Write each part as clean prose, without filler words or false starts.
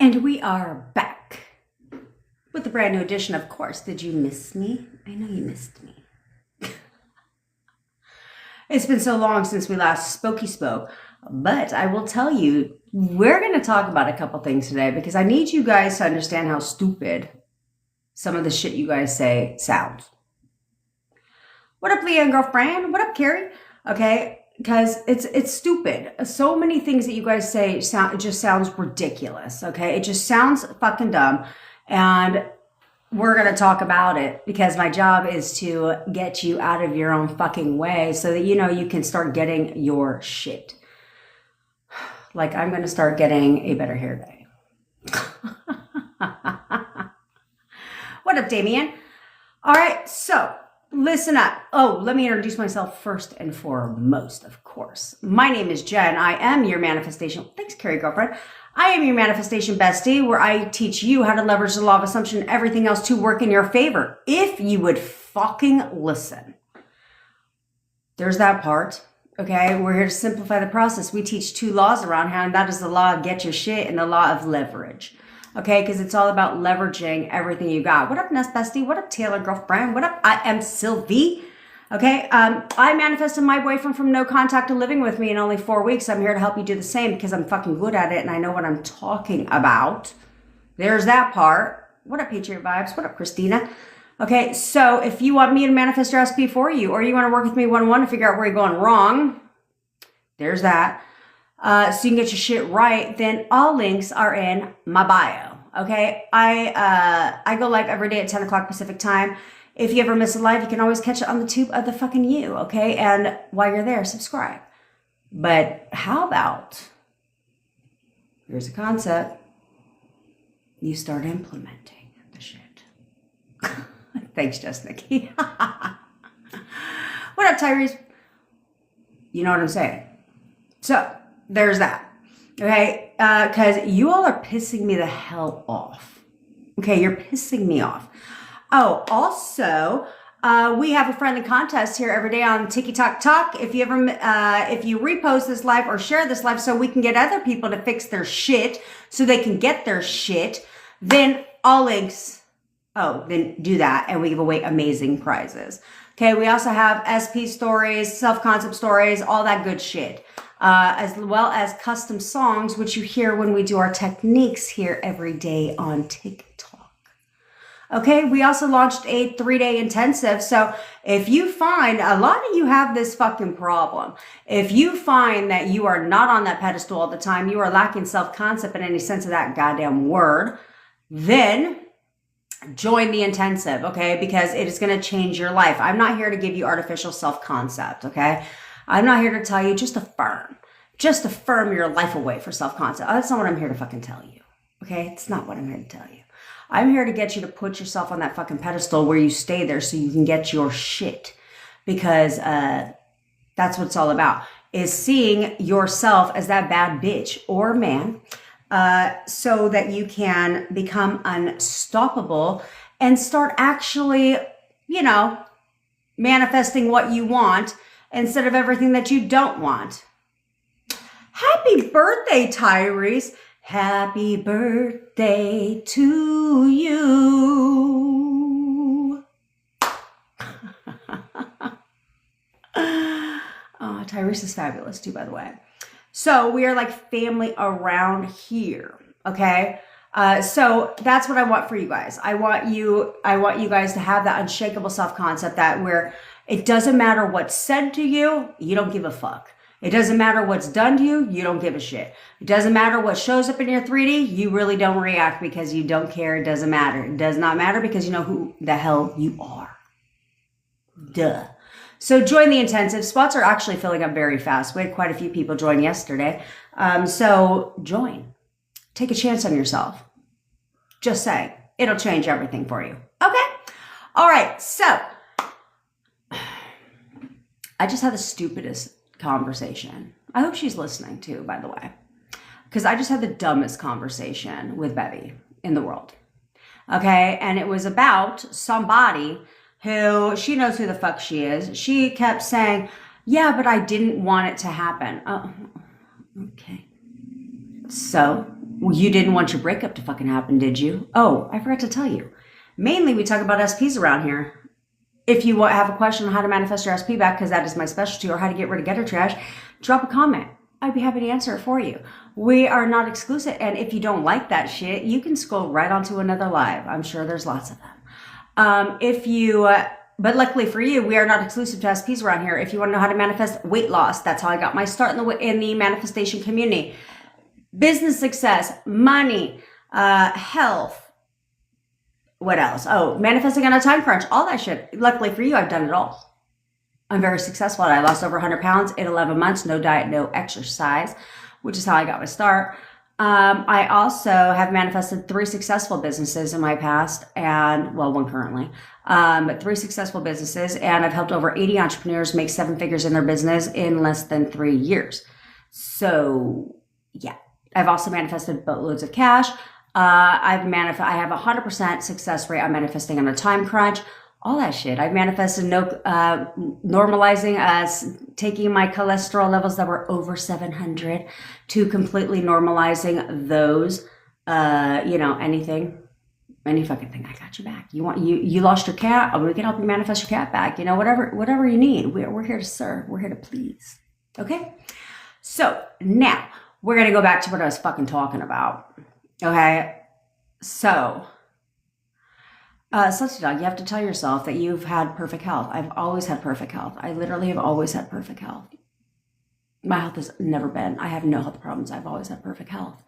And we are back with a brand new edition, of course. Did you miss me? I know you missed me. It's been so long since we last spoke, but I will tell you, we're going to talk about a couple things today because I need you guys to understand how stupid some of the shit you guys say sounds. What up, Leah and girlfriend? What up, Carrie? Okay, because it's stupid. So many things that you guys say it just sounds ridiculous. Okay, it just sounds fucking dumb, and we're going to talk about it because my job is to get you out of your own fucking way so that you can start getting your shit. Like I'm going to start getting a better hair day. What up, Damien? All right, so listen up. Oh, let me introduce myself first and foremost, of course. My name is Jen. I am your manifestation. Thanks, Carrie, girlfriend. I am your manifestation bestie, where I teach you how to leverage the law of assumption and everything else to work in your favor. If you would fucking listen. There's that part. Okay, we're here to simplify the process. We teach two laws around here, and that is the law of get your shit and the law of leverage. Okay, because it's all about leveraging everything you got. What up, Nest Bestie? What up, Taylor girlfriend? What up? I am Sylvie. Okay, I manifested my boyfriend from no contact to living with me in only 4 weeks. I'm here to help you do the same because I'm fucking good at it and I know what I'm talking about. There's that part. What up, Patriot Vibes? What up, Christina? Okay, so if you want me to manifest your SP for you, or you want to work with me one-on-one to figure out where you're going wrong, there's that. So you can get your shit right, then all links are in my bio. Okay, I go live every day at 10 o'clock Pacific time. If you ever miss a live, you can always catch it on the tube of the fucking you, okay? And while you're there, subscribe. But how about, here's a concept, you start implementing the shit. Thanks, Just Nikki. What up, Tyrese? You know what I'm saying? So, there's that. Okay? Because you all are pissing me the hell off. Okay? You're pissing me off. Oh, also, we have a friendly contest here every day on Tiki Talk Talk. If you repost this live or share this live so we can get other people to fix their shit so they can get their shit, then all links, then do that and we give away amazing prizes. Okay, we also have SP stories, self-concept stories, all that good shit. As well as custom songs, which you hear when we do our techniques here every day on TikTok. Okay, we also launched a 3-day intensive. So if you find, a lot of you have this fucking problem. If you find that you are not on that pedestal all the time, you are lacking self-concept in any sense of that goddamn word, then join the intensive, okay? Because it is going to change your life. I'm not here to give you artificial self-concept, okay? I'm not here to tell you, just affirm your life away for self-concept. That's not what I'm here to fucking tell you, okay? It's not what I'm here to tell you. I'm here to get you to put yourself on that fucking pedestal where you stay there so you can get your shit. Because that's what it's all about, is seeing yourself as that bad bitch or man so that you can become unstoppable and start actually, manifesting what you want instead of everything that you don't want. Happy birthday, Tyrese. Happy birthday to you. Oh, Tyrese is fabulous too, by the way. So we are like family around here. Okay. So that's what I want for you guys. I want you guys to have that unshakable self-concept that where it doesn't matter what's said to you, you don't give a fuck. It doesn't matter what's done to you, you don't give a shit. It doesn't matter what shows up in your 3D, you really don't react because you don't care. It doesn't matter. It does not matter because you know who the hell you are. Duh. So join the intensive. Spots are actually filling up very fast. We had quite a few people join yesterday. So join. Take a chance on yourself. Just saying. It'll change everything for you. Okay? All right. So I just had the stupidest conversation. I hope she's listening too, by the way, because I just had the dumbest conversation with Bevy in the world. Okay. And it was about somebody who, she knows who the fuck she is. She kept saying, yeah, but I didn't want it to happen. Oh, okay. So Well, you didn't want your breakup to fucking happen, did you? Oh, I forgot to tell you. Mainly, we talk about SPs around here. If you have a question on how to manifest your SP back, because that is my specialty, or how to get rid of gutter trash, drop a comment. I'd be happy to answer it for you. We are not exclusive. And if you don't like that shit, you can scroll right onto another live. I'm sure there's lots of them. But luckily for you, we are not exclusive to SPs around here. If you want to know how to manifest weight loss, that's how I got my start in the manifestation community. Business success, money, health. What else? Oh, manifesting on a time crunch, all that shit. Luckily for you, I've done it all. I'm very successful. I lost over 100 pounds in 11 months, no diet, no exercise, which is how I got my start. I also have manifested 3 successful businesses in my past, and well, one currently, but 3 successful businesses, and I've helped over 80 entrepreneurs make 7 figures in their business in less than 3 years. So yeah, I've also manifested boatloads of cash. I have a 100% success rate on manifesting on a time crunch. All that shit. I've manifested normalizing, taking my cholesterol levels that were over 700 to completely normalizing those. Anything, any fucking thing. I got you back. You lost your cat. We can help you manifest your cat back. Whatever you need. We're here to serve. We're here to please. Okay. So now we're gonna go back to what I was fucking talking about. Okay, so, Slutty Dog, you have to tell yourself that you've had perfect health. I've always had perfect health. I literally have always had perfect health. My health has never been, I have no health problems. I've always had perfect health.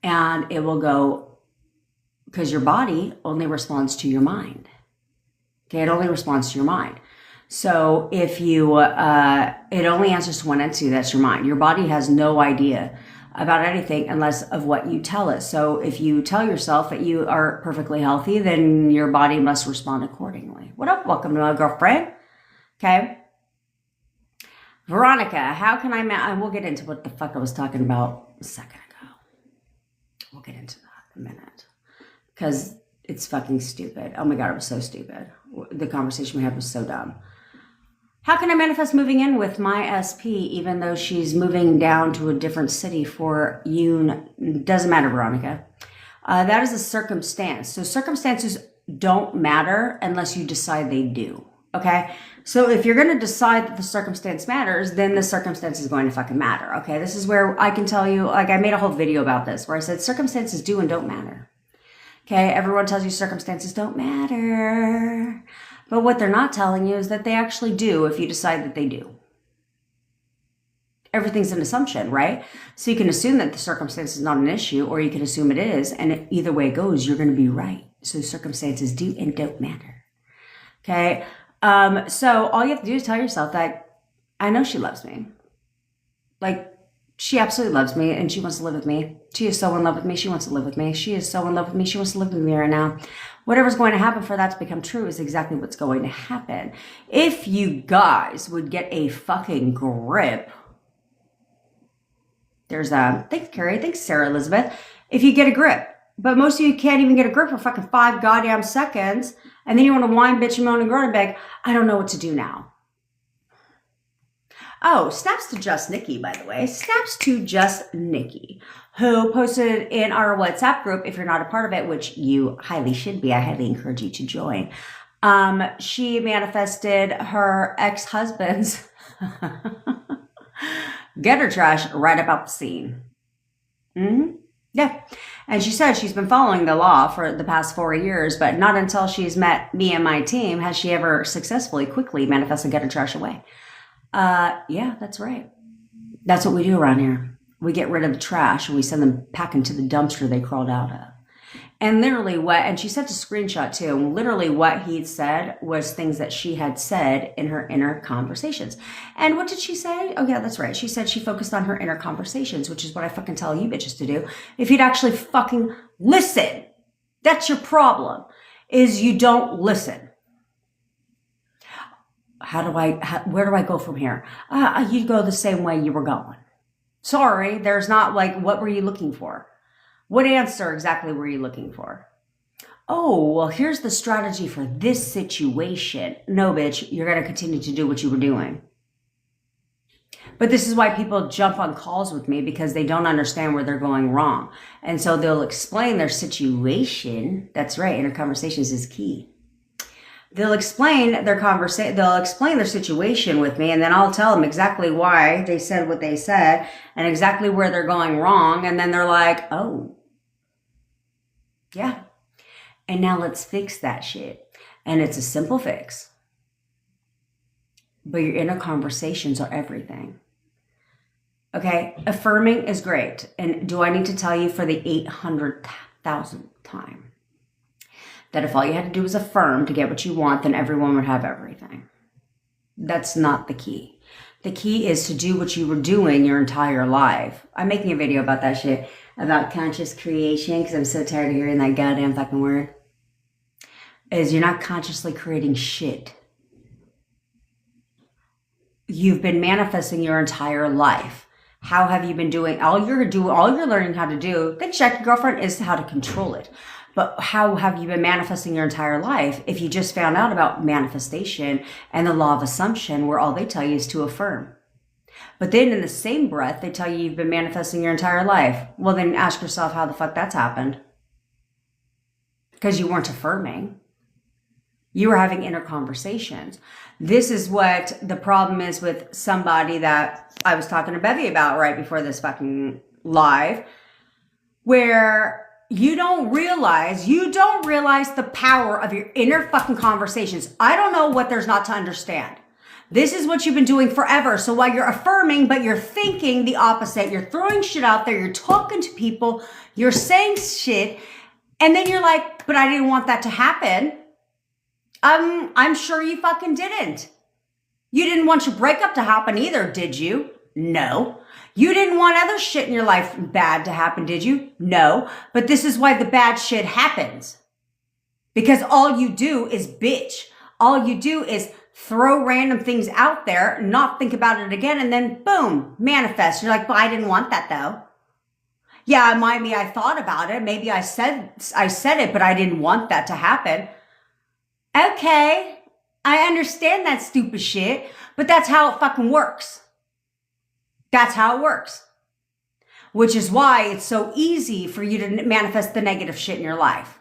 And it will go, because your body only responds to your mind. Okay, it only responds to your mind. So if you, it only answers to one entity, that's your mind. Your body has no idea about anything unless of what you tell it. So if you tell yourself that you are perfectly healthy, then your body must respond accordingly. What up? Welcome to my girlfriend. Okay. Veronica, how can I we'll get into what the fuck I was talking about a second ago. We'll get into that in a minute. Because it's fucking stupid. Oh my God, it was so stupid. The conversation we had was so dumb. How can I manifest moving in with my SP even though she's moving down to a different city for you? Doesn't matter, Veronica. That is a circumstance. So circumstances don't matter unless you decide they do. Okay? So if you're going to decide that the circumstance matters, then the circumstance is going to fucking matter. Okay? This is where I can tell you, I made a whole video about this where I said circumstances do and don't matter. Okay? Everyone tells you circumstances don't matter. But what they're not telling you is that they actually do if you decide that they do. Everything's an assumption, right? So you can assume that the circumstance is not an issue, or you can assume it is, and either way it goes, you're going to be right. So circumstances do and don't matter. Okay? So all you have to do is tell yourself that I know she loves me. Like, she absolutely loves me, and she wants to live with me. She is so in love with me, she wants to live with me. She is so in love with me, she wants to live with me right now. Whatever's going to happen for that to become true is exactly what's going to happen. If you guys would get a fucking grip. There's thanks Carrie, thanks Sarah Elizabeth. If you get a grip, but most of you can't even get a grip for fucking 5 goddamn seconds, and then you want to whine, bitch, and moan, and groan and beg, I don't know what to do now. Oh, snaps to Just Nikki, by the way. Snaps to Just Nikki, who posted in our WhatsApp group, if you're not a part of it, which you highly should be. I highly encourage you to join. She manifested her ex-husband's gutter trash right about the scene. Yeah. And she said she's been following the law for the past 4 years, but not until she's met me and my team has she ever successfully, quickly manifested gutter trash away. Yeah, that's right. That's what we do around here. We get rid of the trash and we send them packing to the dumpster they crawled out of. And literally and she sent a screenshot too, and literally what he'd said was things that she had said in her inner conversations. And what did she say? Oh yeah, that's right. She said she focused on her inner conversations, which is what I fucking tell you bitches to do. If you'd actually fucking listen, that's your problem, is you don't listen. Where do I go from here? You'd go the same way you were going. Sorry, there's not what were you looking for? What answer exactly were you looking for? Oh, well, here's the strategy for this situation. No, bitch, you're going to continue to do what you were doing. But this is why people jump on calls with me, because they don't understand where they're going wrong. And so they'll explain their situation. That's right. Inner conversations is key. They'll explain they'll explain their situation with me, and then I'll tell them exactly why they said what they said and exactly where they're going wrong. And then they're like, oh, yeah. And now let's fix that shit. And it's a simple fix. But your inner conversations are everything. Okay? Affirming is great. And do I need to tell you for the 800,000th time that if all you had to do was affirm to get what you want, then everyone would have everything? That's not the key. The key is to do what you were doing your entire life. I'm making a video about that shit, about conscious creation, because I'm so tired of hearing that goddamn fucking word. Is you're not consciously creating shit. You've been manifesting your entire life. How have you been doing? All you're learning how to do, then check your girlfriend, is how to control it. But how have you been manifesting your entire life if you just found out about manifestation and the law of assumption, where all they tell you is to affirm? But then in the same breath, they tell you you've been manifesting your entire life. Well, then ask yourself how the fuck that's happened. Because you weren't affirming. You were having inner conversations. This is what the problem is with somebody that I was talking to Bevy about right before this fucking live, where you don't realize the power of your inner fucking conversations. I don't know what there's not to understand. This is what you've been doing forever. So while you're affirming, but you're thinking the opposite, you're throwing shit out there, you're talking to people, you're saying shit, and then you're like, but I didn't want that to happen. I'm sure you fucking didn't. You didn't want your breakup to happen either, did you? No. You didn't want other shit in your life bad to happen, did you? No. But this is why the bad shit happens. Because all you do is bitch. All you do is throw random things out there, not think about it again, and then boom, manifest. You're like, well, I didn't want that though. Yeah, maybe I thought about it. Maybe I said it, but I didn't want that to happen. Okay, I understand that stupid shit, but that's how it fucking works. That's how it works. Which is why it's so easy for you to manifest the negative shit in your life.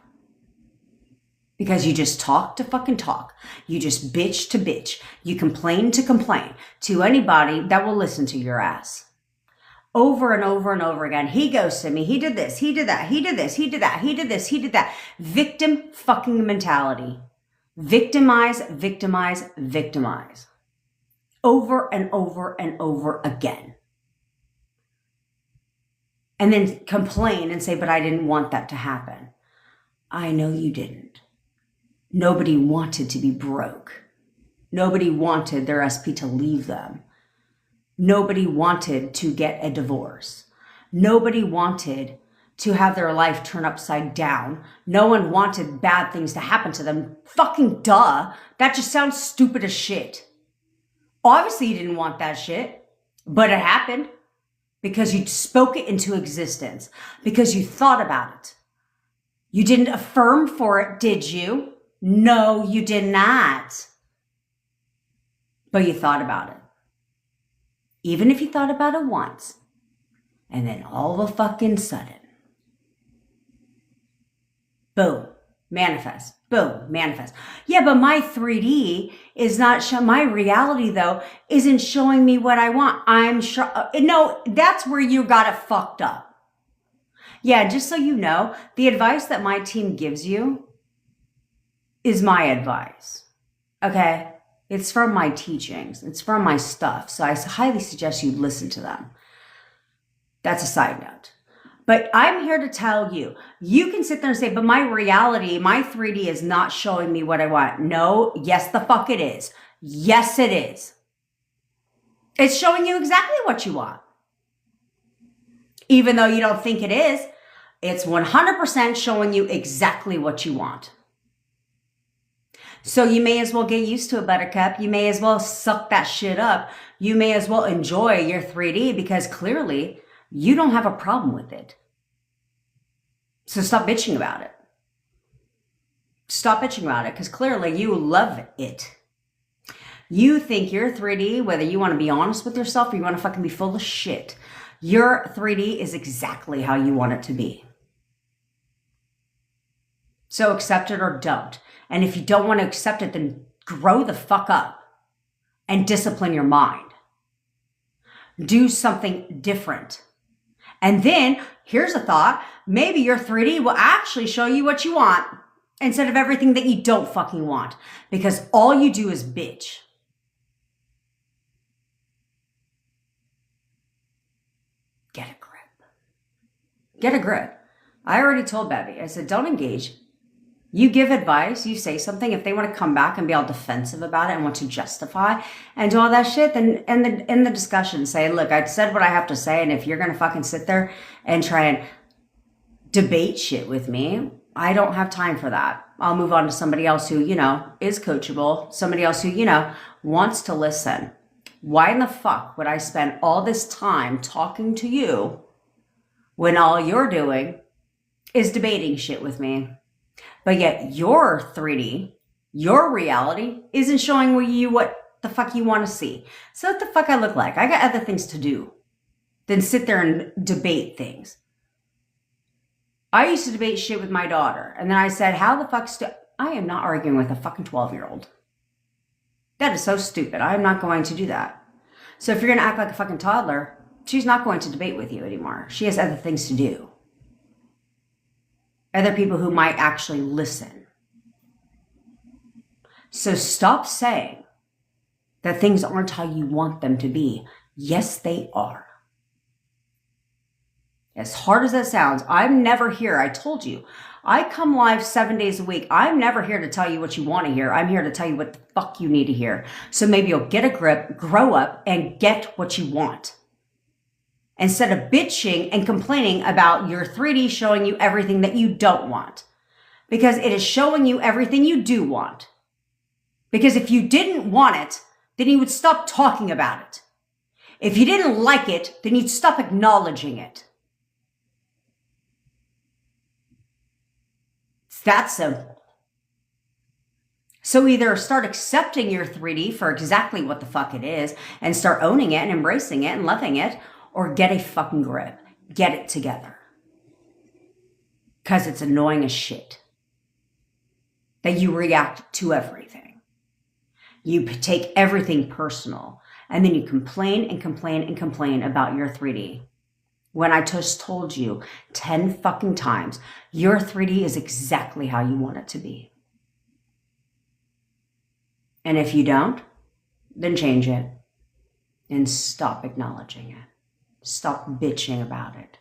Because you just talk to fucking talk. You just bitch to bitch. You complain to complain to anybody that will listen to your ass. Over and over and over again. He ghosted me. He did this. He did that. He did this. He did that. He did this. He did that. Victim fucking mentality. Victimize, victimize, victimize. Over and over and over again. And then complain and say, but I didn't want that to happen. I know you didn't. Nobody wanted to be broke. Nobody wanted their SP to leave them. Nobody wanted to get a divorce. Nobody wanted to have their life turn upside down. No one wanted bad things to happen to them. Fucking duh. That just sounds stupid as shit. Obviously you didn't want that shit, but it happened because you spoke it into existence, because you thought about it. You didn't affirm for it, did you? No, you did not. But you thought about it. Even if you thought about it once, and then all of a fucking sudden, boom, manifest. Boom, manifest. Yeah, but my 3D is not my reality though isn't showing me what I want. I'm sure. No, that's where you got it fucked up. Yeah, just so you know, the advice that my team gives you is my advice. Okay? It's from my teachings. It's from my stuff. So I highly suggest you listen to them. That's a side note. But I'm here to tell you, you can sit there and say, but my reality, my 3D is not showing me what I want. No, yes, the fuck it is. Yes, it is. It's showing you exactly what you want. Even though you don't think it is, it's 100% showing you exactly what you want. So you may as well get used to it, Buttercup. You may as well suck that shit up. You may as well enjoy your 3D because clearly you don't have a problem with it. So stop bitching about it. Stop bitching about it because clearly you love it. You think your 3D, whether you want to be honest with yourself or you want to fucking be full of shit, your 3D is exactly how you want it to be. So accept it or don't. And if you don't want to accept it, then grow the fuck up and discipline your mind. Do something different. And then, here's a thought, maybe your 3D will actually show you what you want instead of everything that you don't fucking want. Because all you do is bitch. Get a grip. Get a grip. I already told Bevy, I said, don't engage. You give advice, you say something. If they want to come back and be all defensive about it and want to justify and do all that shit, then in the discussion, say, look, I said what I have to say. And if you're going to fucking sit there and try and debate shit with me, I don't have time for that. I'll move on to somebody else who, is coachable. Somebody else who, wants to listen. Why in the fuck would I spend all this time talking to you when all you're doing is debating shit with me? But yet your 3D, your reality, isn't showing you what the fuck you want to see. So what the fuck I look like? I got other things to do than sit there and debate things. I used to debate shit with my daughter. And then I said, how the fuck I am not arguing with a fucking 12-year-old. That is so stupid. I am not going to do that. So if you're going to act like a fucking toddler, she's not going to debate with you anymore. She has other things to do. Other people who might actually listen. So stop saying that things aren't how you want them to be. Yes, they are. As hard as that sounds, I'm never here. I told you, I come live 7 days a week. I'm never here to tell you what you want to hear. I'm here to tell you what the fuck you need to hear. So maybe you'll get a grip, grow up, and get what you want. Instead of bitching and complaining about your 3D showing you everything that you don't want. Because it is showing you everything you do want. Because if you didn't want it, then you would stop talking about it. If you didn't like it, then you'd stop acknowledging it. It's that simple. So either start accepting your 3D for exactly what the fuck it is and start owning it and embracing it and loving it, or get a fucking grip. Get it together. Because it's annoying as shit. That you react to everything. You take everything personal. And then you complain and complain and complain about your 3D. When I just told you 10 fucking times, your 3D is exactly how you want it to be. And if you don't, then change it. And stop acknowledging it. Stop bitching about it.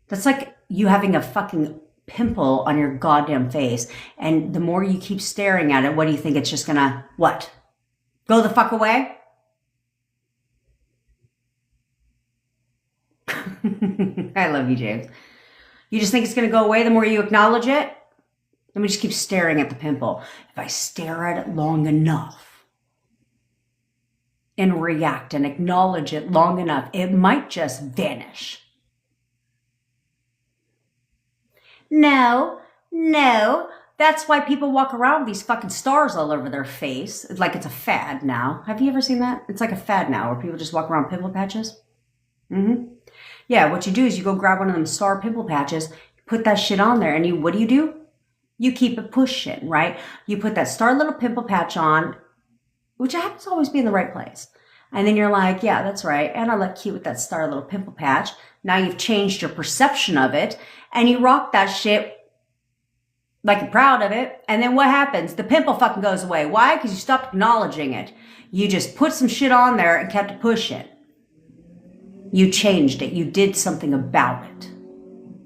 That's like you having a fucking pimple on your goddamn face. And the more you keep staring at it, what do you think it's just gonna, what? Go the fuck away? I love you, James. You just think it's gonna go away the more you acknowledge it? Let me just keep staring at the pimple. If I stare at it long enough, and react and acknowledge it long enough, it might just vanish. No. That's why people walk around with these fucking stars all over their face. It's like it's a fad now. Have you ever seen that? It's like a fad now where people just walk around pimple patches. Yeah, what you do is you go grab one of them star pimple patches, put that shit on there, and what do? You keep it pushing, right? You put that star little pimple patch on, which happens to always be in the right place. And then you're like, yeah, that's right. And I look cute with that star little pimple patch. Now you've changed your perception of it and you rock that shit like you're proud of it. And then what happens? The pimple fucking goes away. Why? Because you stopped acknowledging it. You just put some shit on there and kept it pushing. You changed it. You did something about it.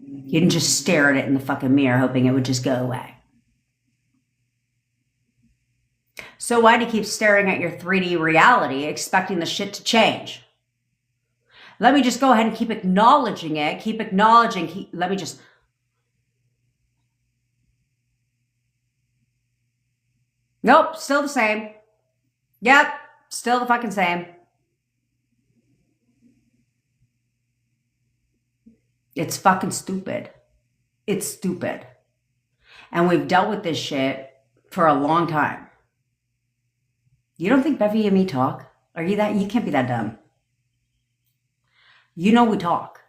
You didn't just stare at it in the fucking mirror hoping it would just go away. So why do you keep staring at your 3D reality, expecting the shit to change? Let me just go ahead and keep acknowledging it. Let me just... Nope, still the same. Yep, still the fucking same. It's fucking stupid. It's stupid. And we've dealt with this shit for a long time. You don't think Bevy and me talk? Are you that? You can't be that dumb. You know we talk.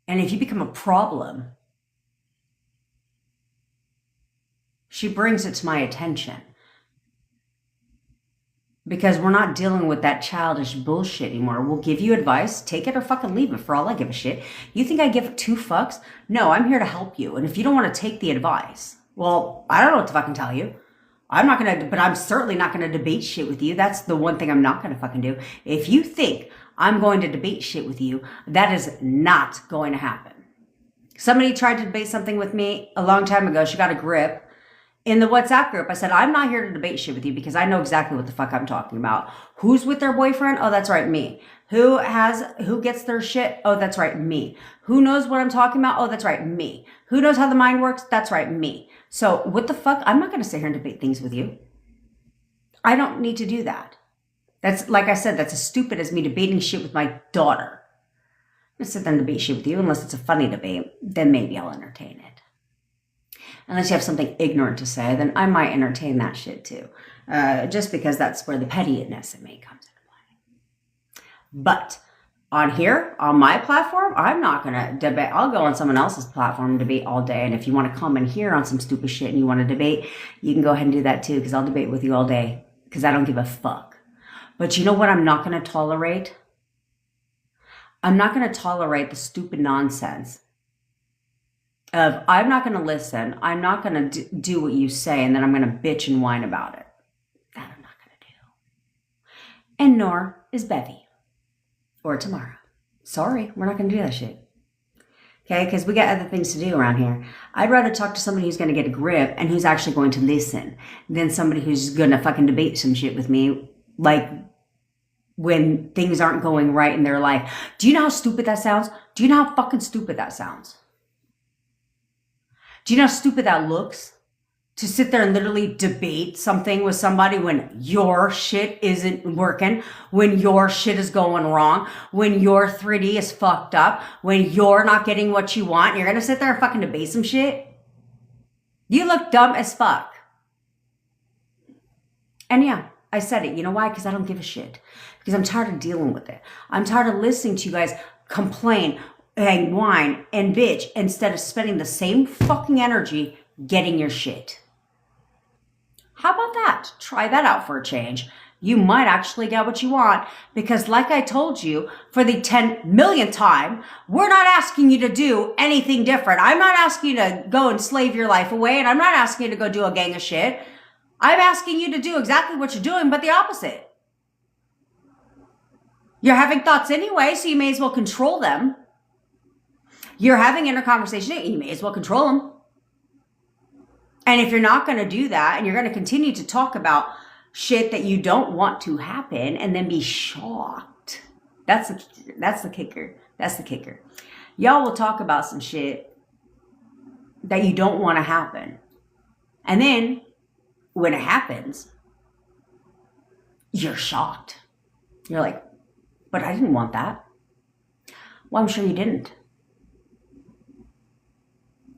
And if you become a problem, she brings it to my attention. Because we're not dealing with that childish bullshit anymore. We'll give you advice, take it or fucking leave it for all I give a shit. You think I give 2 fucks? No, I'm here to help you. And if you don't want to take the advice, well, I don't know what to fucking tell you. But I'm certainly not gonna debate shit with you. That's the one thing I'm not gonna fucking do. If you think I'm going to debate shit with you, that is not going to happen. Somebody tried to debate something with me a long time ago. She got a grip. In the WhatsApp group, I said, I'm not here to debate shit with you because I know exactly what the fuck I'm talking about. Who's with their boyfriend? Oh, that's right, me. Who gets their shit? Oh, that's right, me. Who knows what I'm talking about? Oh, that's right, me. Who knows how the mind works? That's right, me. So what the fuck? I'm not going to sit here and debate things with you. I don't need to do that. That's, like I said, that's as stupid as me debating shit with my daughter. I'm going to sit there and debate shit with you unless it's a funny debate. Then maybe I'll entertain it. Unless you have something ignorant to say, then I might entertain that shit too. Just because that's where the pettiness in me comes into play. But on here, on my platform, I'm not going to debate. I'll go on someone else's platform and debate all day. And if you want to come in here on some stupid shit and you want to debate, you can go ahead and do that too, because I'll debate with you all day because I don't give a fuck. But you know what I'm not going to tolerate? I'm not going to tolerate the stupid nonsense of I'm not going to listen, I'm not going to do what you say, and then I'm going to bitch and whine about it. That I'm not going to do. And nor is Bevy. Or Tamara. Sorry, we're not going to do that shit. Okay, because we got other things to do around here. I'd rather talk to somebody who's going to get a grip and who's actually going to listen than somebody who's going to fucking debate some shit with me, like when things aren't going right in their life. Do you know how stupid that sounds? Do you know how fucking stupid that sounds? Do you know how stupid that looks? To sit there and literally debate something with somebody when your shit isn't working, when your shit is going wrong, when your 3D is fucked up, when you're not getting what you want, you're gonna sit there and fucking debate some shit? You look dumb as fuck. And yeah, I said it. You know why? Because I don't give a shit. Because I'm tired of dealing with it. I'm tired of listening to you guys complain and whine and bitch instead of spending the same fucking energy getting your shit. How about that? Try that out for a change. You might actually get what you want because like I told you for the 10 millionth time, we're not asking you to do anything different. I'm not asking you to go and slave your life away, and I'm not asking you to go do a gang of shit. I'm asking you to do exactly what you're doing, but the opposite. You're having thoughts anyway, so you may as well control them. You're having inner conversation, you may as well control them. And if you're not going to do that and you're going to continue to talk about shit that you don't want to happen and then be shocked, that's the kicker. That's the kicker. Y'all will talk about some shit that you don't want to happen. And then when it happens, you're shocked. You're like, but I didn't want that. Well, I'm sure you didn't.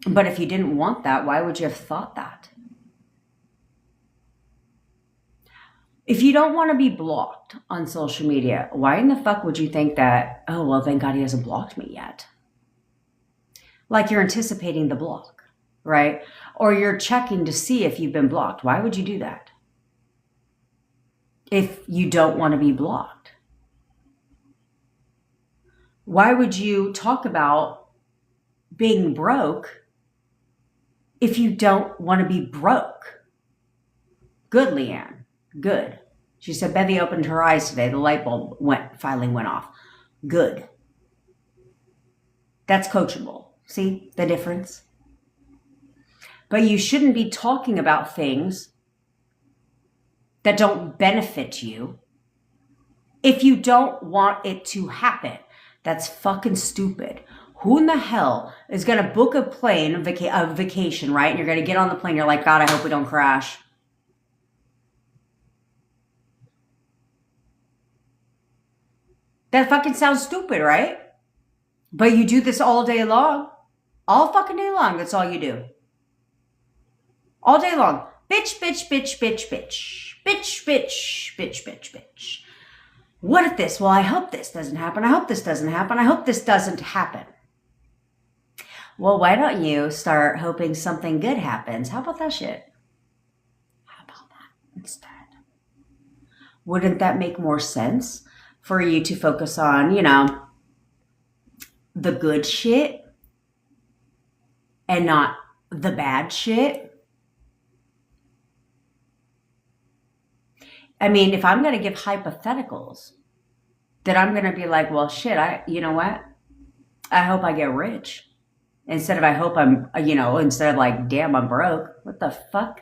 But if you didn't want that, why would you have thought that? If you don't want to be blocked on social media, why in the fuck would you think that, oh, well, thank God he hasn't blocked me yet? Like you're anticipating the block, right? Or you're checking to see if you've been blocked. Why would you do that? If you don't want to be blocked. Why would you talk about being broke if you don't want to be broke? Good, Leanne. Good. She said, Bevy opened her eyes today. The light bulb finally went off. Good. That's coachable. See the difference? But you shouldn't be talking about things that don't benefit you if you don't want it to happen. That's fucking stupid. Who in the hell is going to book a plane, a vacation, right? And you're going to get on the plane. You're like, God, I hope we don't crash. That fucking sounds stupid, right? But you do this all day long. All fucking day long. That's all you do. All day long. Bitch, bitch, bitch, bitch, bitch. Bitch, bitch, bitch, bitch, bitch. What if this? Well, I hope this doesn't happen. I hope this doesn't happen. I hope this doesn't happen. Well, why don't you start hoping something good happens? How about that shit? How about that instead? Wouldn't that make more sense for you to focus on, the good shit and not the bad shit? I mean, if I'm going to give hypotheticals, then I'm going to be like, well, shit, you know what? I hope I get rich. Instead of I hope I'm, instead of like, damn, I'm broke. What the fuck?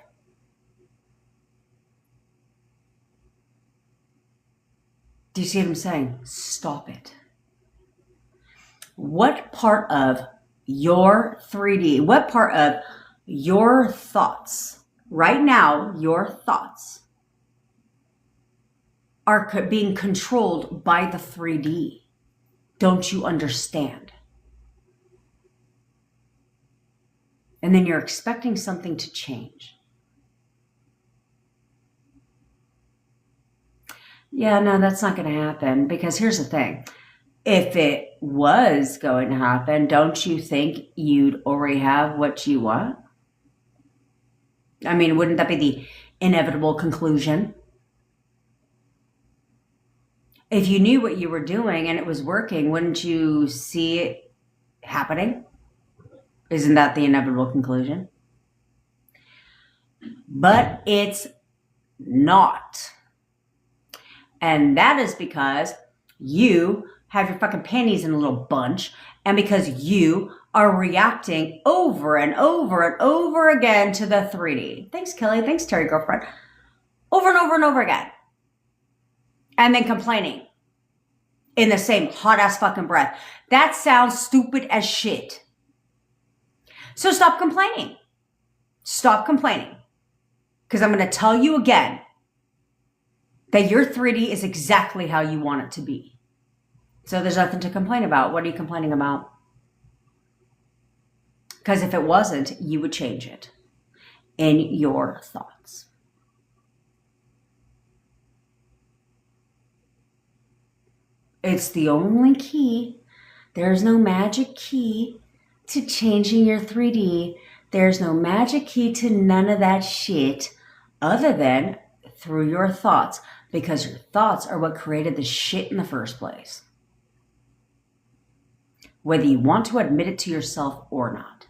Do you see what I'm saying? Stop it. What part of your 3D, what part of your thoughts, right now, your thoughts are being controlled by the 3D? Don't you understand? And then you're expecting something to change. Yeah, no, that's not going to happen, because here's the thing. If it was going to happen, don't you think you'd already have what you want? I mean, wouldn't that be the inevitable conclusion? If you knew what you were doing and it was working, wouldn't you see it happening? Isn't that the inevitable conclusion? But it's not. And that is because you have your fucking panties in a little bunch, and because you are reacting over and over and over again to the 3D. Thanks, Kelly. Thanks, Terry, girlfriend. Over and over and over again. And then complaining in the same hot ass fucking breath. That sounds stupid as shit. So stop complaining. Stop complaining. Because I'm going to tell you again that your 3D is exactly how you want it to be. So there's nothing to complain about. What are you complaining about? Because if it wasn't, you would change it in your thoughts. It's the only key. There's no magic key to changing your 3D. There's no magic key to none of that shit other than through your thoughts, because your thoughts are what created the shit in the first place. Whether you want to admit it to yourself or not.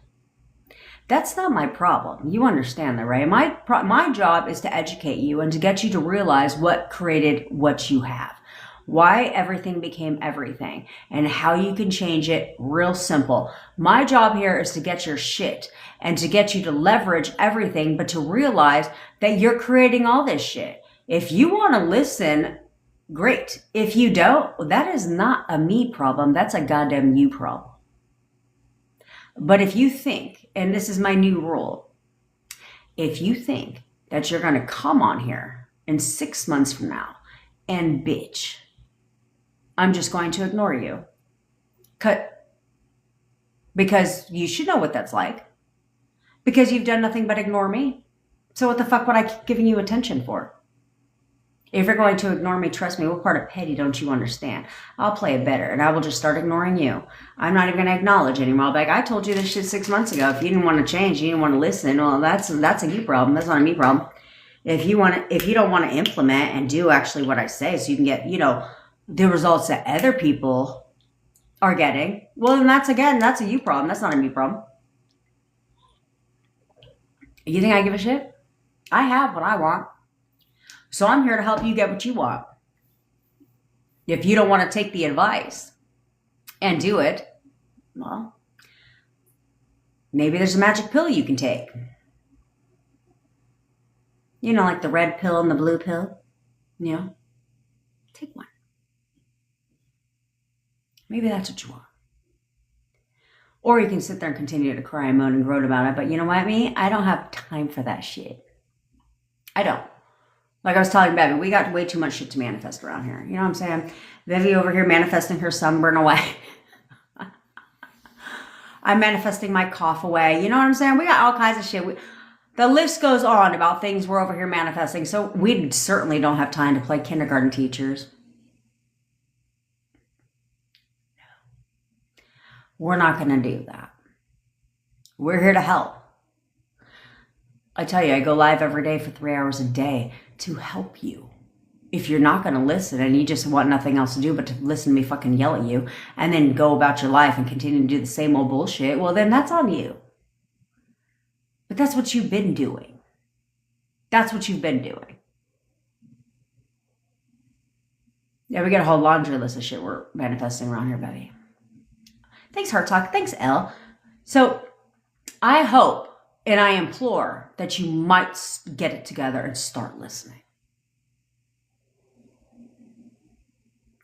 That's not my problem. You understand that, right? My job is to educate you and to get you to realize what created what you have. Why everything became everything and how you can change it. Real simple. My job here is to get your shit and to get you to leverage everything, but to realize that you're creating all this shit. If you want to listen, great. If you don't, that is not a me problem. That's a goddamn you problem. But if you think, and this is my new rule, if you think that you're going to come on here in 6 months from now and bitch, I'm just going to ignore you. Because you should know what that's like. Because you've done nothing but ignore me. So what the fuck would I keep giving you attention for? If you're going to ignore me, trust me, what part of petty don't you understand? I'll play it better, and I will just start ignoring you. I'm not even going to acknowledge anymore. I'll be like, I told you this shit 6 months ago. If you didn't want to change, you didn't want to listen, well, that's a you problem. That's not a me problem. If you don't want to implement and do actually what I say so you can get, the results that other people are getting, well, then that's a you problem. That's not a me problem. You think I give a shit? I have what I want. So I'm here to help you get what you want. If you don't want to take the advice and do it, well, maybe there's a magic pill you can take. Like the red pill and the blue pill. Take one. Maybe that's what you want. Or you can sit there and continue to cry and moan and groan about it. But you know what, me? I don't have time for that shit. I don't. Like I was telling Bevy, we got way too much shit to manifest around here. You know what I'm saying? Bevy over here manifesting her sunburn away. I'm manifesting my cough away. You know what I'm saying? We got all kinds of shit. The list goes on about things we're over here manifesting. So we certainly don't have time to play kindergarten teachers. We're not going to do that. We're here to help. I tell you, I go live every day for 3 hours a day to help you. If you're not going to listen and you just want nothing else to do but to listen to me fucking yell at you and then go about your life and continue to do the same old bullshit, well, then that's on you. But that's what you've been doing. That's what you've been doing. Yeah, we got a whole laundry list of shit we're manifesting around here, baby. Thanks, Heart Talk. Thanks, Elle. So I hope and I implore that you might get it together and start listening.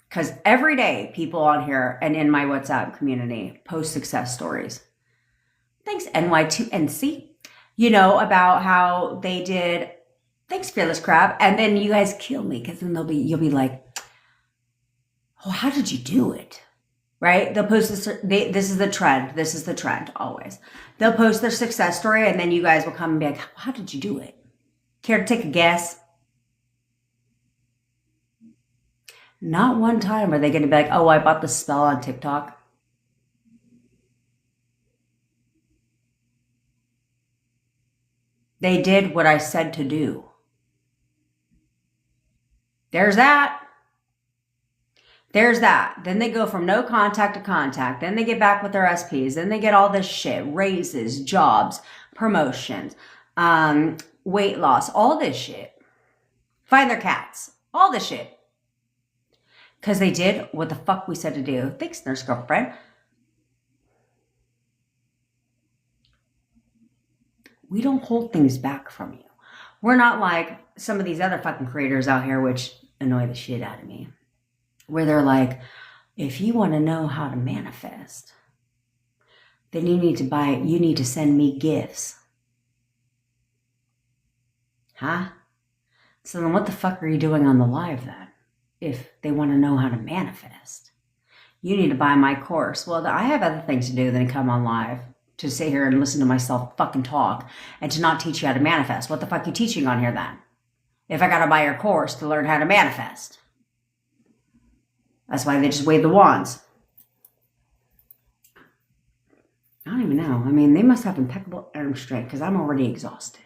Because every day people on here and in my WhatsApp community post success stories. Thanks, NY2NC. You know, about how they did, thanks, Fearless Crab. And then you guys kill me because then you'll be like, oh, how did you do it? Right? They'll post this. This is the trend. This is the trend always. They'll post their success story and then you guys will come and be like, how did you do it? Care to take a guess? Not one time are they going to be like, oh, I bought the spell on TikTok. They did what I said to do. There's that. There's that. Then they go from no contact to contact. Then they get back with their SPs. Then they get all this shit. Raises, jobs, promotions, weight loss, all this shit. Find their cats. All this shit. Because they did what the fuck we said to do. Thanks, Nurse Girlfriend. We don't hold things back from you. We're not like some of these other fucking creators out here, which annoy the shit out of me. Where they're like, if you want to know how to manifest, then you need to send me gifts. Huh? So then what the fuck are you doing on the live then? If they want to know how to manifest. You need to buy my course. Well, I have other things to do than to come on live. To sit here and listen to myself fucking talk and to not teach you how to manifest. What the fuck are you teaching on here then? If I gotta buy your course to learn how to manifest. That's why they just wave the wands. I don't even know. I mean, they must have impeccable arm strength because I'm already exhausted.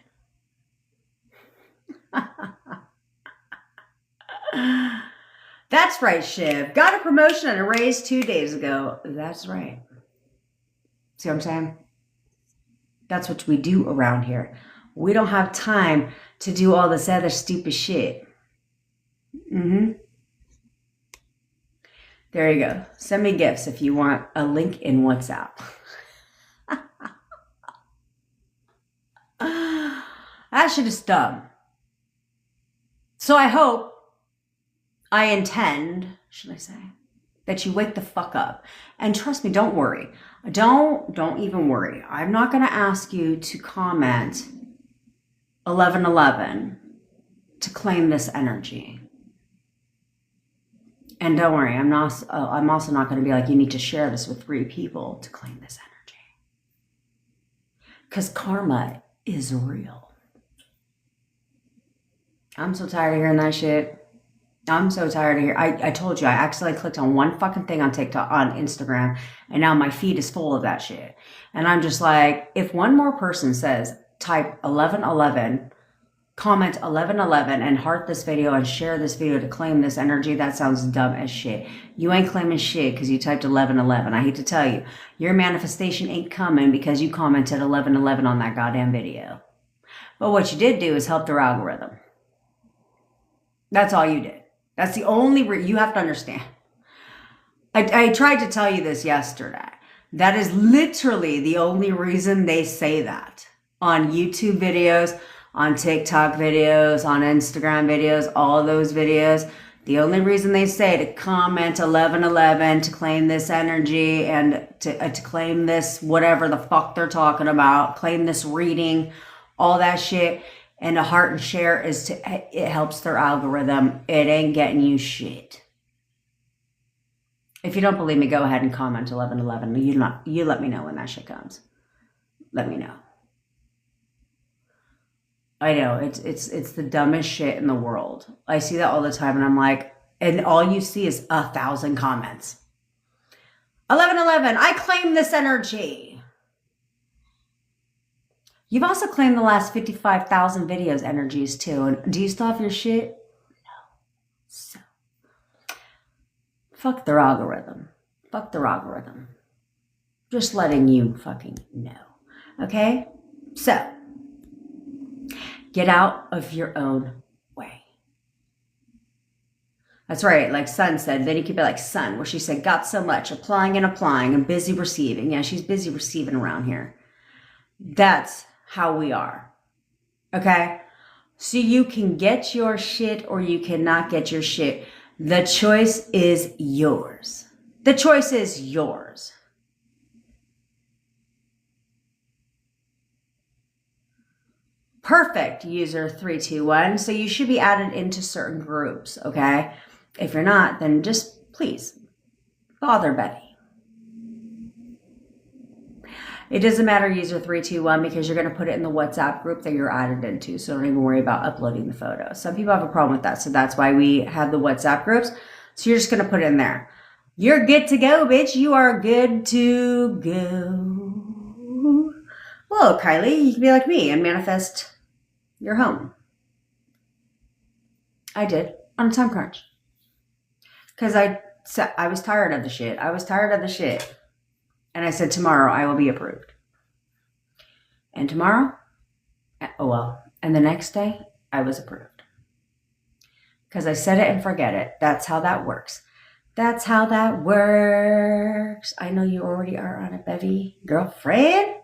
That's right, Shiv. Got a promotion and a raise 2 days ago. That's right. See what I'm saying? That's what we do around here. We don't have time to do all this other stupid shit. There you go. Send me gifts if you want a link in WhatsApp. That shit is dumb. So I intend, should I say, that you wake the fuck up. And trust me, don't worry. Don't even worry. I'm not going to ask you to comment 1111 to claim this energy. And don't worry, I'm also not going to be like, you need to share this with 3 people to claim this energy. Because karma is real. I'm so tired of hearing that shit. I'm so tired of hearing. I told you, I accidentally clicked on one fucking thing on TikTok, on Instagram, and now my feed is full of that shit. And I'm just like, if one more person says, type 1111, comment 1111, and heart this video and share this video to claim this energy, that sounds dumb as shit. You ain't claiming shit because you typed 1111. I hate to tell you, your manifestation ain't coming because you commented 1111 on that goddamn video. But what you did do is help their algorithm. That's all you did. That's the only you have to understand. I tried to tell you this yesterday. That is literally the only reason they say that on YouTube videos, on TikTok videos, on Instagram videos, all those videos. The only reason they say to comment 1111 to claim this energy and to claim this whatever the fuck they're talking about, claim this reading, all that shit, and to heart and share is it helps their algorithm. It ain't getting you shit. If you don't believe me, go ahead and comment 1111. You let me know when that shit comes. Let me know. I know it's the dumbest shit in the world. I see that all the time, and I'm like, and all you see is 1,000 comments. 1111, I claim this energy. You've also claimed the last 55,000 videos energies too. And do you still have your shit? No. So, fuck their algorithm. Fuck their algorithm. Just letting you fucking know. Okay? So, get out of your own way. That's right, like Sun said. Then you could be like Sun, where she said, got so much, applying and busy receiving. Yeah, she's busy receiving around here. That's how we are. Okay? So you can get your shit or you cannot get your shit. The choice is yours. The choice is yours. Perfect, user 321. So you should be added into certain groups, okay? If you're not, then just please bother Betty. It doesn't matter, user 321, because you're going to put it in the WhatsApp group that you're added into. So don't even worry about uploading the photo. Some people have a problem with that. So that's why we have the WhatsApp groups. So you're just going to put it in there. You're good to go, bitch. You are good to go. Well, Kylie, you can be like me and manifest your home. I did on a time crunch. Because I was tired of the shit. And I said, tomorrow I will be approved. And tomorrow, oh well. And the next day, I was approved. Because I said it and forget it. That's how that works. That's how that works. I know you already are on a bevy, girlfriend.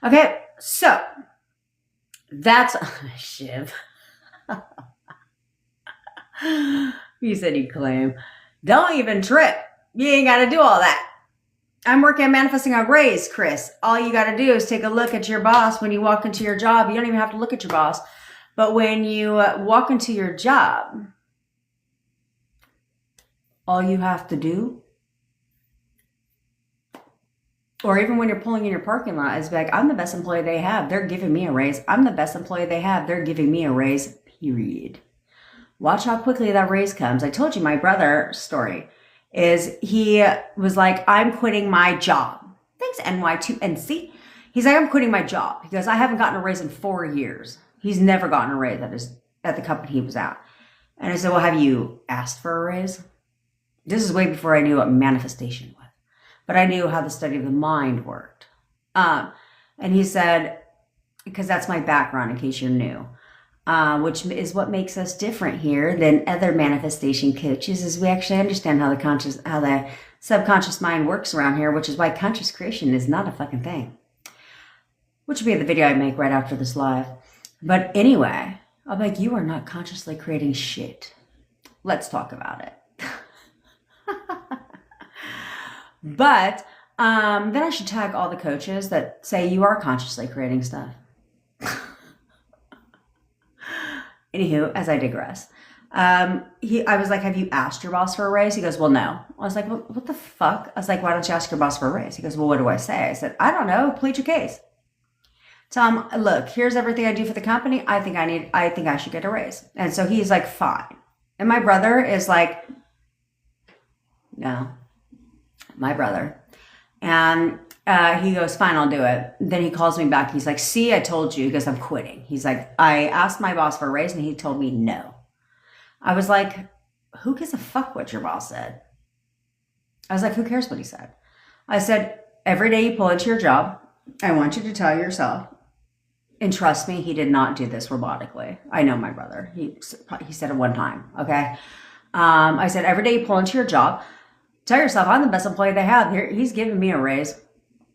Okay, so that's Shiv. You said you claim. Don't even trip. You ain't got to do all that. I'm working on manifesting a raise, Chris. All you got to do is take a look at your boss when you walk into your job. You don't even have to look at your boss. But when you walk into your job, all you have to do, or even when you're pulling in your parking lot, is be like, I'm the best employee they have. They're giving me a raise. I'm the best employee they have. They're giving me a raise, period. Watch how quickly that raise comes. I told you my brother's story is he was like, I'm quitting my job. Thanks, NY2NC. He's like, I'm quitting my job because I haven't gotten a raise in 4 years. He's never gotten a raise at the company he was at. And I said, well, have you asked for a raise? This is way before I knew what manifestation was. But I knew how the study of the mind worked. And he said, because that's my background in case you're new. Which is what makes us different here than other manifestation coaches, is we actually understand how the subconscious mind works around here, which is why conscious creation is not a fucking thing. Which will be the video I make right after this live. But anyway, I'm like, you are not consciously creating shit. Let's talk about it. But then I should tag all the coaches that say you are consciously creating stuff. Anywho, as I digress, I was like, have you asked your boss for a raise? He goes, well, no. I was like, well, what the fuck? I was like, why don't you ask your boss for a raise? He goes, well, what do I say? I said, I don't know. Plead your case. Tell him, look, here's everything I do for the company. I think I should get a raise. And so he's like, fine. And my brother is like, no, my brother. And he goes, fine, I'll do it. Then he calls me back. He's like, see, I told you, because I'm quitting. He's like, I asked my boss for a raise and he told me no. I was like, who gives a fuck what your boss said? I was like, who cares what he said? I said, every day you pull into your job, I want you to tell yourself, and trust me, he did not do this robotically. I know my brother. He said it one time, okay? I said, every day you pull into your job, tell yourself, I'm the best employee they have. He's giving me a raise.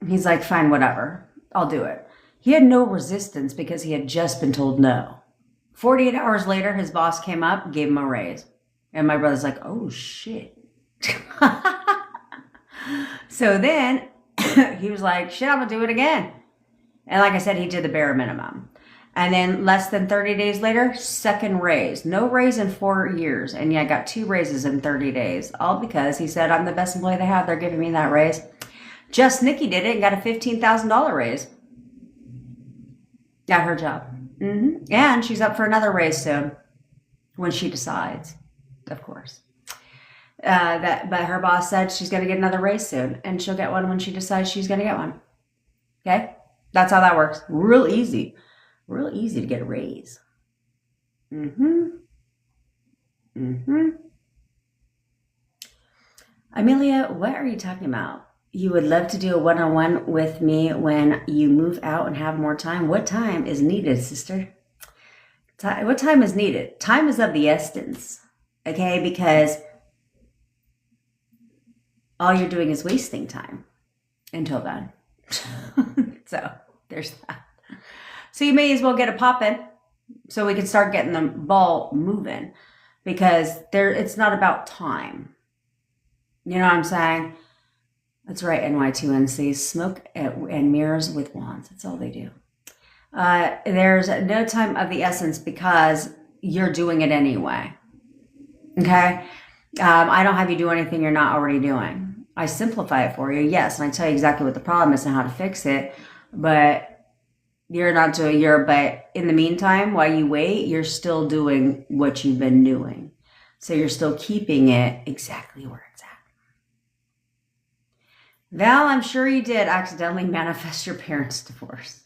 He's like, fine, whatever. I'll do it. He had no resistance because he had just been told no. 48 hours later, his boss came up, gave him a raise. And my brother's like, oh, shit. So then he was like, shit, I'm going to do it again. And like I said, he did the bare minimum. And then less than 30 days later, second raise. No raise in 4 years. And yeah, I got 2 raises in 30 days. All because he said, I'm the best employee they have. They're giving me that raise. Just Nikki did it and got a $15,000 raise at her job. And she's up for another raise soon when she decides, of course. But her boss said she's going to get another raise soon, and she'll get one when she decides she's going to get one. Okay? That's how that works. Real easy to get a raise. Amelia, what are you talking about? You would love to do a one-on-one with me when you move out and have more time. What time is needed, sister? What time is needed? Time is of the essence, okay? Because all you're doing is wasting time until then. So there's that. So you may as well get it popping so we can start getting the ball moving, because it's not about time. You know what I'm saying? That's right, NY2NC. Smoke and mirrors with wands. That's all they do. There's no time of the essence because you're doing it anyway. Okay? I don't have you do anything you're not already doing. I simplify it for you, yes, and I tell you exactly what the problem is and how to fix it, but you're not doing but in the meantime, while you wait, you're still doing what you've been doing. So you're still keeping it exactly where it's at. Val, I'm sure you did accidentally manifest your parents' divorce.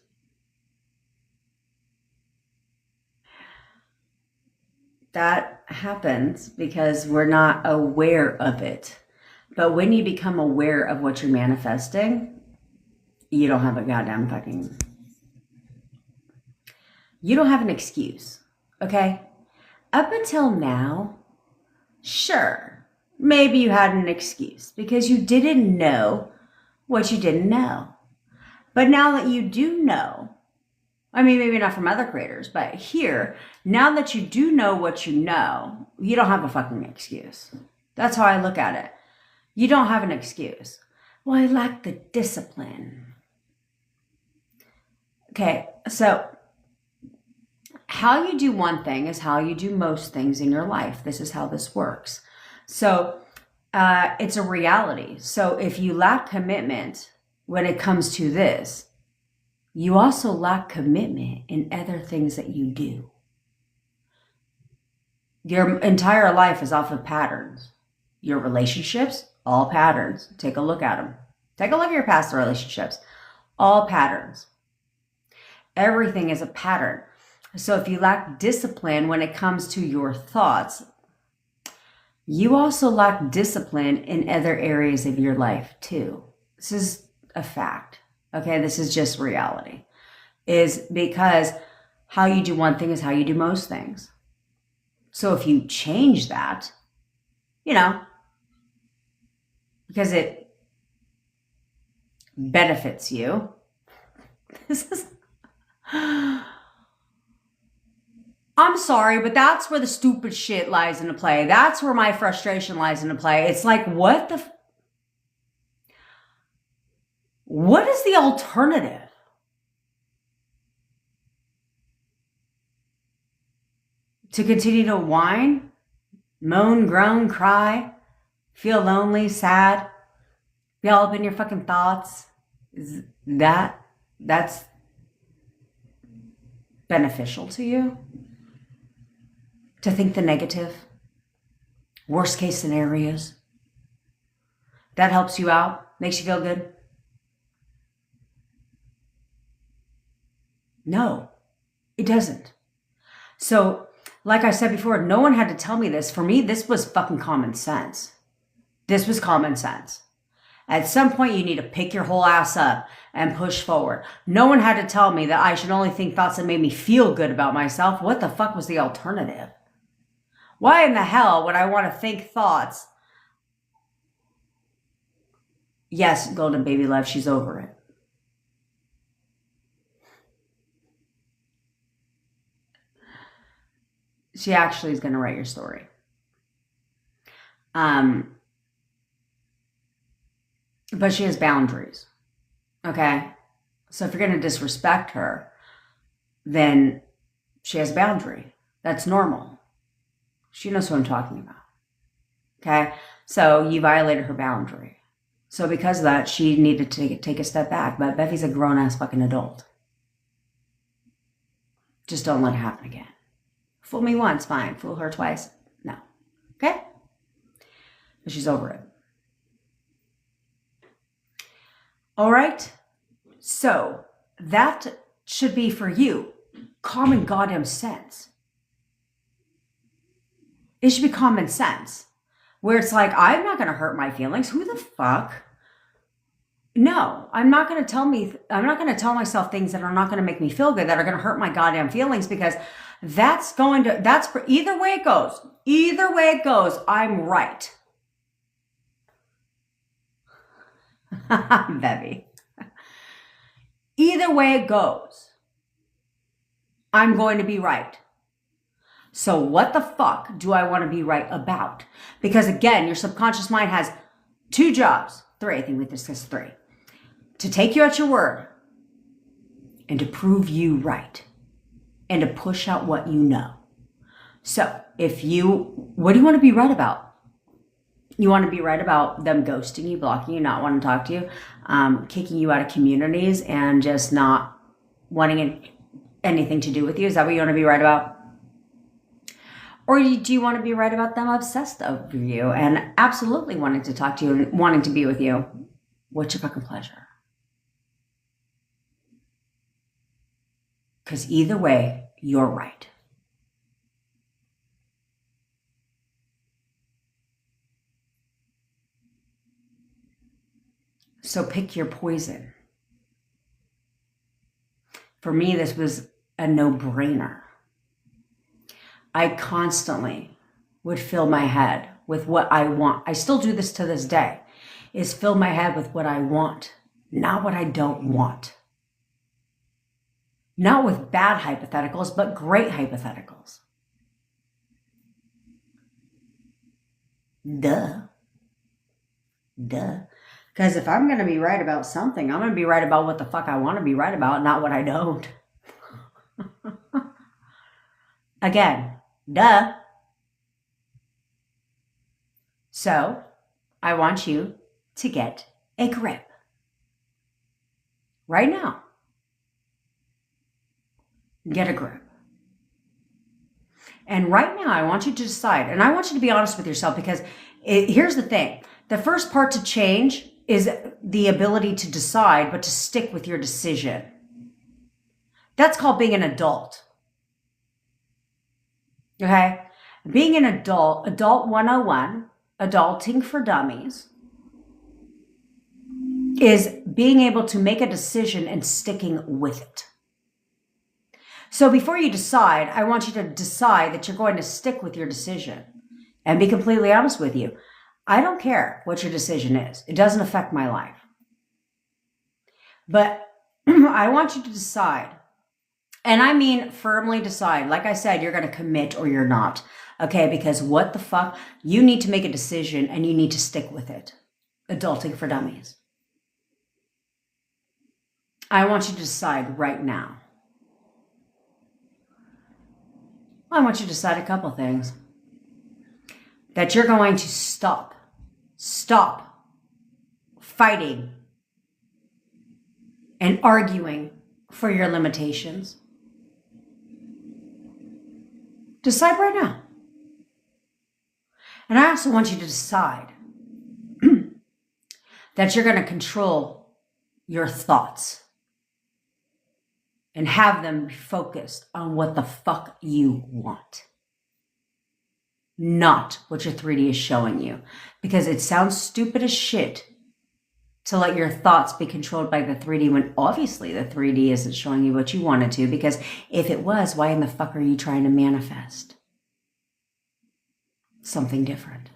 That happens because we're not aware of it. But when you become aware of what you're manifesting, you don't have a goddamn fucking... You don't have an excuse, okay? Up until now, sure, maybe you had an excuse because you didn't know what you didn't know. But now that you do know, I mean, maybe not from other creators, but here, now that you do know what you know, you don't have a fucking excuse. That's how I look at it. You don't have an excuse. Well, I lack the discipline. Okay, so how you do one thing is how you do most things in your life. This is how this works. So it's a reality. So if you lack commitment when it comes to this, you also lack commitment in other things that you do. Your entire life is off of patterns. Your relationships, all patterns. Take a look at them. Take a look at your past relationships. All patterns. Everything is a pattern. So if you lack discipline when it comes to your thoughts, you also lack discipline in other areas of your life too. This is a fact. Okay, this is just reality. Is because how you do one thing is how you do most things. So if you change that, because it benefits you. This is... I'm sorry, but that's where the stupid shit lies into play. That's where my frustration lies into play. It's like, what is the alternative? To continue to whine, moan, groan, cry, feel lonely, sad, be all up in your fucking thoughts? That's beneficial to you? To think the negative, worst case scenarios? That helps you out, makes you feel good? No, it doesn't. So, like I said before, no one had to tell me this. For me, this was fucking common sense. This was common sense. At some point, you need to pick your whole ass up and push forward. No one had to tell me that I should only think thoughts that made me feel good about myself. What the fuck was the alternative? Why in the hell would I want to think thoughts? Yes, Golden Baby Love, she's over it. She actually is going to write your story. But she has boundaries. Okay? So if you're going to disrespect her, then she has a boundary. That's normal. She knows what I'm talking about. Okay? So you violated her boundary. So because of that, she needed to take a step back. But Beffy's a grown-ass fucking adult. Just don't let it happen again. Fool me once, fine. Fool her twice, no. Okay? But she's over it. All right? So that should be for you common goddamn sense. It should be common sense. Where it's like, I'm not going to hurt my feelings. Who the fuck? No, I'm not going to tell myself things that are not going to make me feel good, that are going to hurt my goddamn feelings, because that's either way it goes, I'm right. Baby. Either way it goes, I'm going to be right. So what the fuck do I want to be right about? Because again, your subconscious mind has 2 jobs, 3, I think we discussed 3. To take you at your word and to prove you right and to push out what you know. So what do you want to be right about? You want to be right about them ghosting you, blocking you, not wanting to talk to you, kicking you out of communities and just not wanting anything to do with you. Is that what you want to be right about? Or do you want to be right about them obsessed over you and absolutely wanting to talk to you and wanting to be with you? What's your fucking pleasure? Because either way, you're right. So pick your poison. For me, this was a no-brainer. I constantly would fill my head with what I want. I still do this to this day, is fill my head with what I want, not what I don't want. Not with bad hypotheticals, but great hypotheticals. Duh. Because if I'm going to be right about something, I'm going to be right about what the fuck I want to be right about, not what I don't. Again, duh. So, I want you to get a grip. Right now. Get a grip. And right now, I want you to decide, and I want you to be honest with yourself, because here's the thing. The first part to change is the ability to decide, but to stick with your decision. That's called being an adult. Okay? Being an adult 101, adulting for dummies, is being able to make a decision and sticking with it. So before you decide, I want you to decide that you're going to stick with your decision and be completely honest with you. I don't care what your decision is. It doesn't affect my life. But I want you to decide. And I mean firmly decide. Like I said, you're going to commit or you're not. Okay, because what the fuck? You need to make a decision and you need to stick with it. Adulting for dummies. I want you to decide right now. I want you to decide a couple things. That you're going to stop fighting and arguing for your limitations. Decide right now. And I also want you to decide that you're going to control your thoughts and have them be focused on what the fuck you want. Not what your 3D is showing you. Because it sounds stupid as shit to let your thoughts be controlled by the 3D when obviously the 3D isn't showing you what you wanted to. Because if it was, why in the fuck are you trying to manifest something different?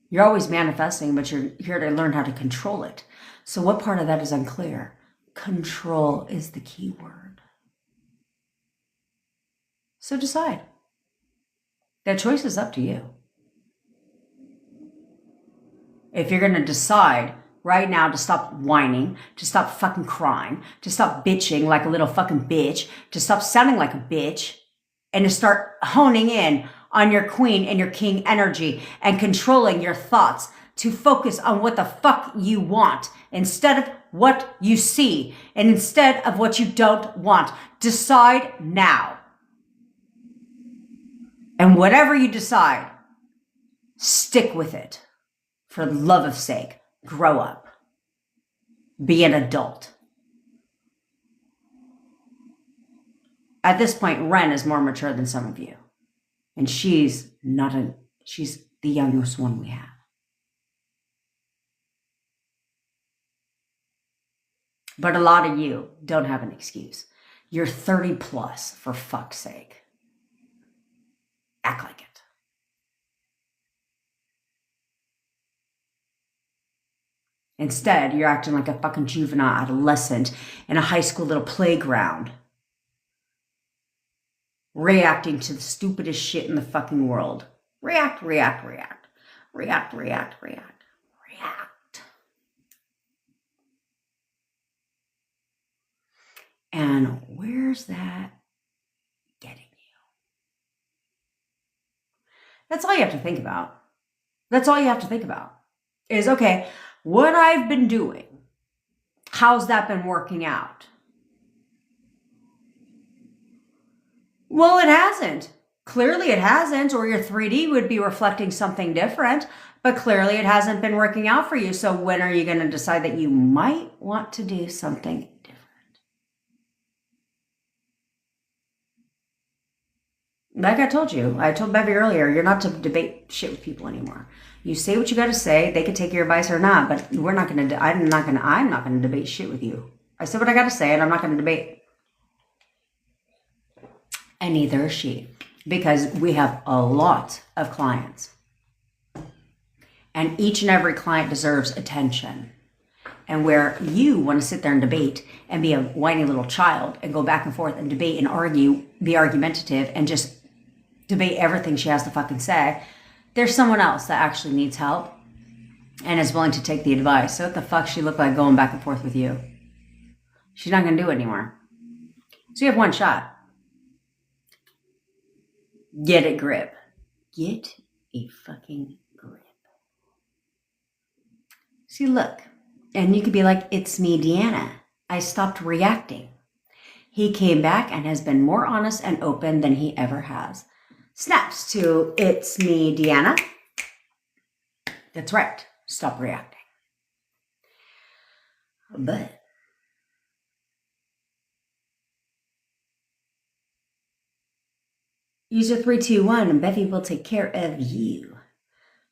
You're always manifesting, but you're here to learn how to control it. So what part of that is unclear? Control is the key word. So decide. That choice is up to you. If you're going to decide right now to stop whining, to stop fucking crying, to stop bitching like a little fucking bitch, to stop sounding like a bitch, and to start honing in on your queen and your king energy and controlling your thoughts to focus on what the fuck you want instead of what you see and instead of what you don't want. Decide now. And whatever you decide, stick with it. For the love of sake, grow up. Be an adult. At this point, Ren is more mature than some of you. And she's the youngest one we have. But a lot of you don't have an excuse. You're 30 plus, for fuck's sake. Act like it. Instead, you're acting like a fucking juvenile adolescent in a high school little playground. Reacting to the stupidest shit in the fucking world. React. And where's that getting you? That's all you have to think about. That's all you have to think about. Is, okay, what I've been doing, how's that been working out? Well, it hasn't. Clearly it hasn't, or your 3D would be reflecting something different, but clearly it hasn't been working out for you. So when are you going to decide that you might want to do something different? Like I told Bevy earlier, you're not to debate shit with people anymore. You say what you got to say. They could take your advice or not, but I'm not going to debate shit with you. I said what I got to say, and I'm not going to debate. And neither is she, because we have a lot of clients. And each and every client deserves attention. And where you want to sit there and debate and be a whiny little child and go back and forth and debate and argue, be argumentative and just debate everything she has to fucking say, there's someone else that actually needs help and is willing to take the advice. So what the fuck she look like going back and forth with you? She's not going to do it anymore. So you have one shot. Get a grip. Get a fucking grip. See, look. And you could be like, it's me, Deanna. I stopped reacting. He came back and has been more honest and open than he ever has. Snaps to, it's me, Deanna. That's right. Stop reacting. But user 321 and Bevy will take care of you.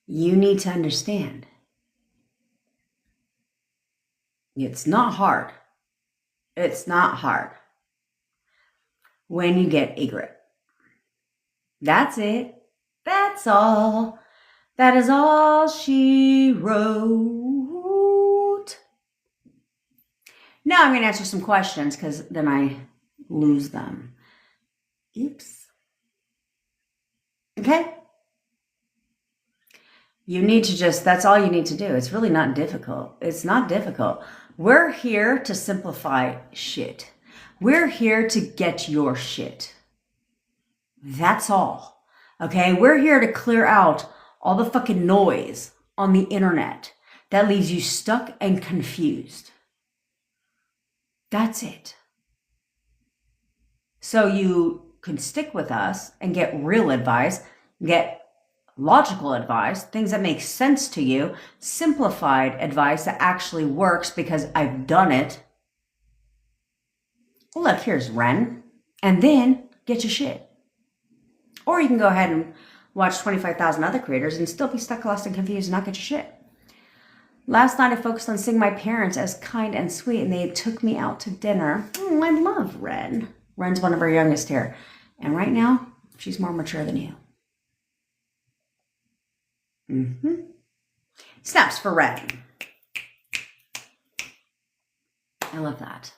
You need to understand. It's not hard. It's not hard. When you get a grip. That's it. That's all. That is all she wrote. Now I'm going to answer some questions because then I lose them. Oops. Okay? You need to that's all you need to do. It's really not difficult. It's not difficult. We're here to simplify shit. We're here to get your shit. That's all. Okay? We're here to clear out all the fucking noise on the internet that leaves you stuck and confused. That's it. So you can stick with us and get real advice, get logical advice, things that make sense to you, simplified advice that actually works because I've done it. Look, here's Ren. And then get your shit. Or you can go ahead and watch 25,000 other creators and still be stuck, lost, and confused and not get your shit. Last night I focused on seeing my parents as kind and sweet and they took me out to dinner. I love Ren. Ren's one of our youngest here. And right now, she's more mature than you. Snaps for Ren. I love that.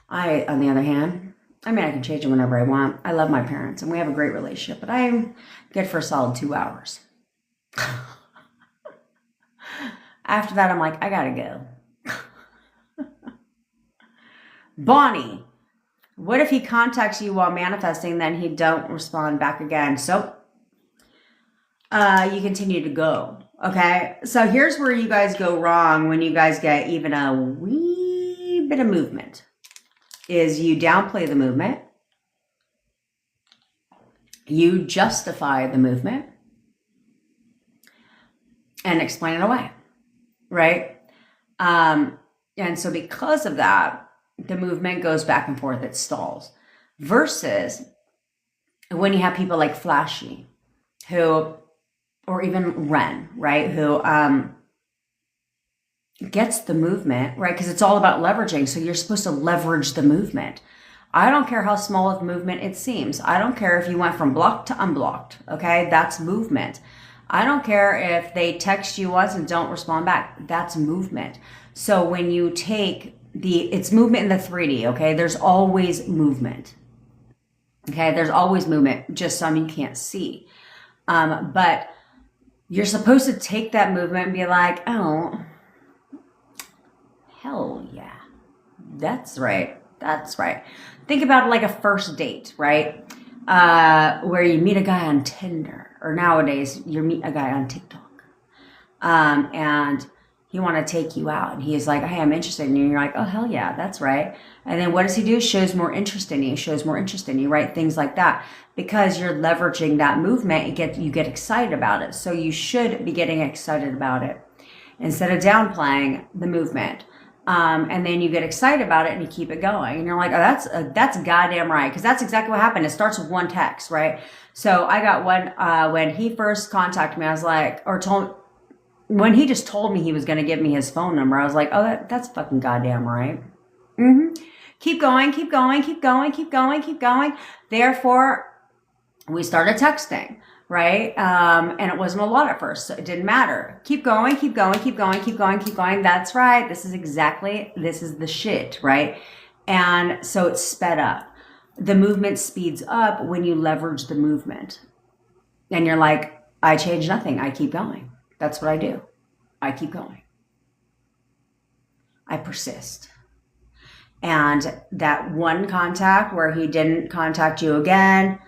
On the other hand, I can change them whenever I want. I love my parents and we have a great relationship, but I'm good for a solid 2 hours. After that, I'm like, I gotta go. Bonnie, what if he contacts you while manifesting, then he don't respond back again? So you continue to go. Okay. So here's where you guys go wrong when you guys get even a wee bit of movement is you downplay the movement, you justify the movement, and explain it away, right? And so because of that, the movement goes back and forth, it stalls. Versus when you have people like Flashy, who, or even Ren, right, who gets the movement, right? Because it's all about leveraging. So you're supposed to leverage the movement. I don't care how small of movement it seems. I don't care if you went from blocked to unblocked. Okay, that's movement. I don't care if they text you once and don't respond back. That's movement. So when you take it's movement in the 3D. Okay, there's always movement. Okay, there's always movement. Just some you can't see. But you're supposed to take that movement and be like, oh, hell yeah, that's right. That's right. Think about it like a first date, right? Where you meet a guy on Tinder, or nowadays you meet a guy on TikTok, and he want to take you out, and he's like, "Hey, I'm interested in you." And you're like, "Oh, hell yeah, that's right." And then what does he do? Shows more interest in you. Shows more interest in you, right? Things like that, because you're leveraging that movement. You get excited about it. So you should be getting excited about it instead of downplaying the movement. And then you get excited about it and you keep it going. And you're like, oh, that's goddamn right. Because that's exactly what happened. It starts with one text, right? So I got one, when he first contacted me, I was like, when he just told me he was going to give me his phone number, I was like, oh, that's fucking goddamn right. Mm-hmm. Keep going, keep going, keep going, keep going, keep going. Therefore, we started texting. Right? And it wasn't a lot at first, so it didn't matter. Keep going, keep going, keep going, keep going, keep going. That's right. This is the shit, right? And so it's sped up. The movement speeds up when you leverage the movement. And you're like, I change nothing. I keep going. That's what I do. I keep going. I persist. And that one contact where he didn't contact you again,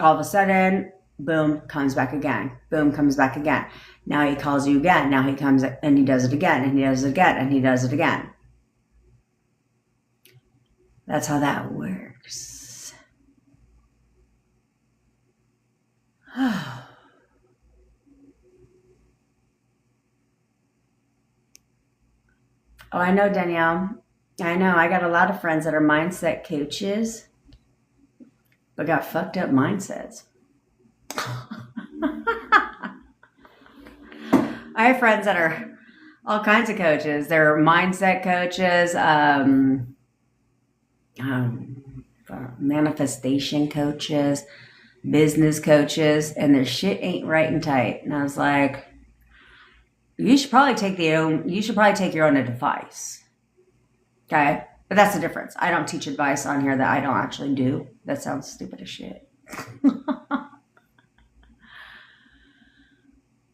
all of a sudden, boom, comes back again. Boom, comes back again. Now he calls you again. Now he comes and he does it again, and he does it again, and he does it again. That's how that works. Oh, I know, Danielle. I know. I got a lot of friends that are mindset coaches, but got fucked up mindsets. I have friends that are all kinds of coaches. They're mindset coaches, manifestation coaches, business coaches, and their shit ain't right and tight. And I was like, you should probably take your own advice. Okay? But that's the difference. I don't teach advice on here that I don't actually do. That sounds stupid as shit.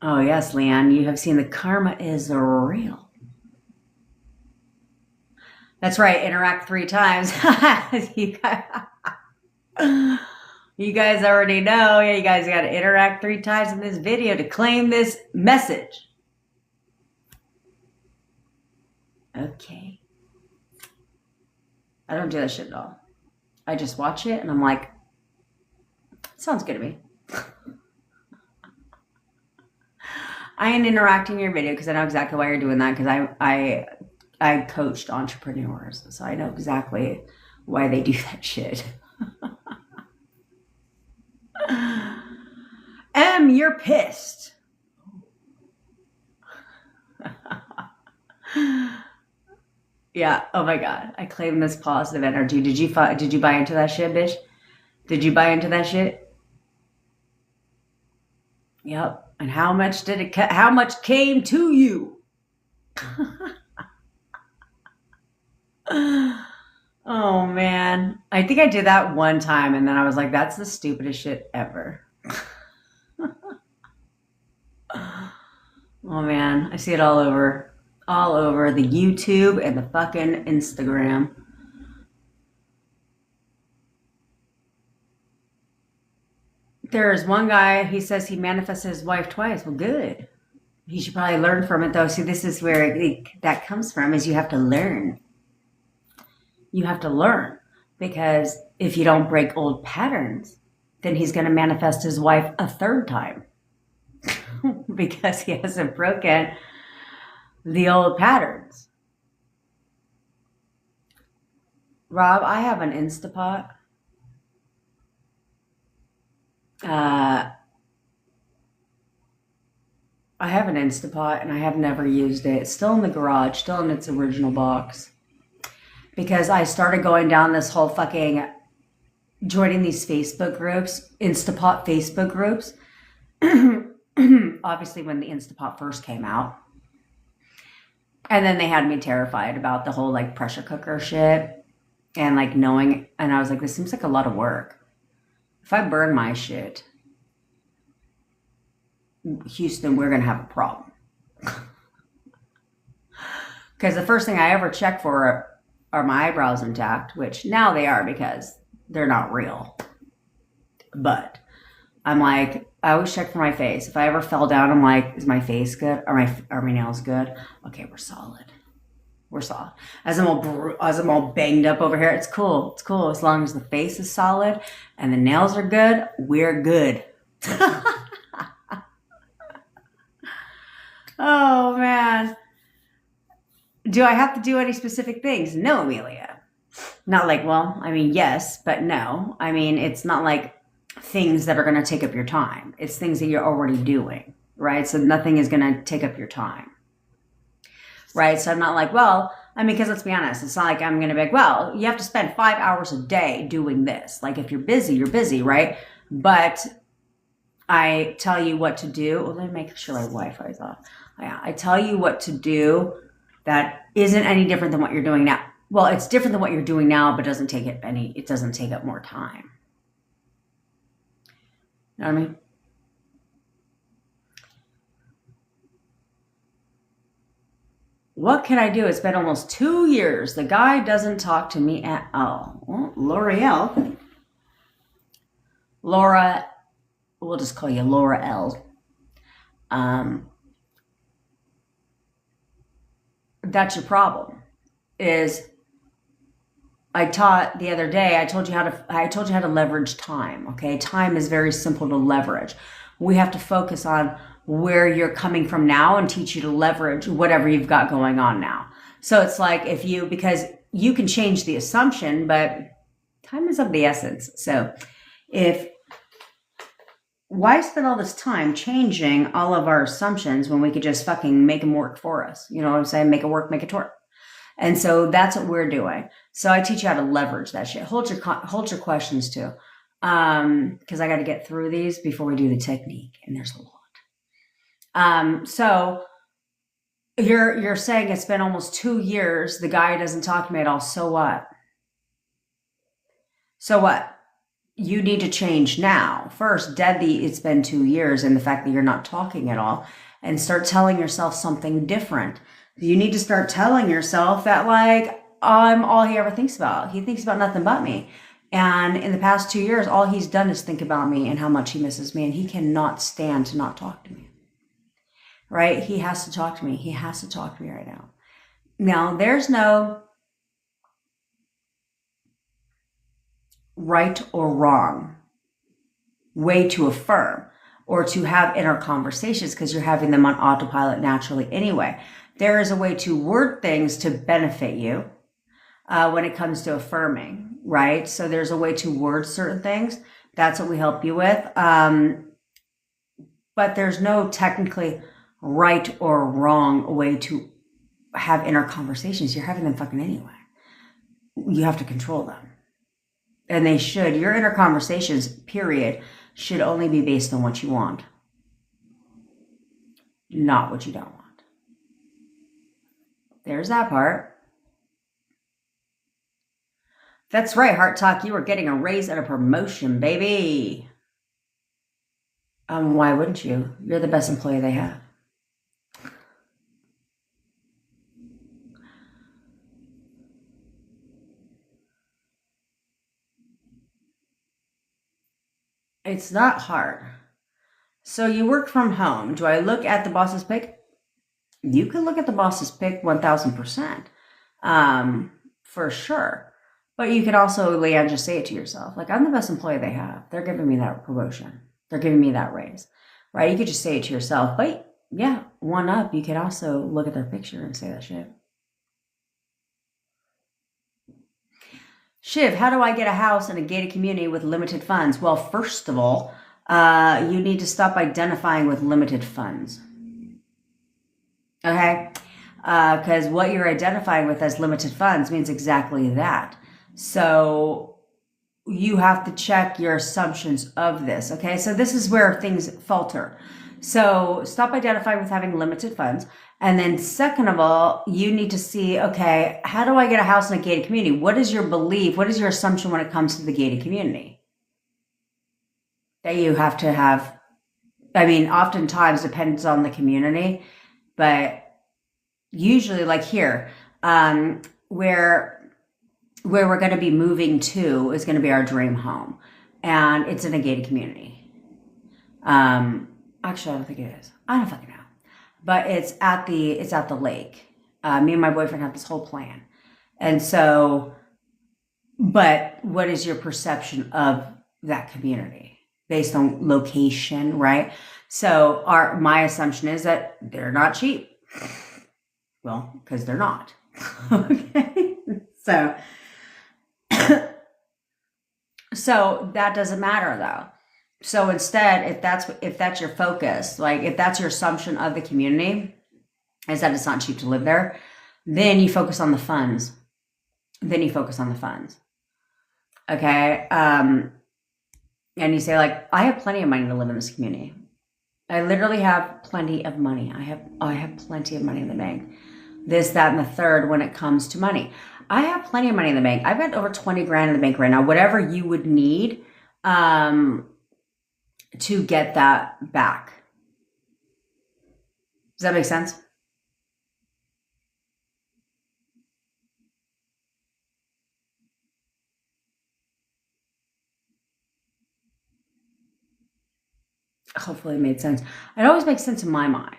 Oh, yes, Leanne, you have seen the karma is real. That's right. Interact 3 times. You guys already know. Yeah, you guys got to interact 3 times in this video to claim this message. Okay. I don't do that shit at all. I just watch it and I'm like, sounds good to me. I ain't interacting in your video because I know exactly why you're doing that, because I coached entrepreneurs, so I know exactly why they do that shit. You're pissed. Yeah. Oh my God. I claim this positive energy. Did you buy into that shit, bitch? Did you buy into that shit? Yep. And how much came to you? Oh man. I think I did that one time and then I was like, that's the stupidest shit ever. Oh man. I see it all over the YouTube and the fucking Instagram. There's one guy, he says he manifested his wife twice. Well, good. You should probably learn from it though. See, this is where that comes from is you have to learn. You have to learn because if you don't break old patterns, then he's going to manifest his wife a third time because he hasn't broken the old patterns. Rob, I have an Instapot. Uh, I have an Instapot and I have never used it. It's still in the garage, still in its original box. Because I started going down this whole fucking joining these Facebook groups, Instapot Facebook groups. Obviously, when the Instapot first came out. And then they had me terrified about the whole like pressure cooker shit and like knowing. And I was like, this seems like a lot of work. If I burn my shit, Houston, we're going to have a problem. Because the first thing I ever check for are my eyebrows intact, which now they are because they're not real. But I'm like, I always check for my face. If I ever fell down, I'm like, is my face good? Are my nails good? Okay, we're solid. We're solid. As I'm all banged up over here, it's cool. It's cool. As long as the face is solid and the nails are good, we're good. Oh, man. Do I have to do any specific things? No, Amelia. Not like, well, I mean, yes, but no. I mean, it's not like things that are going to take up your time. It's things that you're already doing, right? So nothing is going to take up your time, right? So I'm not like, well, I mean, because let's be honest, it's not like I'm going to be like, well, you have to spend 5 hours a day doing this. Like if you're busy, right? But I tell you what to do. Well, let me make sure my Wi-Fi's off. Yeah, I tell you what to do that isn't any different than what you're doing now. Well, it's different than what you're doing now, but it doesn't take up more time. You know what I mean? What can I do? It's been almost 2 years. The guy doesn't talk to me at all. Well, L'Oreal. Laura, we'll just call you Laura L. That's your problem. Is I taught the other day, I told you how to leverage time. Okay. Time is very simple to leverage. We have to focus on where you're coming from now and teach you to leverage whatever you've got going on now. So it's like because you can change the assumption, but time is of the essence. So why spend all this time changing all of our assumptions when we could just fucking make them work for us? You know what I'm saying? Make it work, make it work. And so that's what we're doing. So I teach you how to leverage that shit. Hold your questions too. Because I got to get through these before we do the technique. And there's a lot. So you're saying it's been almost 2 years. The guy doesn't talk to me at all. So what? So what? You need to change now. First, it's been 2 years and the fact that you're not talking at all, and start telling yourself something different. You need to start telling yourself that like, I'm all he ever thinks about. He thinks about nothing but me. And in the past 2 years, all he's done is think about me and how much he misses me. And he cannot stand to not talk to me. Right? He has to talk to me. He has to talk to me right now. Now, there's no right or wrong way to affirm or to have inner conversations because you're having them on autopilot naturally anyway. There is a way to word things to benefit you when it comes to affirming, right? So there's a way to word certain things. That's what we help you with. But there's no technically right or wrong way to have inner conversations. You're having them fucking anyway. You have to control them. And they should. Your inner conversations, period, should only be based on what you want, not what you don't want. There's that part. That's right, Heart Talk. You are getting a raise and a promotion, baby. Why wouldn't you? You're the best employee they have. It's not hard. So you work from home. Do I look at the boss's pic? You can look at the boss's pick 1000%, for sure. But you could also, Leanne, just say it to yourself. Like, I'm the best employee they have. They're giving me that promotion. They're giving me that raise, right? You could just say it to yourself. But yeah, one up, you could also look at their picture and say that shit. Shiv, how do I get a house in a gated community with limited funds? Well, first of all, you need to stop identifying with limited funds. Okay? Because what you're identifying with as limited funds means exactly that. So you have to check your assumptions of this. Okay? So this is where things falter. So stop identifying with having limited funds. And then second of all, you need to see, okay, how do I get a house in a gated community? What is your belief? What is your assumption when it comes to the gated community? That you have to have, I mean, oftentimes depends on the community, but usually like here, where we're going to be moving to is going to be our dream home. And it's in a gated community. Actually, I don't think it is. I don't fucking know. But it's at the lake. Me and my boyfriend have this whole plan. And so, but what is your perception of that community based on location, right? So my assumption is that they're not cheap. Well, because they're not. Okay. So that doesn't matter though. So instead, if that's your focus, like if that's your assumption of the community, is that it's not cheap to live there, then you focus on the funds. Okay. And you say like, I have plenty of money to live in this community. I literally have plenty of money. I have plenty of money in the bank. This, that, and the third when it comes to money. I have plenty of money in the bank. I've got over 20 grand in the bank right now. Whatever you would need, to get that back. Does that make sense? Hopefully it made sense. It always makes sense in my mind.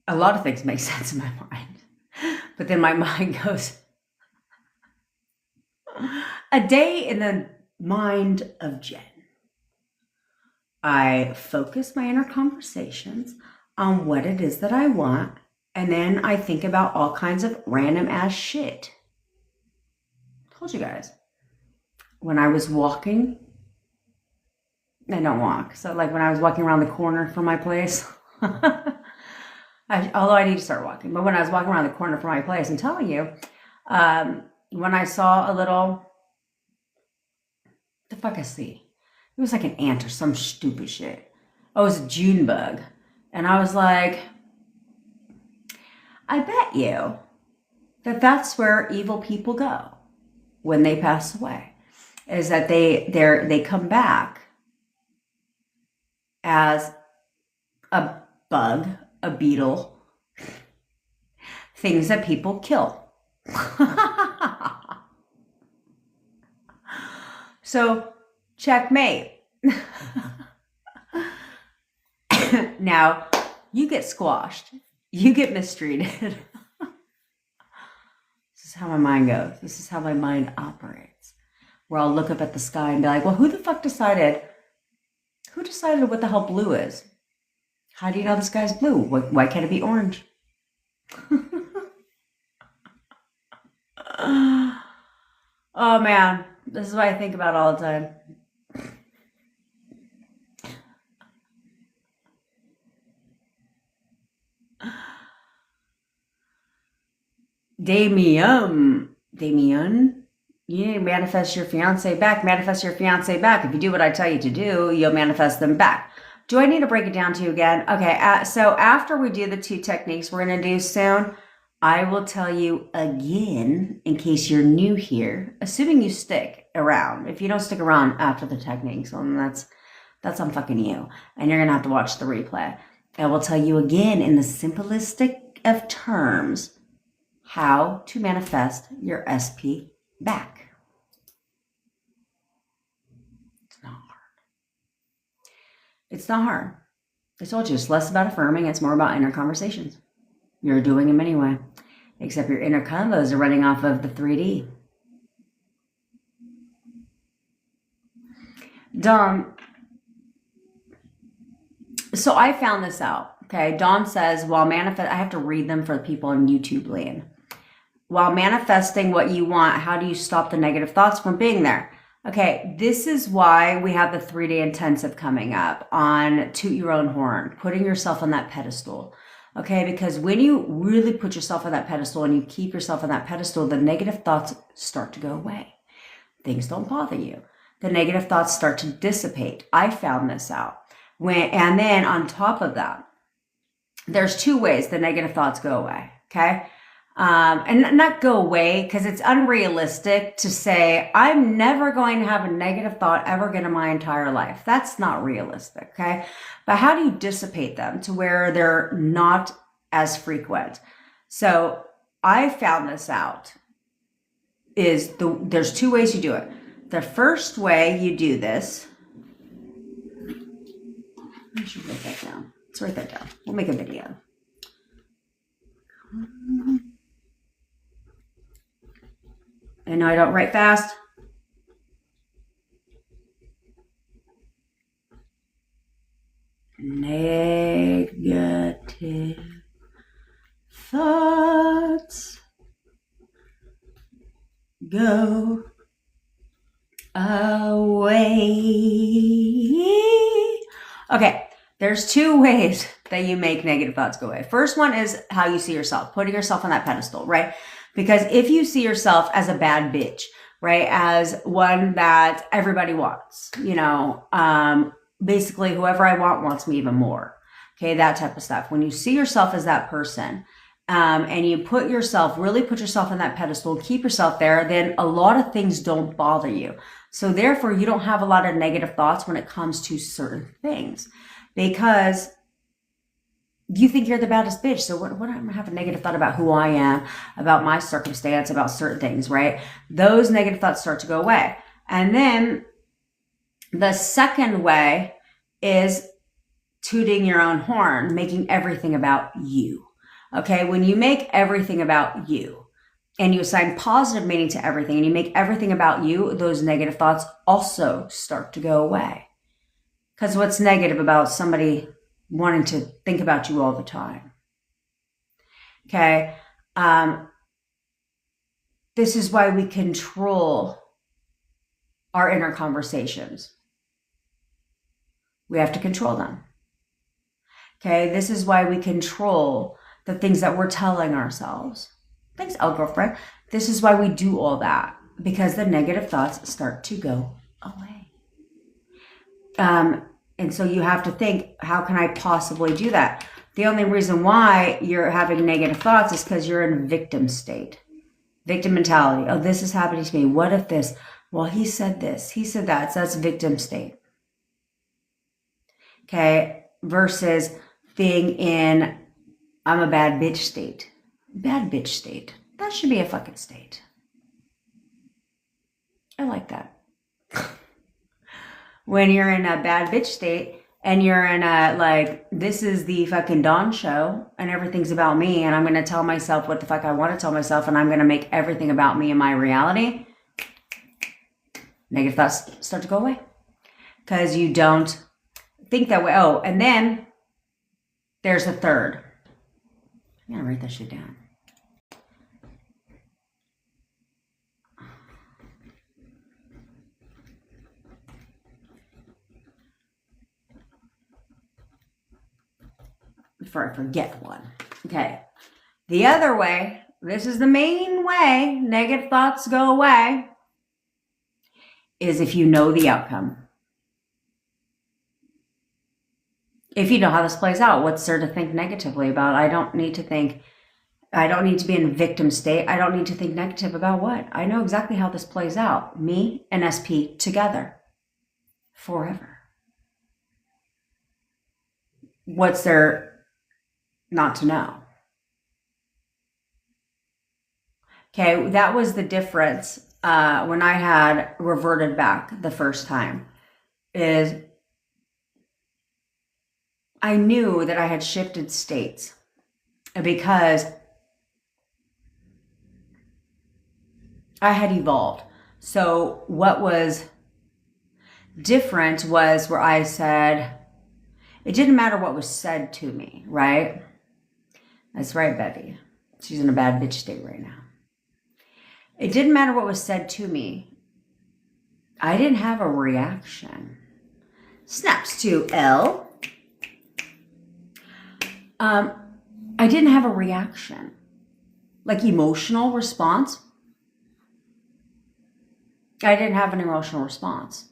A lot of things make sense in my mind. But then my mind goes, a day in the mind of Jen. I focus my inner conversations on what it is that I want, and then I think about all kinds of random ass shit. I told you guys. When I was walking, I don't walk. So like when I was walking around the corner from my place, although I need to start walking, but when I was walking around the corner from my place, I'm telling you, when I saw a little, the fuck I see? It was like an ant or some stupid shit. Oh, it was a June bug. And I was like, I bet you that that's where evil people go when they pass away. Is that they come back as a bug, a beetle, things that people kill. So, checkmate. Now, you get squashed. You get mistreated. This is how my mind goes. This is how my mind operates. Where I'll look up at the sky and be like, well, who the fuck decided? Who decided what the hell blue is? How do you know the sky's blue? Why can't it be orange? Oh, man. This is what I think about all the time. Damien, you need to manifest your fiance back. Manifest your fiance back. If you do what I tell you to do, you'll manifest them back. Do I need to break it down to you again? Okay, so after we do the 2 techniques we're going to do soon, I will tell you again, in case you're new here, assuming you stick around. If you don't stick around after the techniques, well, then that's on fucking you. And you're going to have to watch the replay. I will tell you again in the simplistic of terms how to manifest your SP back. It's not hard. It's not hard. I told you, it's less about affirming. It's more about inner conversations. You're doing them anyway. Except your inner convos are running off of the 3D. Dawn. So I found this out. Okay. Dawn says, I have to read them for the people in YouTube land. While manifesting what you want, how do you stop the negative thoughts from being there? Okay, this is why we have the 3-day intensive coming up on toot your own horn, putting yourself on that pedestal. Okay, because when you really put yourself on that pedestal and you keep yourself on that pedestal, the negative thoughts start to go away. Things don't bother you. The negative thoughts start to dissipate. I found this out. And then on top of that, there's 2 ways the negative thoughts go away. Okay. And not go away, because it's unrealistic to say, I'm never going to have a negative thought ever again in my entire life. That's not realistic, okay? But how do you dissipate them to where they're not as frequent? So I found this out there's 2 ways you do it. The first way you do this, I should write that down. Let's write that down. We'll make a video. I know I don't write fast. Negative thoughts go away. Okay, there's 2 ways that you make negative thoughts go away. First one is how you see yourself, putting yourself on that pedestal, right? Because if you see yourself as a bad bitch, right, as one that everybody wants, basically whoever I want wants me even more. Okay, that type of stuff. When you see yourself as that person, and you really put yourself on that pedestal, keep yourself there, then a lot of things don't bother you. So therefore, you don't have a lot of negative thoughts when it comes to certain things, because you think you're the baddest bitch. So what I'm gonna have a negative thought about who I am, about my circumstance, about certain things, right? Those negative thoughts start to go away. And then the second way is tooting your own horn, making everything about you. Okay, when you make everything about you and you assign positive meaning to everything and you make everything about you, those negative thoughts also start to go away. Because what's negative about somebody wanting to think about you all the time? Okay, this is why we control our inner conversations. We have to control them. Okay, this is why we control the things that we're telling ourselves. Thanks, Elle girlfriend. This is why we do all that, because the negative thoughts start to go away. And so you have to think, how can I possibly do that? The only reason why you're having negative thoughts is because you're in victim state. Victim mentality. Oh, this is happening to me. What if this? Well, he said this. He said that. So that's victim state. Okay. Versus being in, I'm a bad bitch state. Bad bitch state. That should be a fucking state. I like that. When you're in a bad bitch state and you're in a, this is the fucking Dawn show and everything's about me and I'm going to tell myself what the fuck I want to tell myself and I'm going to make everything about me and my reality, negative thoughts start to go away because you don't think that way. Oh, and then there's a third. I'm going to write that shit down. Before I forget one. Okay. The other way, this is the main way negative thoughts go away, is if you know the outcome. If you know how this plays out, what's there to think negatively about? I don't need to be in victim state. I don't need to think negative about what? I know exactly how this plays out. Me and SP together. Forever. What's there not to know? Okay, that was the difference when I had reverted back the first time. Is I knew that I had shifted states because I had evolved. So what was different was where I said, it didn't matter what was said to me, right? That's right, Betty. She's in a bad bitch state right now. It didn't matter what was said to me. I didn't have a reaction. Snaps to L. I didn't have a reaction. Like emotional response. I didn't have an emotional response.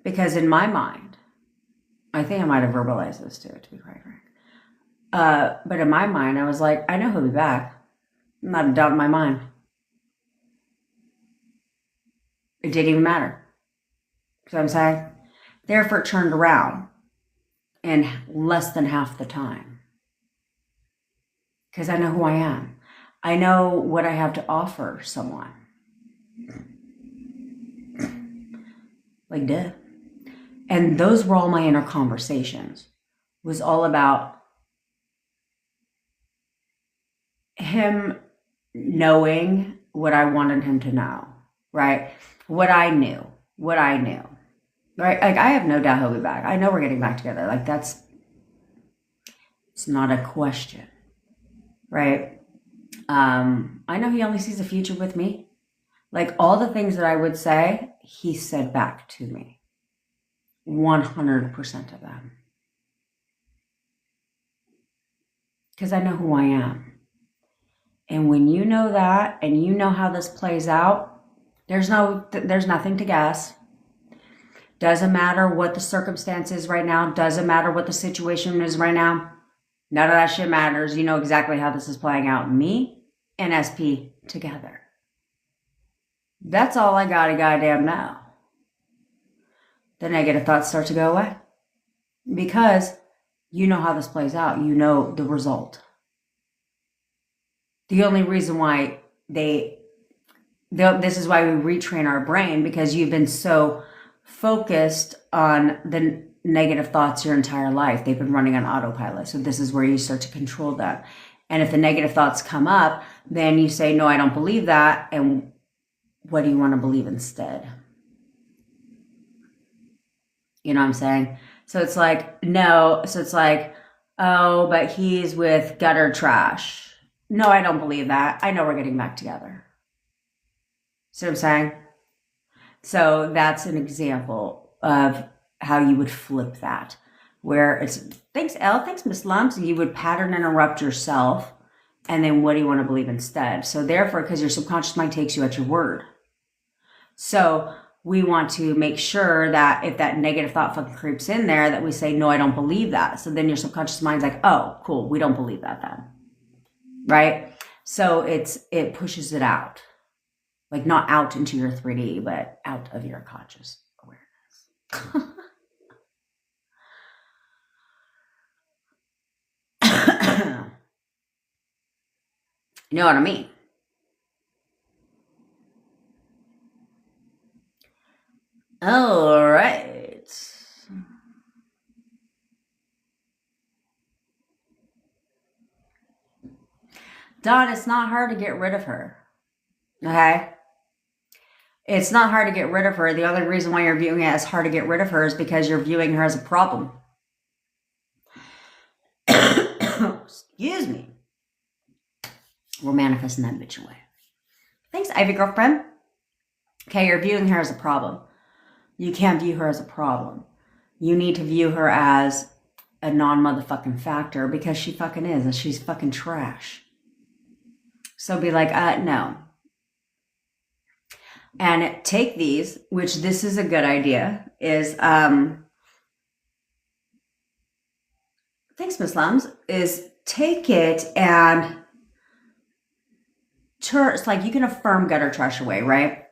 Because in my mind, I think I might have verbalized this too, to be quite frank. But in my mind, I was like, I know he'll be back. Not a doubt in my mind. It didn't even matter. See what I'm saying? Therefore, it turned around in less than half the time. Because I know who I am. I know what I have to offer someone. Like, duh. And those were all my inner conversations. It was all about him knowing what I wanted him to know, right? What I knew, right? Like, I have no doubt he'll be back. I know we're getting back together. Like, it's not a question, right? I know he only sees a future with me. Like, all the things that I would say, he said back to me. 100% of them. Because I know who I am. And when you know that, and you know how this plays out, there's nothing to guess. Doesn't matter what the circumstance is right now. Doesn't matter what the situation is right now. None of that shit matters. You know exactly how this is playing out. Me and SP together. That's all I gotta goddamn know. The negative thoughts start to go away. Because you know how this plays out. You know the result. The only reason why this is why we retrain our brain, because you've been so focused on the negative thoughts your entire life. They've been running on autopilot. So this is where you start to control them. And if the negative thoughts come up, then you say, no, I don't believe that. And what do you want to believe instead? You know what I'm saying? So it's like, no. So it's like, oh, but he's with gutter trash. No, I don't believe that. I know we're getting back together. See what I'm saying? So that's an example of how you would flip that. Where it's, thanks, Elle, thanks, Miss Lumps. You would pattern interrupt yourself. And then what do you want to believe instead? So therefore, because your subconscious mind takes you at your word. So we want to make sure that if that negative thought fucking creeps in there, that we say, no, I don't believe that. So then your subconscious mind's like, oh, cool, we don't believe that then. Right? So it pushes it out. Like not out into your 3D, but out of your conscious awareness. You know what I mean? All right. Dawn, it's not hard to get rid of her. Okay? It's not hard to get rid of her. The only reason why you're viewing it as hard to get rid of her is because you're viewing her as a problem. Excuse me. We're manifesting that bitch away. Thanks, Ivy girlfriend. Okay, you're viewing her as a problem. You can't view her as a problem. You need to view her as a non-motherfucking factor, because she fucking is, and she's fucking trash. So be like, no. And take these, which this is a good idea, is, thanks, Miss Lums, is take it and it's like you can affirm gutter trash away, right?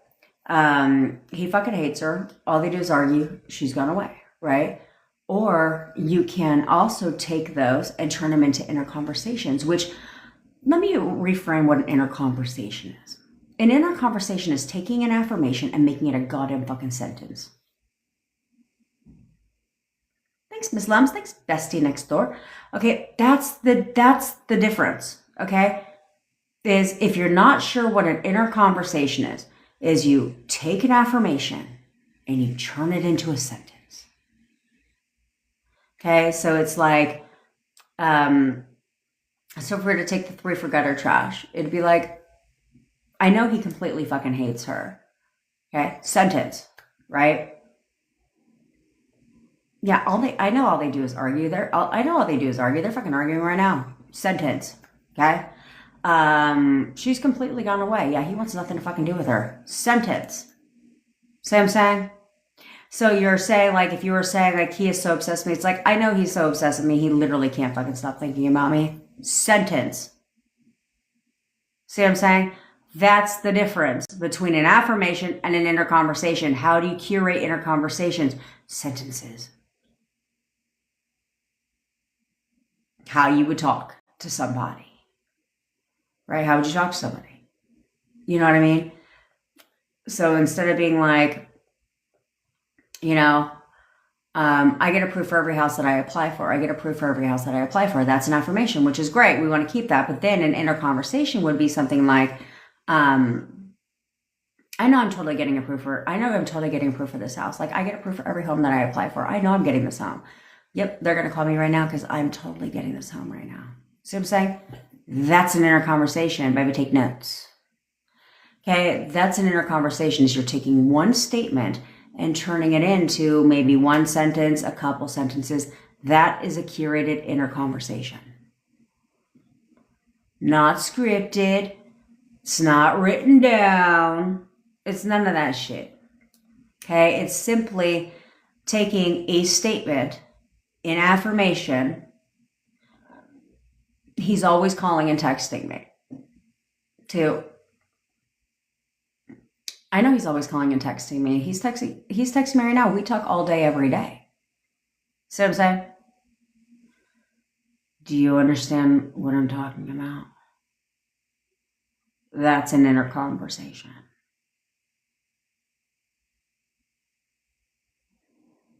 He fucking hates her. All they do is argue. She's gone away, right? Or you can also take those and turn them into inner conversations, which, let me reframe what an inner conversation is. An inner conversation is taking an affirmation and making it a goddamn fucking sentence. Thanks, Miss Lums. Thanks, bestie next door. Okay, that's the difference. Okay, is if you're not sure what an inner conversation is you take an affirmation and you turn it into a sentence. Okay, so it's like, so if we were to take the 3 for gutter trash, it'd be like, I know he completely fucking hates her. Okay, sentence, right? Yeah, I know all they do is argue. I know all they do is argue. They're fucking arguing right now. Sentence, okay? She's completely gone away. Yeah, he wants nothing to fucking do with her. Sentence. See what I'm saying? So you're saying, like, if you were saying, like, he is so obsessed with me, it's like, I know he's so obsessed with me, he literally can't fucking stop thinking about me. Sentence. See what I'm saying? That's the difference between an affirmation and an inner conversation. How do you curate inner conversations? Sentences. How you would talk to somebody. Right? How would you talk to somebody? You know what I mean? So instead of being like, you know, I get approved for every house that I apply for. I get approved for every house that I apply for. That's an affirmation, which is great. We want to keep that. But then an inner conversation would be something like, I know I'm totally getting approved for this house. Like, I get approved for every home that I apply for. I know I'm getting this home. Yep, they're going to call me right now because I'm totally getting this home right now. See what I'm saying? That's an inner conversation. Baby, take notes. Okay, that's an inner conversation. Is you're taking one statement and turning it into maybe one sentence, a couple sentences. That is a curated inner conversation. Not scripted. It's not written down. It's none of that shit. Okay, it's simply taking a statement in affirmation. He's always calling and texting me. I know he's always calling and texting me. He's texting me right now. We talk all day, every day. See what I'm saying? Do you understand what I'm talking about? That's an inner conversation.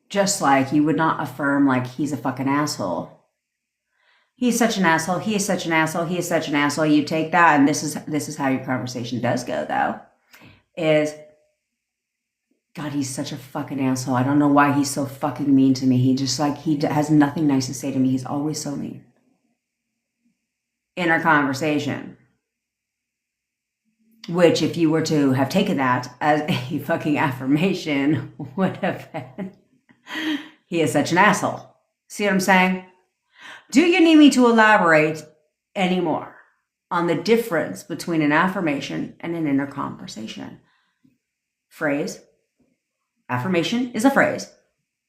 Just like you would not affirm like he's a fucking asshole. He's such an asshole. He is such an asshole. He is such an asshole. You take that, and this is how your conversation does go, though. Is, God, he's such a fucking asshole. I don't know why he's so fucking mean to me. He just like, he has nothing nice to say to me. He's always so mean. Inner conversation. Which, if you were to have taken that as a fucking affirmation, would have been, he is such an asshole. See what I'm saying? Do you need me to elaborate anymore on the difference between an affirmation and an inner conversation? Phrase. Affirmation is a phrase.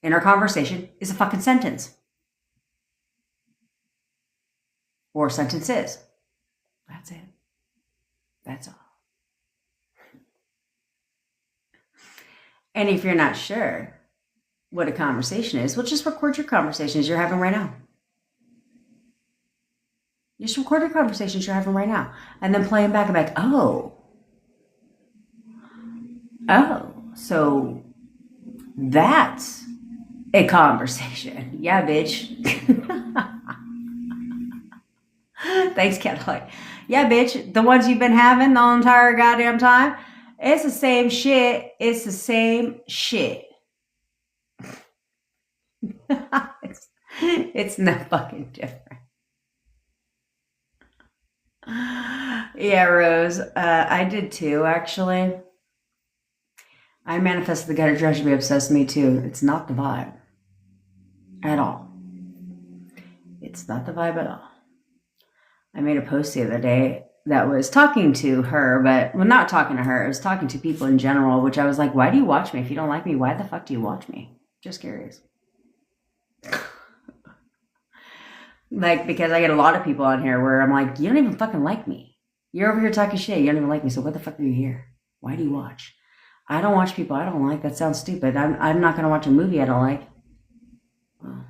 Inner conversation is a fucking sentence. Or sentences. That's it. That's all. And if you're not sure what a conversation is, well, just record your conversations you're having right now. Just record your conversations you're having right now. And then play them back and be like, oh, so that's a conversation. Yeah, bitch. Thanks, Cadillac. Yeah, bitch. The ones you've been having the entire goddamn time. It's the same shit. It's the same shit. It's no fucking different. Yeah, Rose. I did too, actually. I manifested the gutter trash to be obsessed with me too. It's not the vibe. At all. It's not the vibe at all. I made a post the other day that was talking to her, but, well, not talking to her. It was talking to people in general, which I was like, why do you watch me? If you don't like me, why the fuck do you watch me? Just curious. Like, because I get a lot of people on here where I'm like, you don't even fucking like me. You're over here talking shit. You don't even like me. So what the fuck are you here? Why do you watch? I don't watch people I don't like. That sounds stupid. I'm not going to watch a movie I don't like. Well,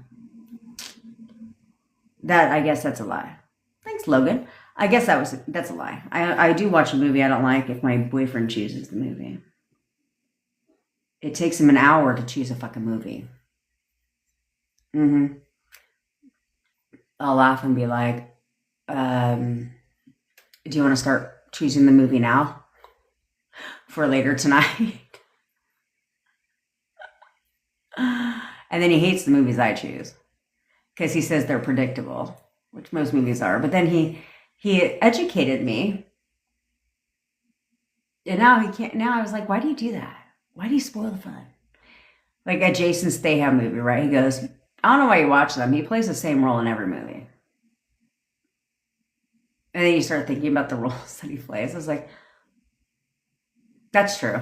I guess that's a lie. Thanks, Logan. I guess that's a lie. I do watch a movie I don't like if my boyfriend chooses the movie. It takes him an hour to choose a fucking movie. Mm-hmm. I'll laugh and be like, do you want to start choosing the movie now for later tonight? And then he hates the movies I choose because he says they're predictable, which most movies are. But then he educated me, and now he can't. Now I was like, why do you do that? Why do you spoil the fun? Like a Jason Statham movie, right? He goes, I don't know why you watch them. He plays the same role in every movie. And then you start thinking about the roles that he plays. I was like, that's true.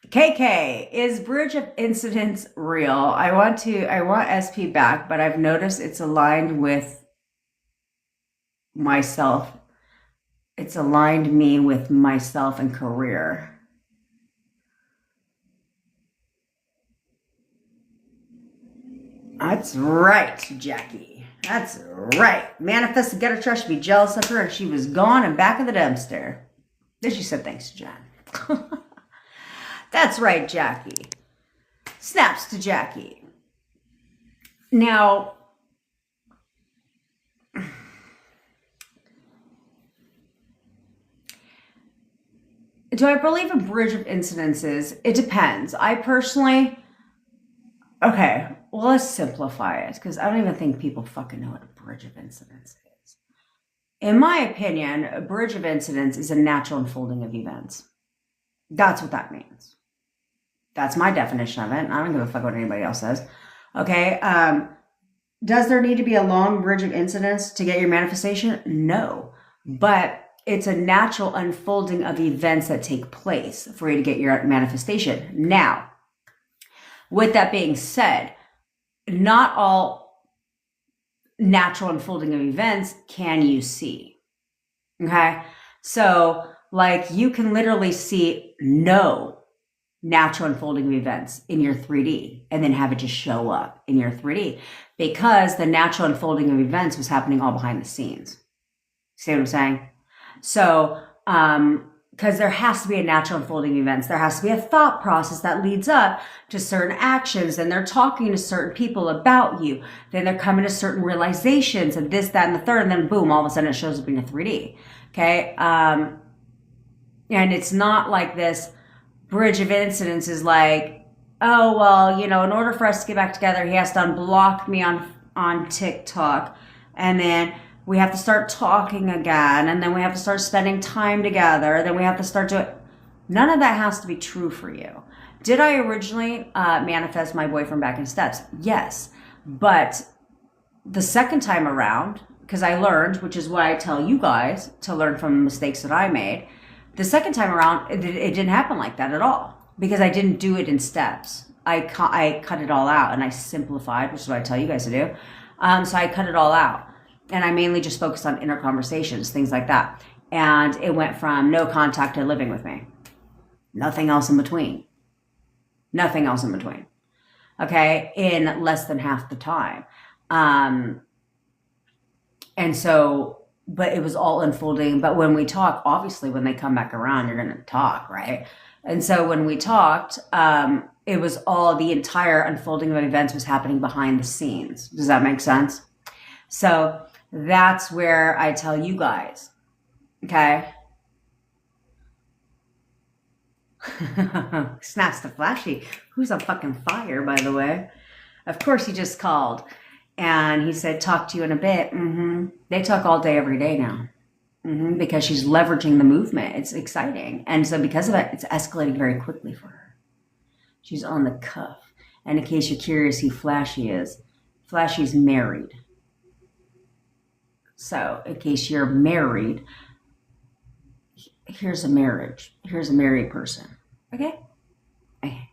KK, is Bridge of Incidents real? I want SP back, but I've noticed it's aligned with myself. It's aligned me with myself and career. That's right, Jackie. That's right. Manifest to get her trust, be jealous of her, and she was gone and back of the dumpster. Then she said thanks to John. That's right, Jackie. Snaps to Jackie. Now, do I believe a bridge of incidences? It depends. I personally, okay, well, let's simplify it because I don't even think people fucking know what a bridge of incidents is. In my opinion, a bridge of incidents is a natural unfolding of events. That's what that means. That's my definition of it. I don't give a fuck what anybody else says. Okay. Does there need to be a long bridge of incidents to get your manifestation? No. But it's a natural unfolding of events that take place for you to get your manifestation. Now, with that being said, not all natural unfolding of events can you see. Okay. So, like, you can literally see no natural unfolding of events in your 3D and then have it just show up in your 3D because the natural unfolding of events was happening all behind the scenes. See what I'm saying? So, because there has to be a natural unfolding of events. There has to be a thought process that leads up to certain actions. And they're talking to certain people about you. Then they're coming to certain realizations of this, that, and the third. And then boom, all of a sudden it shows up in your 3D. Okay. And it's not like this bridge of incidents is like, oh, well, in order for us to get back together, he has to unblock me on TikTok. And then we have to start talking again. And then we have to start spending time together. Then we have to start doing. None of that has to be true for you. Did I originally manifest my boyfriend back in steps? Yes. But the second time around, because I learned, which is why I tell you guys to learn from the mistakes that I made, the second time around, it didn't happen like that at all because I didn't do it in steps. I cut it all out and I simplified, which is what I tell you guys to do. So I cut it all out and I mainly just focused on inner conversations, things like that. And it went from no contact to living with me. Nothing else in between. Nothing else in between. Okay, in less than half the time. And so, but it was all unfolding. But when we talk, obviously, when they come back around, you're going to talk, right? And so when we talked, it was all the entire unfolding of events was happening behind the scenes. Does that make sense? So that's where I tell you guys, okay? Snaps to Flashy, who's on fucking fire, by the way. Of course, he just called. And he said, talk to you in a bit. Mm-hmm. They talk all day, every day now. Mm-hmm. Because she's leveraging the movement. It's exciting. And so because of it, it's escalating very quickly for her. She's on the cuff. And in case you're curious who Flashy is, Flashy's married. So in case you're married, here's a marriage. Here's a married person. Okay? Okay.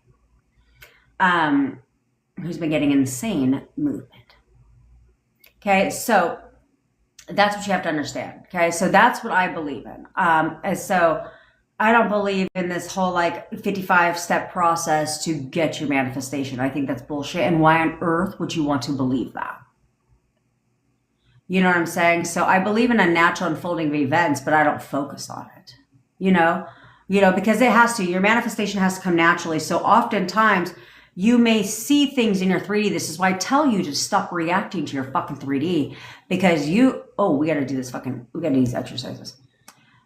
Who's been getting insane movement. Okay, so that's what you have to understand. Okay, so that's what I believe in. And so I don't believe in this whole 55-step process to get your manifestation. I think that's bullshit. And why on earth would you want to believe that? You know what I'm saying? So I believe in a natural unfolding of events, but I don't focus on it. because it has to. Your manifestation has to come naturally. So oftentimes you may see things in your 3D. This is why I tell you to stop reacting to your fucking 3D, because we got to do these exercises.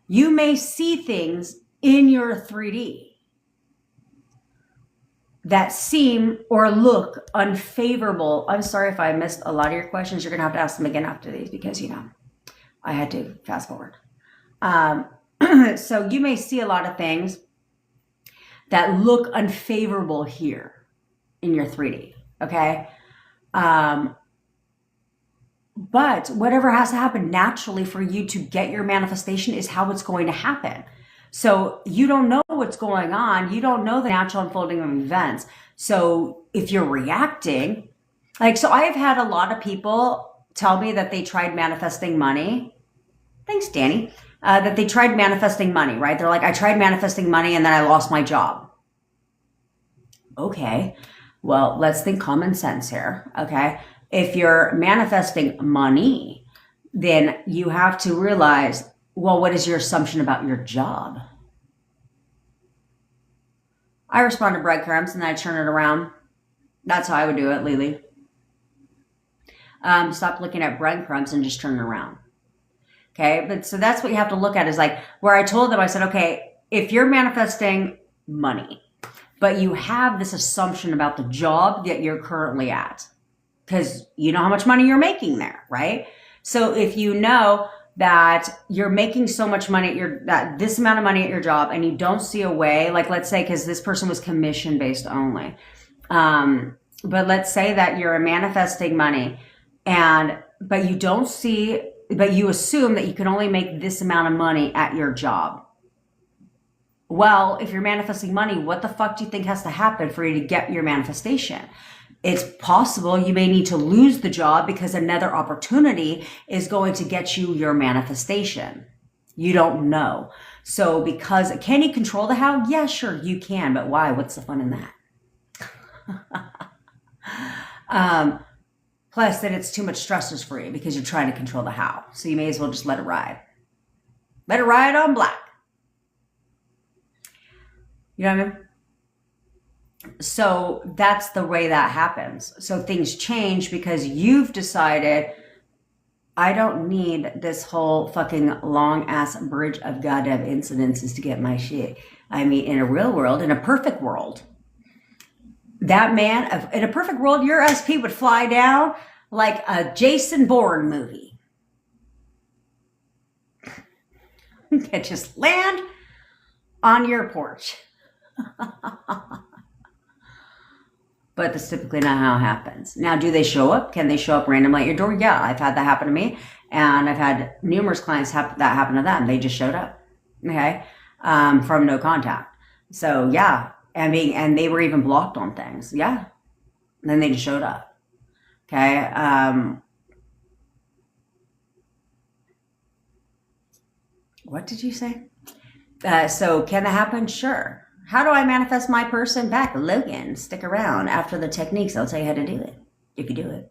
You may see things in your 3D that seem or look unfavorable. I'm sorry if I missed a lot of your questions. You're going to have to ask them again after these, because, I had to fast forward. So you may see a lot of things that look unfavorable here in your 3D. Okay. But whatever has to happen naturally for you to get your manifestation is how it's going to happen. So you don't know what's going on. You don't know the natural unfolding of events. So if you're reacting, so I've had a lot of people tell me that they tried manifesting money. Thanks, Danny. That they tried manifesting money, right? They're like, I tried manifesting money and then I lost my job. Okay. Well, let's think common sense here. Okay. If you're manifesting money, then you have to realize, well, what is your assumption about your job? I respond to breadcrumbs and then I turn it around. That's how I would do it, Lily. Stop looking at breadcrumbs and just turn it around. Okay. But so that's what you have to look at, is like where I told them, I said, okay, if you're manifesting money, but you have this assumption about the job that you're currently at, because you know how much money you're making there, right? So if you know that you're making so much money at this amount of money at your job, and you don't see a way, like let's say, because this person was commission based only, but let's say that you're manifesting money, but you assume that you can only make this amount of money at your job. Well, if you're manifesting money, what the fuck do you think has to happen for you to get your manifestation? It's possible you may need to lose the job because another opportunity is going to get you your manifestation. You don't know. So can you control the how? Yeah, sure, you can. But why? What's the fun in that? Plus, then it's too much stressors for you because you're trying to control the how. So you may as well just let it ride. Let it ride on black. You know what I mean? So that's the way that happens. So things change because you've decided, I don't need this whole fucking long ass bridge of goddamn incidences to get my shit. I mean, in a real world, in a perfect world, in a perfect world, your SP would fly down like a Jason Bourne movie. It just land on your porch. But that's typically not how it happens. Now, do they show up? Can they show up randomly at your door? Yeah, I've had that happen to me. And I've had numerous clients that happen to them. They just showed up. Okay. From no contact. So yeah. And they were even blocked on things. Yeah. And then they just showed up. Okay. What did you say? So can that happen? Sure. How do I manifest my person back? Logan, stick around. After the techniques, I'll tell you how to do it. If you do it.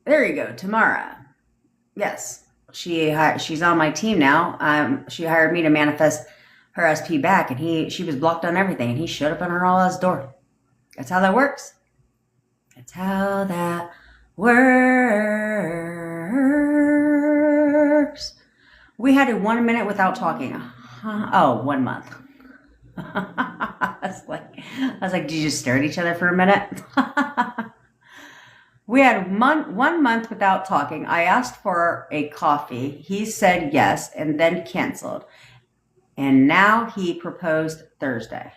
There you go, Tamara. Yes, she's on my team now. She hired me to manifest her SP back, and she was blocked on everything, and he showed up on her all-ass door. That's how that works. That's how that works. We had it 1 minute without talking. 1 month. I was like, did you just stare at each other for a minute? We had 1 month without talking. I asked for a coffee. He said yes and then canceled. And now he proposed Thursday.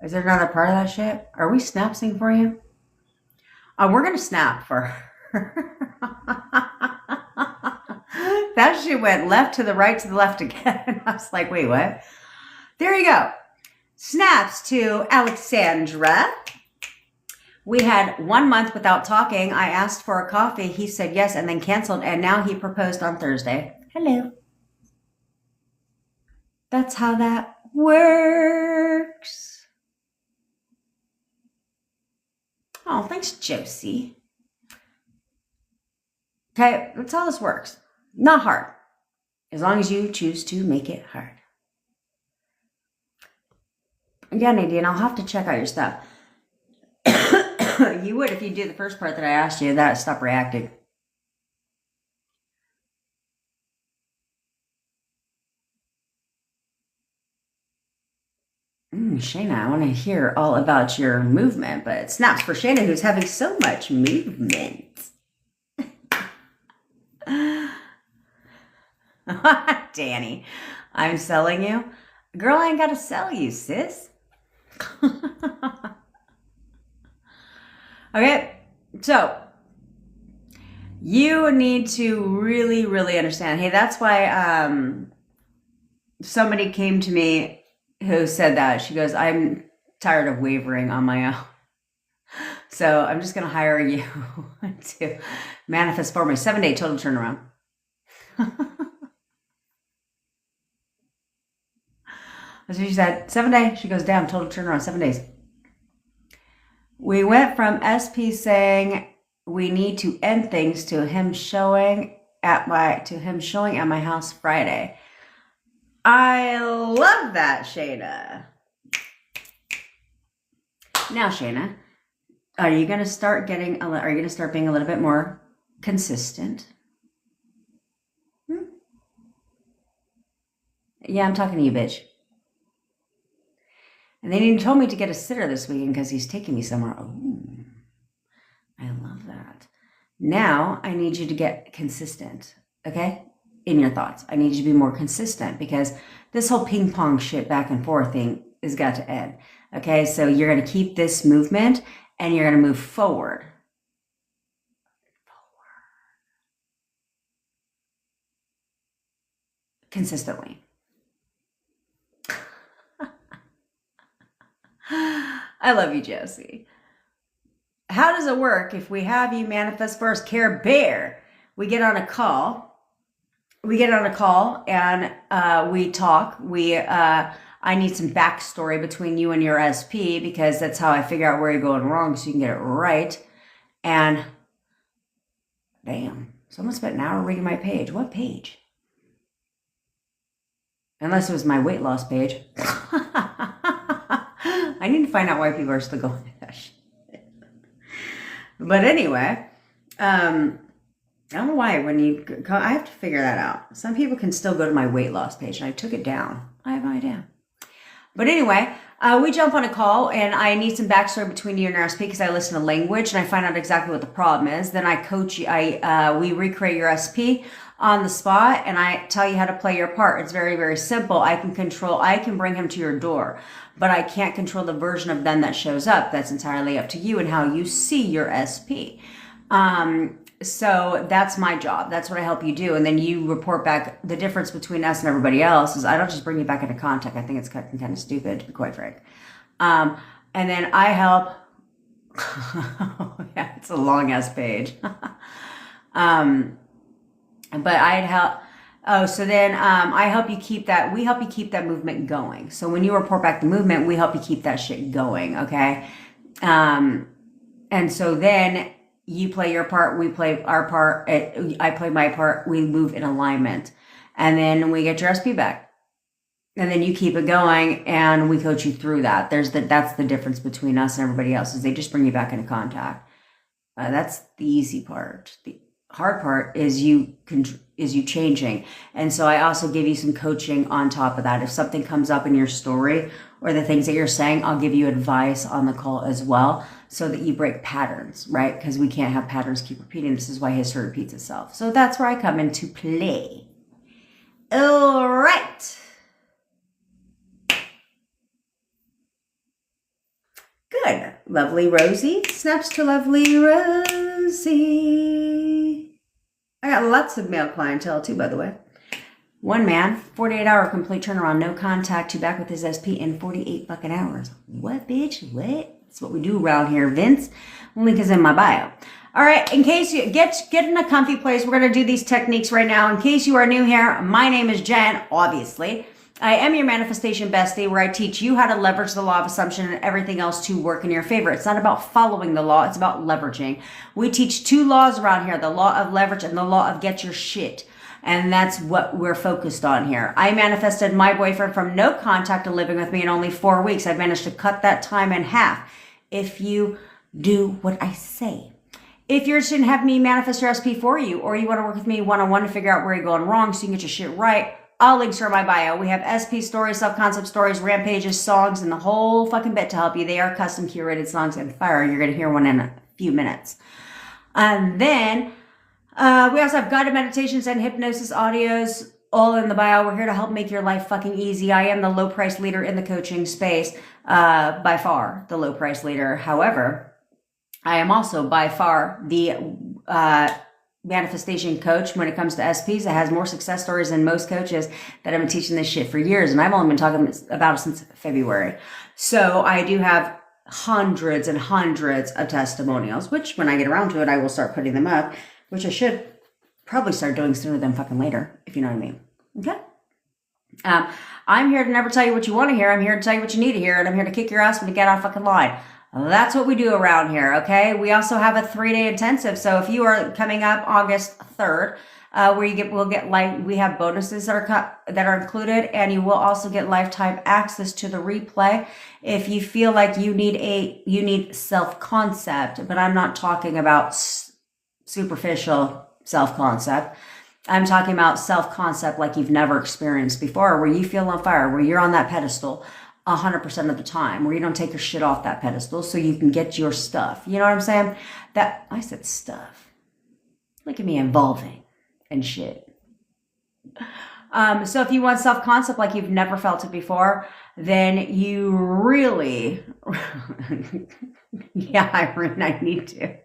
Is there another part of that shit? Are we snapsing for you? We're going to snap for her. That shit went left to the right to the left again. I was like, wait, what? There you go. Snaps to Alexandra. We had 1 month without talking. I asked for a coffee. He said yes and then canceled. And now he proposed on Thursday. Hello. That's how that works. Oh, thanks, Josie. Okay, that's how this works. Not hard. As long as you choose to make it hard. Again, Nadine, I'll have to check out your stuff. You would if you do the first part that I asked you, that stop reacting. Shayna, I want to hear all about your movement, but snaps for Shayna, who's having so much movement. Danny, I'm selling you. Girl, I ain't got to sell you, sis. Okay, so you need to really, really understand. Hey, that's why somebody came to me who said that. She goes, I'm tired of wavering on my own. So I'm just going to hire you to manifest for me. 7-day total turnaround. That's what she said. 7 days. She goes, damn, total turnaround, 7 days. We went from SP saying we need to end things to him showing at my house Friday. I love that, Shayna. Now, Shayna, are you going to start being a little bit more consistent? Yeah, I'm talking to you, bitch. And then he told me to get a sitter this weekend because he's taking me somewhere. Oh, I love that. Now I need you to get consistent, okay? In your thoughts. I need you to be more consistent because this whole ping pong shit back and forth thing has got to end. Okay, so you're going to keep this movement and you're going to move forward. Consistently. I love you, Josie. How does it work if we have you manifest first, Care Bear? We get on a call. And we talk. I need some backstory between you and your SP because that's how I figure out where you're going wrong so you can get it right. And damn, someone spent an hour reading my page. What page? Unless it was my weight loss page. I need to find out why people are still going to that shit. But anyway, I don't know why I have to figure that out. Some people can still go to my weight loss page, and I took it down. I have no idea. But anyway, we jump on a call, and I need some backstory between you and your SP because I listen to language, and I find out exactly what the problem is. Then I coach you. We recreate your SP on the spot, and I tell you how to play your part. It's very, very simple. I can bring him to your door, but I can't control the version of them that shows up. That's entirely up to you and how you see your SP. So that's my job. That's what I help you do. And then you report back. The difference between us and everybody else is I don't just bring you back into contact. I think it's kind of stupid, to be quite frank. And then I help. Yeah, it's a long ass page. But I'd help. Oh, so then I help you keep that. We help you keep that movement going. So when you report back the movement, we help you keep that shit going. Okay. And so then you play your part. We play our part. I play my part. We move in alignment, and then we get your SP back, and then you keep it going, and we coach you through that. That's the difference between us and everybody else is they just bring you back into contact. That's the easy part. The hard part is you changing. And so I also give you some coaching on top of that. If something comes up in your story or the things that you're saying, I'll give you advice on the call as well so that you break patterns, right? Because we can't have patterns keep repeating. This is why history repeats itself. So that's where I come into play. All right. Good. Lovely Rosie. Snaps to lovely Rosie. I got lots of male clientele too, by the way. One man, 48-hour complete turnaround, no contact, to back with his SP in 48 fucking hours. What, bitch? What? That's what we do around here, Vince. Link is in my bio. All right, in case you get in a comfy place, we're going to do these techniques right now. In case you are new here, my name is Jen, obviously. I am your manifestation bestie, where I teach you how to leverage the law of assumption and everything else to work in your favor. It's not about following the law. It's about leveraging. We teach 2 laws around here, the law of leverage and the law of get your shit. And that's what we're focused on here. I manifested my boyfriend from no contact to living with me in only 4 weeks. I've managed to cut that time in half if you do what I say. If you're interested in having me manifest your SP for you, or you want to work with me one-on-one to figure out where you're going wrong so you can get your shit right, all links are in my bio. We have SP stories, self-concept stories, rampages, songs, and the whole fucking bit to help you. They are custom curated songs and fire. You're going to hear one in a few minutes. And then we also have guided meditations and hypnosis audios all in the bio. We're here to help make your life fucking easy. I am the low price leader in the coaching space, by far the low price leader. However, I am also by far the manifestation coach when it comes to SPs that has more success stories than most coaches that have been teaching this shit for years. And I've only been talking about it since February. So I do have hundreds and hundreds of testimonials, which when I get around to it, I will start putting them up, which I should probably start doing sooner than fucking later, if you know what I mean. Okay? I'm here to never tell you what you want to hear. I'm here to tell you what you need to hear. And I'm here to kick your ass when you get on fucking line. That's what we do around here, okay? We also have a 3-day intensive. So if you are coming up August 3rd, we have bonuses that are included, and you will also get lifetime access to the replay if you feel like you need self-concept, but I'm not talking about superficial self-concept. I'm talking about self-concept like you've never experienced before, where you feel on fire, where you're on that pedestal 100% of the time, where you don't take your shit off that pedestal so you can get your stuff. You know what I'm saying? I said stuff. Look at me evolving and shit. So if you want self-concept like you've never felt it before, then you really, yeah, I need to.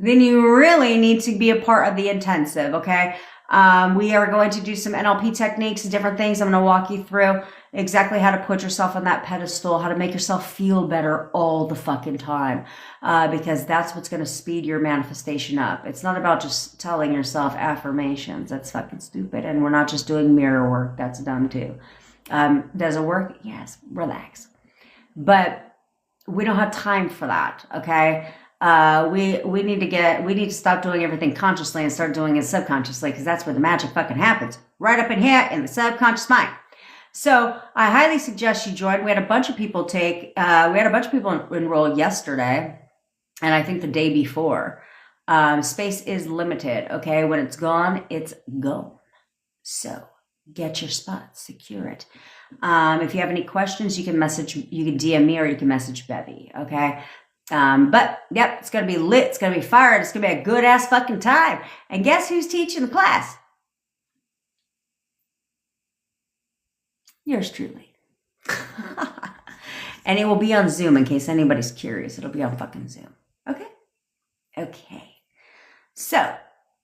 Then you really need to be a part of the intensive, okay? We are going to do some NLP techniques and different things. I'm going to walk you through exactly how to put yourself on that pedestal, how to make yourself feel better all the fucking time, because that's what's going to speed your manifestation up. It's not about just telling yourself affirmations. That's fucking stupid. And we're not just doing mirror work. That's dumb too. Does it work? Yes. Relax. But we don't have time for that. Okay. We need to stop doing everything consciously and start doing it subconsciously, because that's where the magic fucking happens. Right up in here in the subconscious mind. So I highly suggest you join. We had a bunch of people enroll yesterday, and I think the day before. Space is limited. Okay. When it's gone, it's gone. So get your spot, secure it. If you have any questions, you can DM me, or you can message Bevy. Okay. But yep, it's going to be lit. It's going to be fired. It's going to be a good ass fucking time. And guess who's teaching the class? Yours truly. And it will be on Zoom in case anybody's curious. It'll be on fucking Zoom. Okay? Okay. So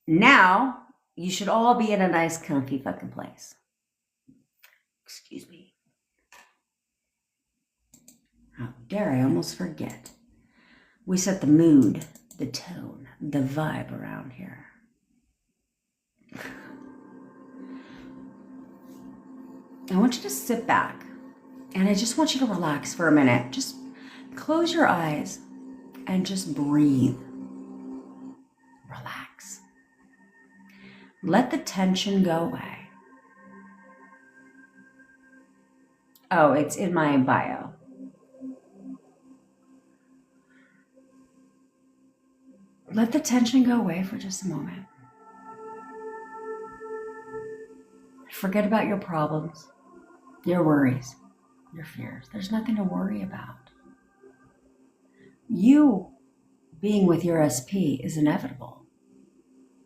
now you should all be in a nice, comfy fucking place. Excuse me. How dare I almost forget. We set the mood, the tone, the vibe around here. I want you to sit back, and I just want you to relax for a minute. Just close your eyes and just breathe. Relax. Let the tension go away. Oh, it's in my bio. Let the tension go away for just a moment. Forget about your problems, your worries, your fears. There's nothing to worry about. You being with your SP is inevitable.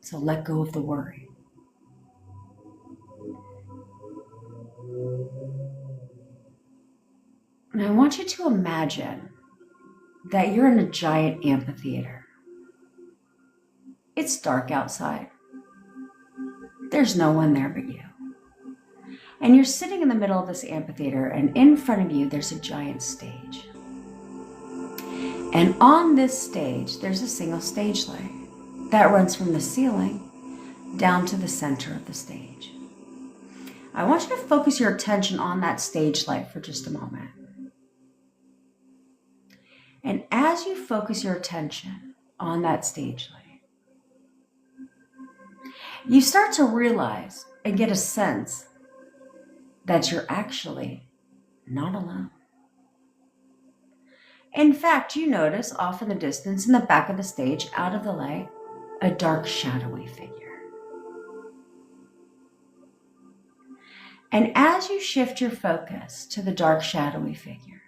So let go of the worry. And I want you to imagine that you're in a giant amphitheater. It's dark outside. There's no one there but you. And you're sitting in the middle of this amphitheater, and in front of you, there's a giant stage. And on this stage, there's a single stage light that runs from the ceiling down to the center of the stage. I want you to focus your attention on that stage light for just a moment. And as you focus your attention on that stage light, you start to realize and get a sense that you're actually not alone. In fact, you notice off in the distance, in the back of the stage, out of the light, a dark, shadowy figure. And as you shift your focus to the dark, shadowy figure,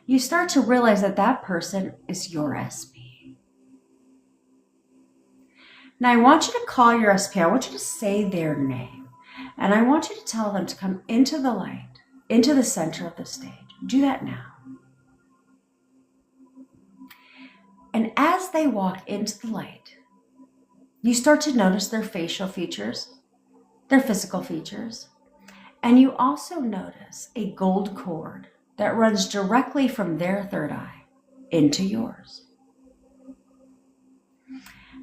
you start to realize that that person is your SP. Now, I want you to call your SP. I want you to say their name. And I want you to tell them to come into the light, into the center of the stage. Do that now. And as they walk into the light, you start to notice their facial features, their physical features, and you also notice a gold cord that runs directly from their third eye into yours.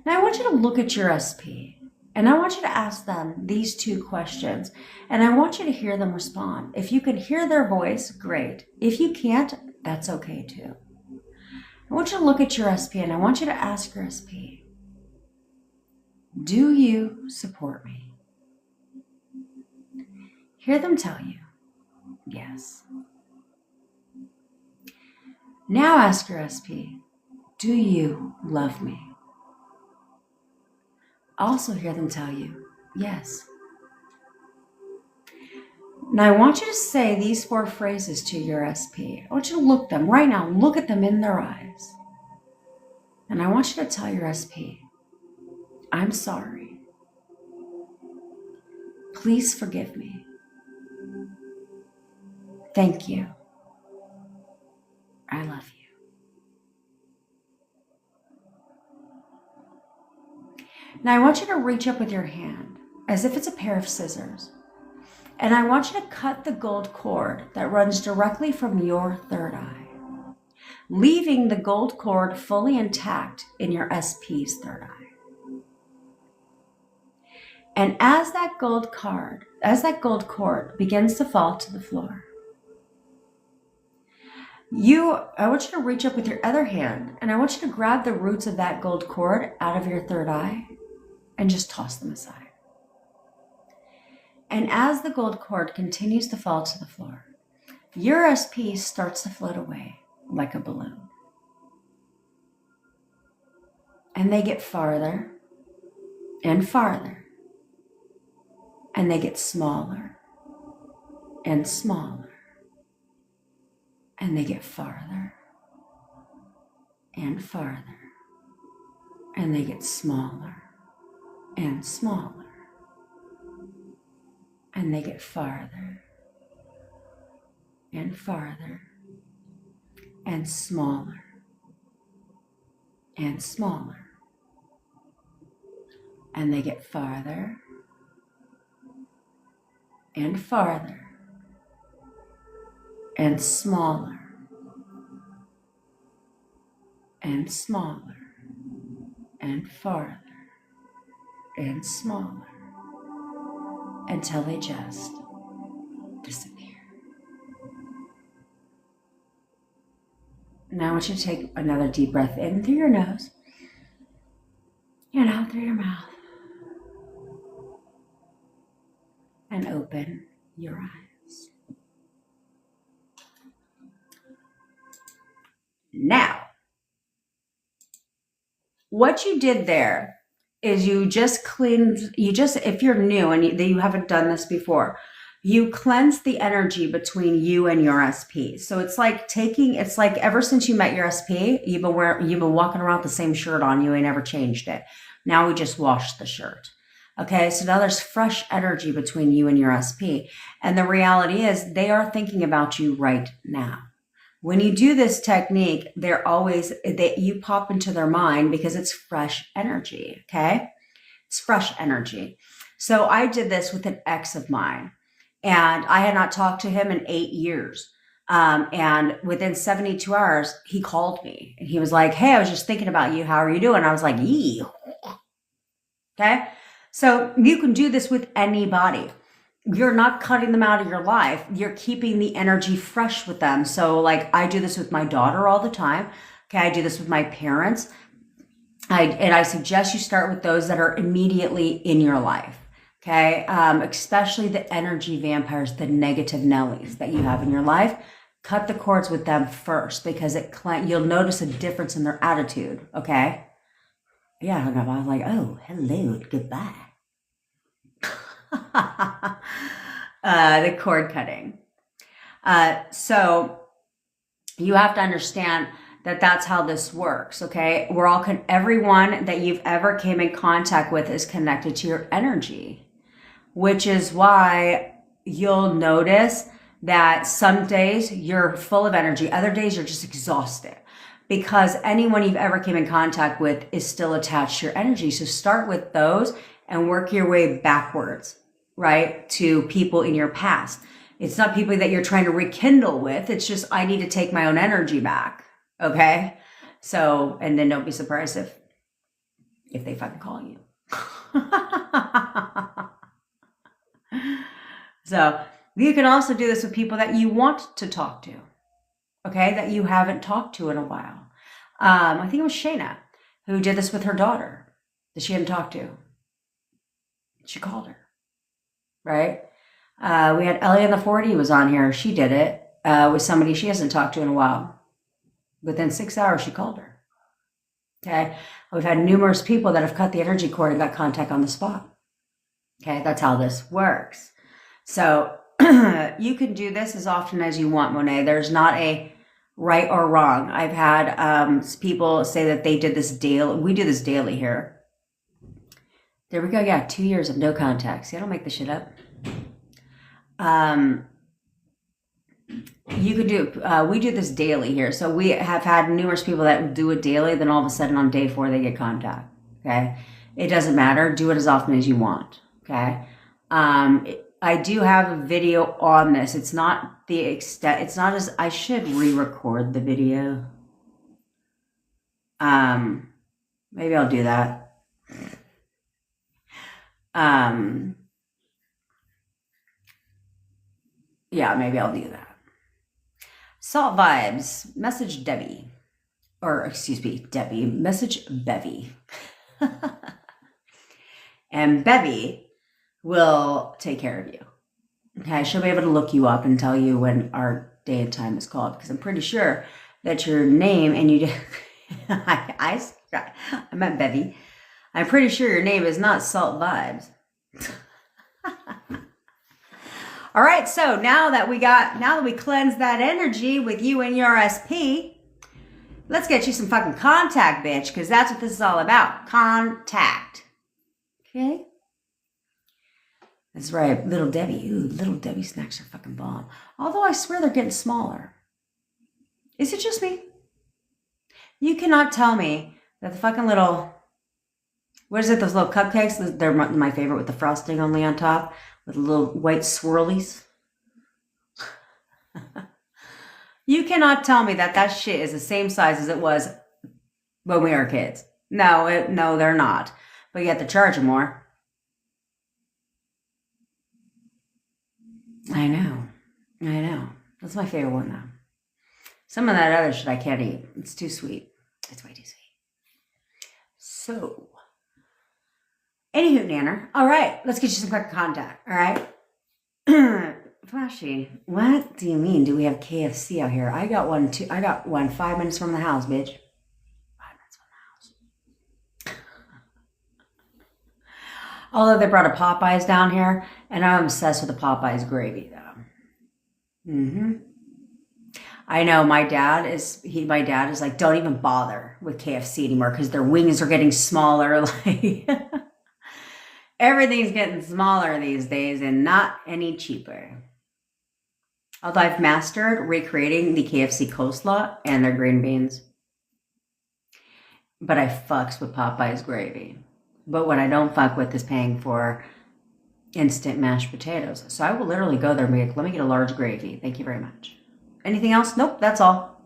Now I want you to look at your SP, and I want you to ask them these two questions, and I want you to hear them respond. If you can hear their voice, great. If you can't, that's okay too. I want you to look at your SP, and I want you to ask your SP, do you support me? Hear them tell you, yes. Now ask your SP, do you love me? Also hear them tell you, yes. Now I want you to say these 4 phrases to your SP. I want you to look them right now, look at them in their eyes. And I want you to tell your SP, I'm sorry. Please forgive me. Thank you. I love you. Now I want you to reach up with your hand as if it's a pair of scissors. And I want you to cut the gold cord that runs directly from your third eye, leaving the gold cord fully intact in your SP's third eye. And as that gold cord begins to fall to the floor, I want you to reach up with your other hand, and I want you to grab the roots of that gold cord out of your third eye and just toss them aside. And as the gold cord continues to fall to the floor, your SP starts to float away like a balloon. And they get farther and farther. And they get smaller and smaller. And they get farther and farther. And they get smaller and smaller. And they get farther and farther and smaller and smaller. And they get farther and farther and smaller and smaller and farther and smaller until they just disappear. Now I want you to take another deep breath in through your nose and out through your mouth. And open your eyes. Now, what you did there is if you're new and you haven't done this before, you cleanse the energy between you and your SP. So it's like ever since you met your SP, you've been walking around with the same shirt on, you ain't never changed it. Now we just washed the shirt. Okay, so now there's fresh energy between you and your SP. And the reality is they are thinking about you right now. When you do this technique, you pop into their mind because it's fresh energy, okay? It's fresh energy. So I did this with an ex of mine, and I had not talked to him in 8 years. And within 72 hours, he called me and he was like, hey, I was just thinking about you. How are you doing? I was like, yee. Okay. So you can do this with anybody. you're not cutting them out of your life. You're keeping the energy fresh with them. So like I do this with my daughter all the time. Okay. I do this with my parents. I suggest you start with those that are immediately in your life. Okay. Especially the energy vampires, the negative Nellies that you have in your life. Cut the cords with them first because you'll notice a difference in their attitude. Okay. Yeah. I hung up. I was like, oh, hello, goodbye. The cord cutting. So you have to understand that that's how this works. Okay. Everyone that you've ever came in contact with is connected to your energy, which is why you'll notice that some days you're full of energy. Other days you're just exhausted because anyone you've ever came in contact with is still attached to your energy. So start with those and work your way backwards, right? To people in your past. It's not people that you're trying to rekindle with. It's just, I need to take my own energy back. Okay. So, and then don't be surprised if they fucking call you. So you can also do this with people that you want to talk to. Okay. That you haven't talked to in a while. I think it was Shayna who did this with her daughter that she hadn't talked to. She called her. Right. We had Ellie in the 40 was on here. She did it with somebody she hasn't talked to in a while. Within 6 hours, she called her. Okay. We've had numerous people that have cut the energy cord and got contact on the spot. Okay. That's how this works. So you can do this as often as you want, Monet. There's not a right or wrong. I've had people say that they did this daily. We do this daily here. There we go. Yeah. 2 years of no contact. See, I don't make this shit up. You could do, we do this daily here. So we have had numerous people that do it daily. Then all of a sudden on day 4, they get contact. Okay. It doesn't matter. Do it as often as you want. Okay. I do have a video on this. It's not the extent, it's not as, I should re-record the video. Maybe I'll do that. Yeah, maybe I'll do that. Salt Vibes, message Debbie. Or, excuse me, Debbie, message Bevy. And Bevy will take care of you. Okay, she'll be able to look you up and tell you when our day and time is called. Because I'm pretty sure that your name, and you did, I meant Bevy. I'm pretty sure your name is not Salt Vibes. All right, so now that we cleansed that energy with you and your SP, let's get you some fucking contact, bitch, because that's what this is all about. Contact. Okay? That's right, Little Debbie. Ooh, Little Debbie snacks are fucking bomb. Although I swear they're getting smaller. Is it just me? You cannot tell me that the fucking little, what is it, those little cupcakes? They're my favorite with the frosting only on top. With little white swirlies. You cannot tell me that shit is the same size as it was when we were kids. No, no, they're not. But you have to charge them more. I know. That's my favorite one, though. Some of that other shit I can't eat. It's too sweet. It's way too sweet. So... anywho, Nanner. All right, let's get you some quick contact. All right. Flashy. What do you mean? Do we have KFC out here? I got one too. I got one 5 minutes from the house, bitch. 5 minutes from the house. Although they brought a Popeyes down here, and I'm obsessed with the Popeyes gravy, though. I know my dad is like, don't even bother with KFC anymore because their wings are getting smaller. Like. Everything's getting smaller these days and not any cheaper. Although I've mastered recreating the KFC coleslaw and their green beans. But I fucks with Popeye's gravy. But what I don't fuck with is paying for instant mashed potatoes. So I will literally go there and be like, let me get a large gravy. Thank you very much. Anything else? Nope, that's all.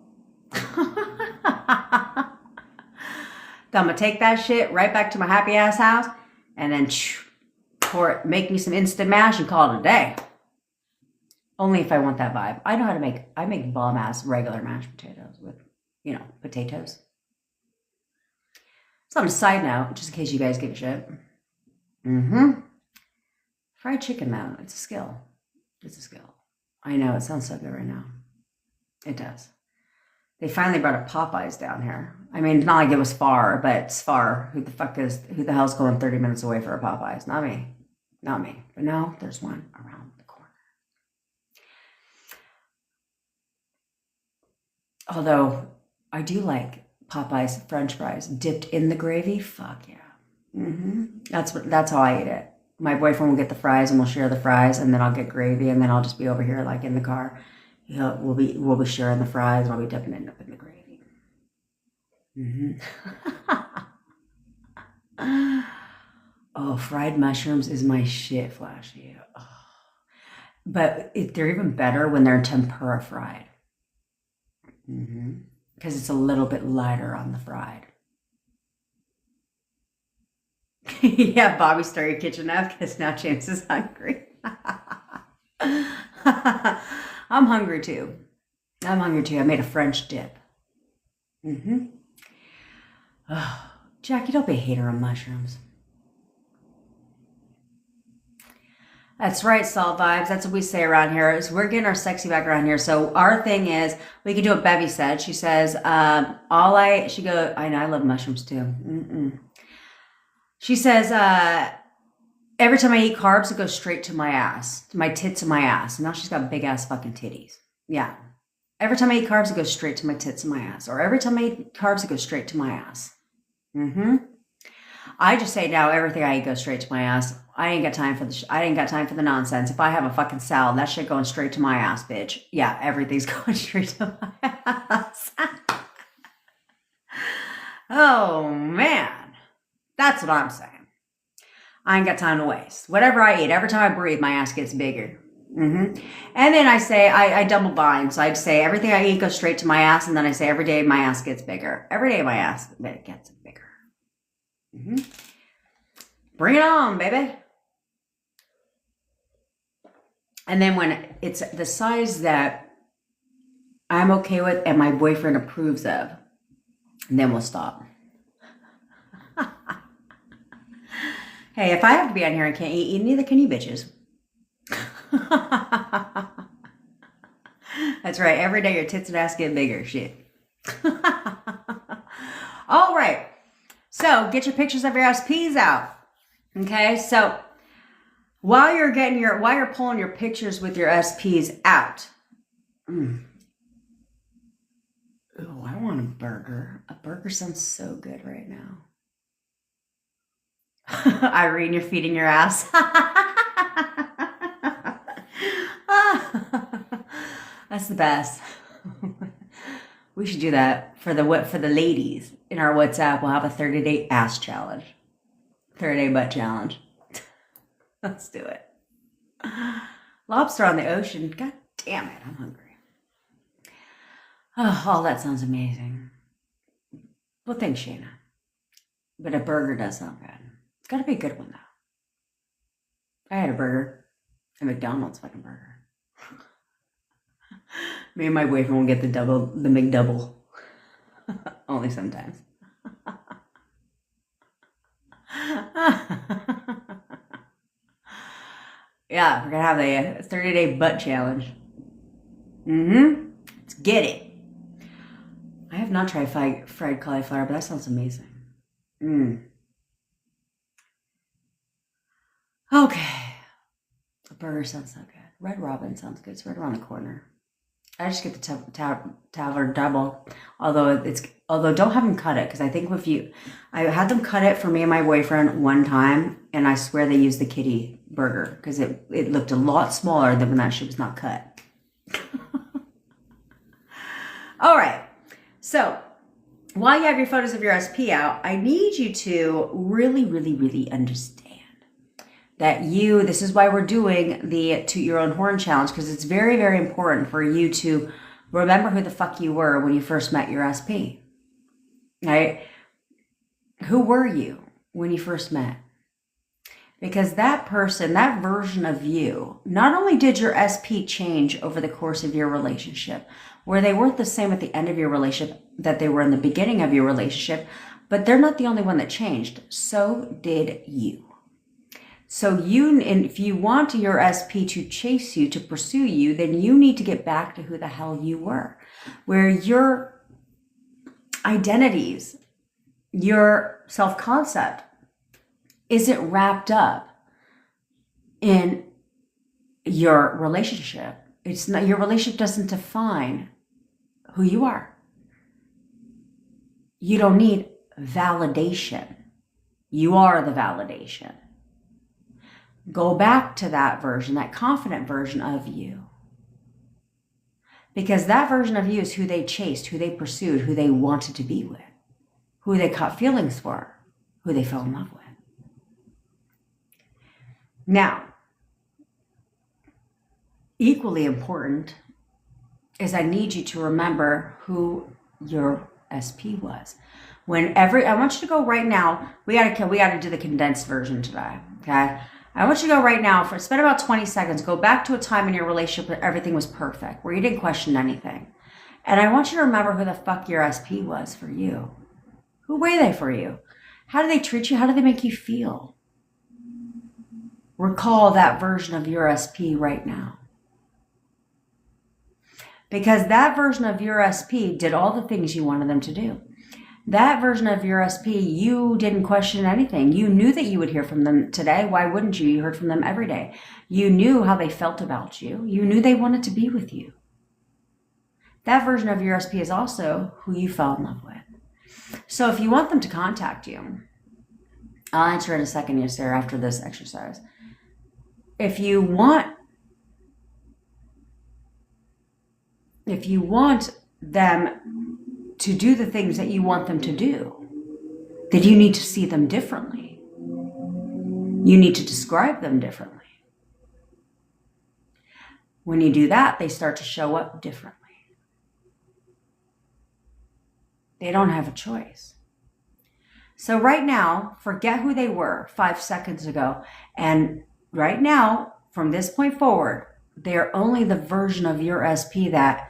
I'm going to take that shit right back to my happy ass house and then Pour, make me some instant mash and call it a day. Only if I want that vibe. I know how to make, I make bomb ass regular mashed potatoes with, you know, potatoes. So on a side note, just in case you guys give a shit. Fried chicken though, it's a skill. It's a skill. I know, it sounds so good right now. It does. They finally brought a Popeyes down here. I mean, not like it was far, but it's far. Who the hell's going 30 minutes away for a Popeyes? Not me. Not me. But now there's one around the corner. Although I do like Popeyes French fries dipped in the gravy. Fuck yeah. That's how I eat it. My boyfriend will get the fries and we'll share the fries, and then I'll get gravy, and then I'll just be over here like in the car. We'll be sharing the fries, and I'll be dipping it up in the gravy. Oh, fried mushrooms is my shit, Flashy. Oh. But they're even better when they're tempura fried. Because it's a little bit lighter on the fried. Yeah, Bobby, start your kitchen up because now James is hungry. I'm hungry too. I made a French dip. Oh, Jackie, don't be a hater on mushrooms. That's right, Salt Vibes. That's what we say around here. Is we're getting our sexy back around here. So our thing is, we can do what Bevy said. She says, I know, I love mushrooms too. She says, every time I eat carbs, it goes straight to my ass, to my tits and my ass. Now she's got big ass fucking titties. Yeah. Every time I eat carbs, it goes straight to my tits and my ass. Or every time I eat carbs, it goes straight to my ass. I just say now everything I eat goes straight to my ass. I ain't got time for the nonsense. If I have a fucking salad, that shit going straight to my ass, bitch. Yeah, everything's going straight to my ass. Oh man. That's what I'm saying. I ain't got time to waste. Whatever I eat, every time I breathe, my ass gets bigger. And then I say, I double bind. So I'd say everything I eat goes straight to my ass. And then I say every day my ass gets bigger. Every day my ass gets bigger. Bring it on, baby. And then when it's the size that I'm okay with and my boyfriend approves of, then we'll stop. Hey, if I have to be on here and can't eat, neither can you bitches. That's right. Every day your tits and ass get bigger. Shit. All right. So get your pictures of your SPs out. Okay. So while you're pulling your pictures with your SPs out. Oh, I want a burger. A burger sounds so good right now. Irene, you're feeding your ass. That's the best. We should do that for the ladies in our WhatsApp. We'll have a 30-day ass challenge, 30-day butt challenge. Let's do it. Lobster on the ocean. God damn it, I'm hungry. Oh, that sounds amazing. Well, thanks, Shayna. But a burger does sound good. It's got to be a good one, though. I had a burger. A McDonald's fucking burger. Me and my boyfriend will get the McDouble. Only sometimes. Yeah, we're going to have a 30-day butt challenge. Let's get it. I have not tried fried cauliflower, but that sounds amazing. Okay. A burger sounds so good. Red Robin sounds good. It's right around the corner. I just get the Tavern Double. Although don't have them cut it, because I think I had them cut it for me and my boyfriend one time, and I swear they used the kitty burger because it looked a lot smaller than when that shit was not cut. All right. So while you have your photos of your SP out, I need you to really, really, really understand that this is why we're doing the Toot Your Own Horn challenge, because it's very, very important for you to remember who the fuck you were when you first met your SP, right? Who were you when you first met? Because that person, that version of you, not only did your SP change over the course of your relationship, where they weren't the same at the end of your relationship that they were in the beginning of your relationship, but they're not the only one that changed. So did you. So if you want your SP to chase you, to pursue you, then you need to get back to who the hell you were, where your identities, your self-concept isn't wrapped up in your relationship. It's not, your relationship doesn't define who you are. You don't need validation. You are the validation. Go back to that version, that confident version of you. Because that version of you is who they chased, who they pursued, who they wanted to be with, who they caught feelings for, who they fell in love with. Now, equally important is I need you to remember who your SP was. I want you to go right now. We gotta do the condensed version today. Okay. I want you to go right now spend about 20 seconds. Go back to a time in your relationship where everything was perfect, where you didn't question anything. And I want you to remember who the fuck your SP was for you. Who were they for you? How did they treat you? How did they make you feel? Recall that version of your SP right now. Because that version of your SP did all the things you wanted them to do. That version of your SP, you didn't question anything. You knew that you would hear from them today. Why wouldn't you? You heard from them every day. You knew how they felt about you. You knew they wanted to be with you. That version of your SP is also who you fell in love with. So if you want them to contact you, I'll answer in a second, yes, sir, after this exercise. If you want them to do the things that you want them to do, then you need to see them differently. You need to describe them differently. When you do that, they start to show up differently. They don't have a choice. So right now, forget who they were 5 seconds ago. And right now, from this point forward, they're only the version of your SP that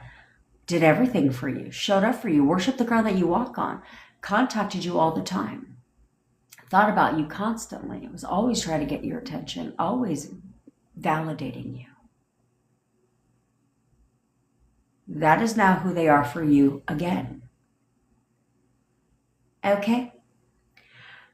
did everything for you, showed up for you, worshiped the ground that you walk on, contacted you all the time, thought about you constantly. It was always trying to get your attention, always validating you. That is now who they are for you again. Okay?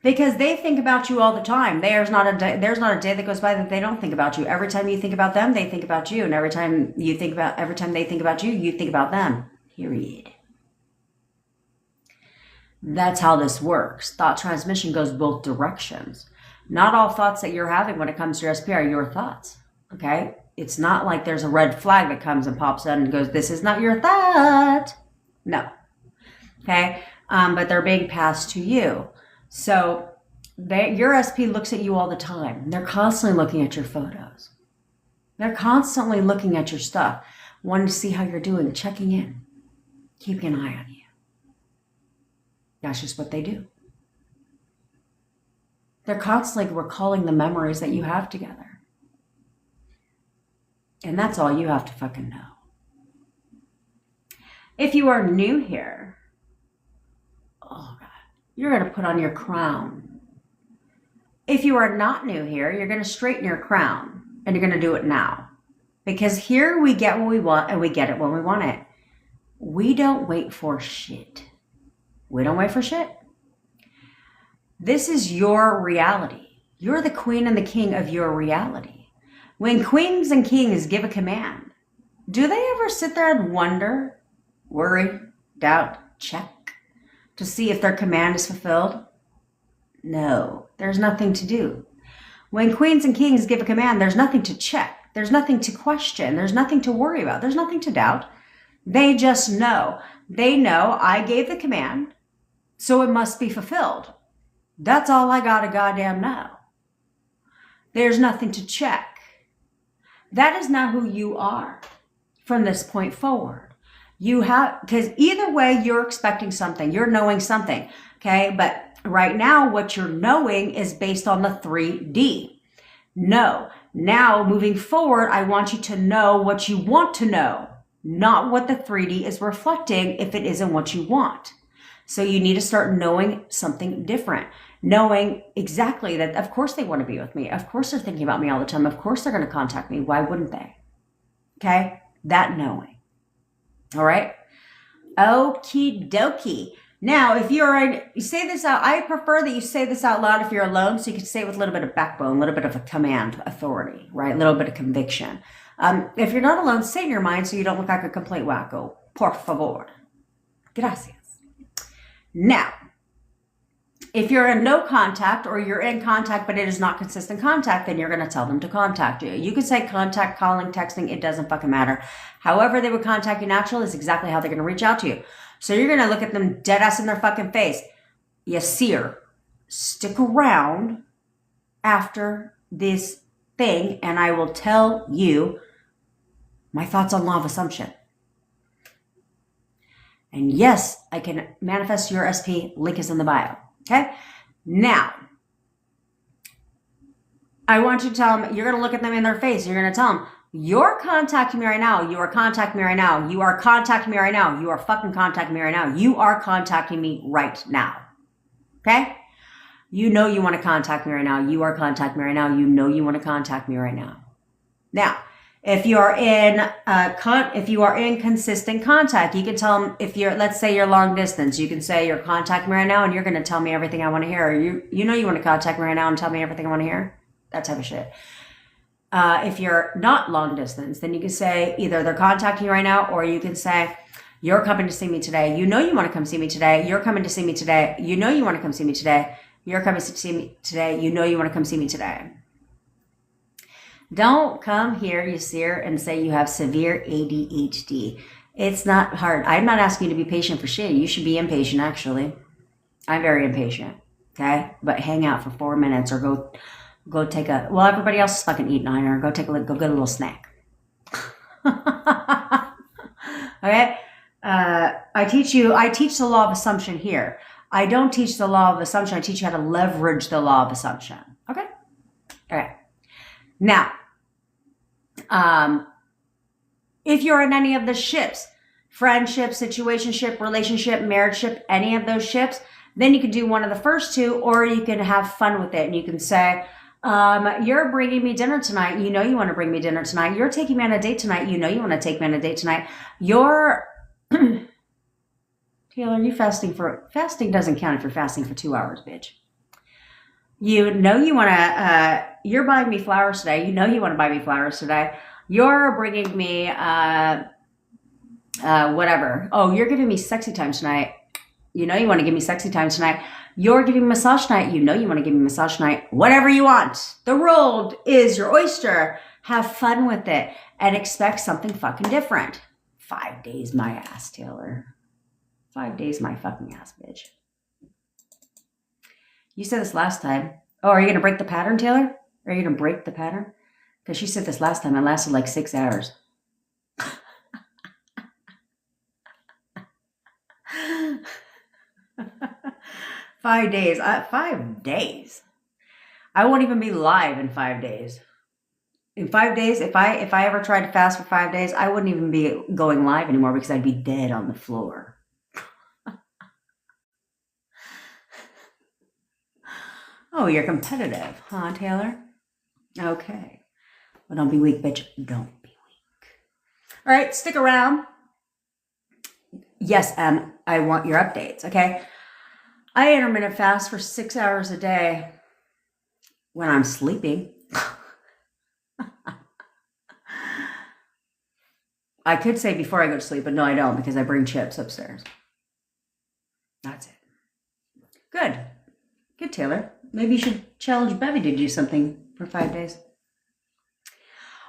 Because they think about you all the time. There's not a day that goes by that they don't think about you. Every time you think about them, they think about you. And every time they think about you, you think about them. Period. That's how this works. Thought transmission goes both directions. Not all thoughts that you're having when it comes to your SP are your thoughts. Okay? It's not like there's a red flag that comes and pops out and goes, this is not your thought. No. Okay? But they're being passed to you. So your SP looks at you all the time. They're constantly looking at your photos. They're constantly looking at your stuff, wanting to see how you're doing, checking in, keeping an eye on you. That's just what they do. They're constantly recalling the memories that you have together. And that's all you have to fucking know. If you are new here, oh God, you're going to put on your crown. If you are not new here, you're going to straighten your crown and you're going to do it now. Because here we get what we want and we get it when we want it. We don't wait for shit. We don't wait for shit. This is your reality. You're the queen and the king of your reality. When queens and kings give a command, do they ever sit there and wonder, worry, doubt, check to see if their command is fulfilled? No, there's nothing to do. When queens and kings give a command, there's nothing to check. There's nothing to question. There's nothing to worry about. There's nothing to doubt. They just know. They know I gave the command, so it must be fulfilled. That's all I gotta goddamn know. There's nothing to check. That is not who you are from this point forward. You have, because either way you're expecting something, you're knowing something, okay? But right now what you're knowing is based on the 3D. No. Now, moving forward, I want you to know what you want to know, not what the 3D is reflecting if it isn't what you want. So you need to start knowing something different, knowing exactly that, of course, they want to be with me. Of course, they're thinking about me all the time. Of course, they're going to contact me. Why wouldn't they? Okay? That knowing. All right? Okie dokie. Now, if you say this out, I prefer that you say this out loud if you're alone, so you can say it with a little bit of backbone, a little bit of a command, authority, right? A little bit of conviction. If you're not alone, say it in your mind so you don't look like a complete wacko. Por favor. Gracias. Now, if you're in no contact or you're in contact but it is not consistent contact, then you're going to tell them to contact you. You could say contact, calling, texting, it doesn't fucking matter. However they would contact you natural is exactly how they're going to reach out to you. So you're going to look at them dead ass in their fucking face. Yasir, stick around after this thing and I will tell you my thoughts on law of assumption. And yes, I can manifest your SP. Link is in the bio. Okay? Now, I want you to tell them, you're going to look at them in their face. You're going to tell them, you're contacting me right now. You are contacting me right now. You are contacting me right now. You are fucking contacting me right now. You are contacting me right now. Okay? You know you want to contact me right now. You are contacting me right now. You know you want to contact me right now. Now, if you are in consistent contact, you can tell them, let's say you're long distance, you can say you're contacting me right now and you're going to tell me everything I want to hear. You know you want to contact me right now and tell me everything I want to hear. That type of shit. If you're not long distance, then you can say either they're contacting you right now, or you can say, you're coming to see me today. You know you want to come see me today. You're coming to see me today. You know you want to come see me today. You're coming to see me today. You know you want to come see me today. Don't come here, Yasir, and say you have severe ADHD. It's not hard. I'm not asking you to be patient for shit. You should be impatient, actually. I'm very impatient, okay? But hang out for 4 minutes or go take a, well, everybody else is fucking eating on her. Go get a little snack. Okay? I teach the law of assumption here. I don't teach the law of assumption. I teach you how to leverage the law of assumption. Okay? All right. Now, if you're in any of the ships, friendship, situationship, relationship, marriage ship, any of those ships, then you can do one of the first two, or you can have fun with it. And you can say, you're bringing me dinner tonight. You know you want to bring me dinner tonight. You're taking me on a date tonight. You know you want to take me on a date tonight. You're, Taylor, fasting doesn't count if you're fasting for 2 hours, bitch. You know you want to, you're buying me flowers today. You know you want to buy me flowers today. You're bringing me, whatever. Oh, you're giving me sexy time tonight. You know you want to give me sexy time tonight. You're giving me massage night. You know you want to give me massage night. Whatever you want. The world is your oyster. Have fun with it and expect something fucking different. 5 days my ass, Taylor. 5 days my fucking ass, bitch. You said this last time. Oh, are you going to break the pattern, Taylor? Are you going to break the pattern? Because she said this last time. It lasted like 6 hours. 5 days. 5 days. I won't even be live in 5 days. In 5 days, if I ever tried to fast for 5 days, I wouldn't even be going live anymore because I'd be dead on the floor. Oh, you're competitive, huh, Taylor? Okay. Well, don't be weak, bitch. Don't be weak. All right, stick around. Yes, I want your updates, okay? I intermittent fast for 6 hours a day when I'm sleeping. I could say before I go to sleep, but no, I don't because I bring chips upstairs. That's it. Good. Good, Taylor. Maybe you should challenge Bevy to do something for 5 days.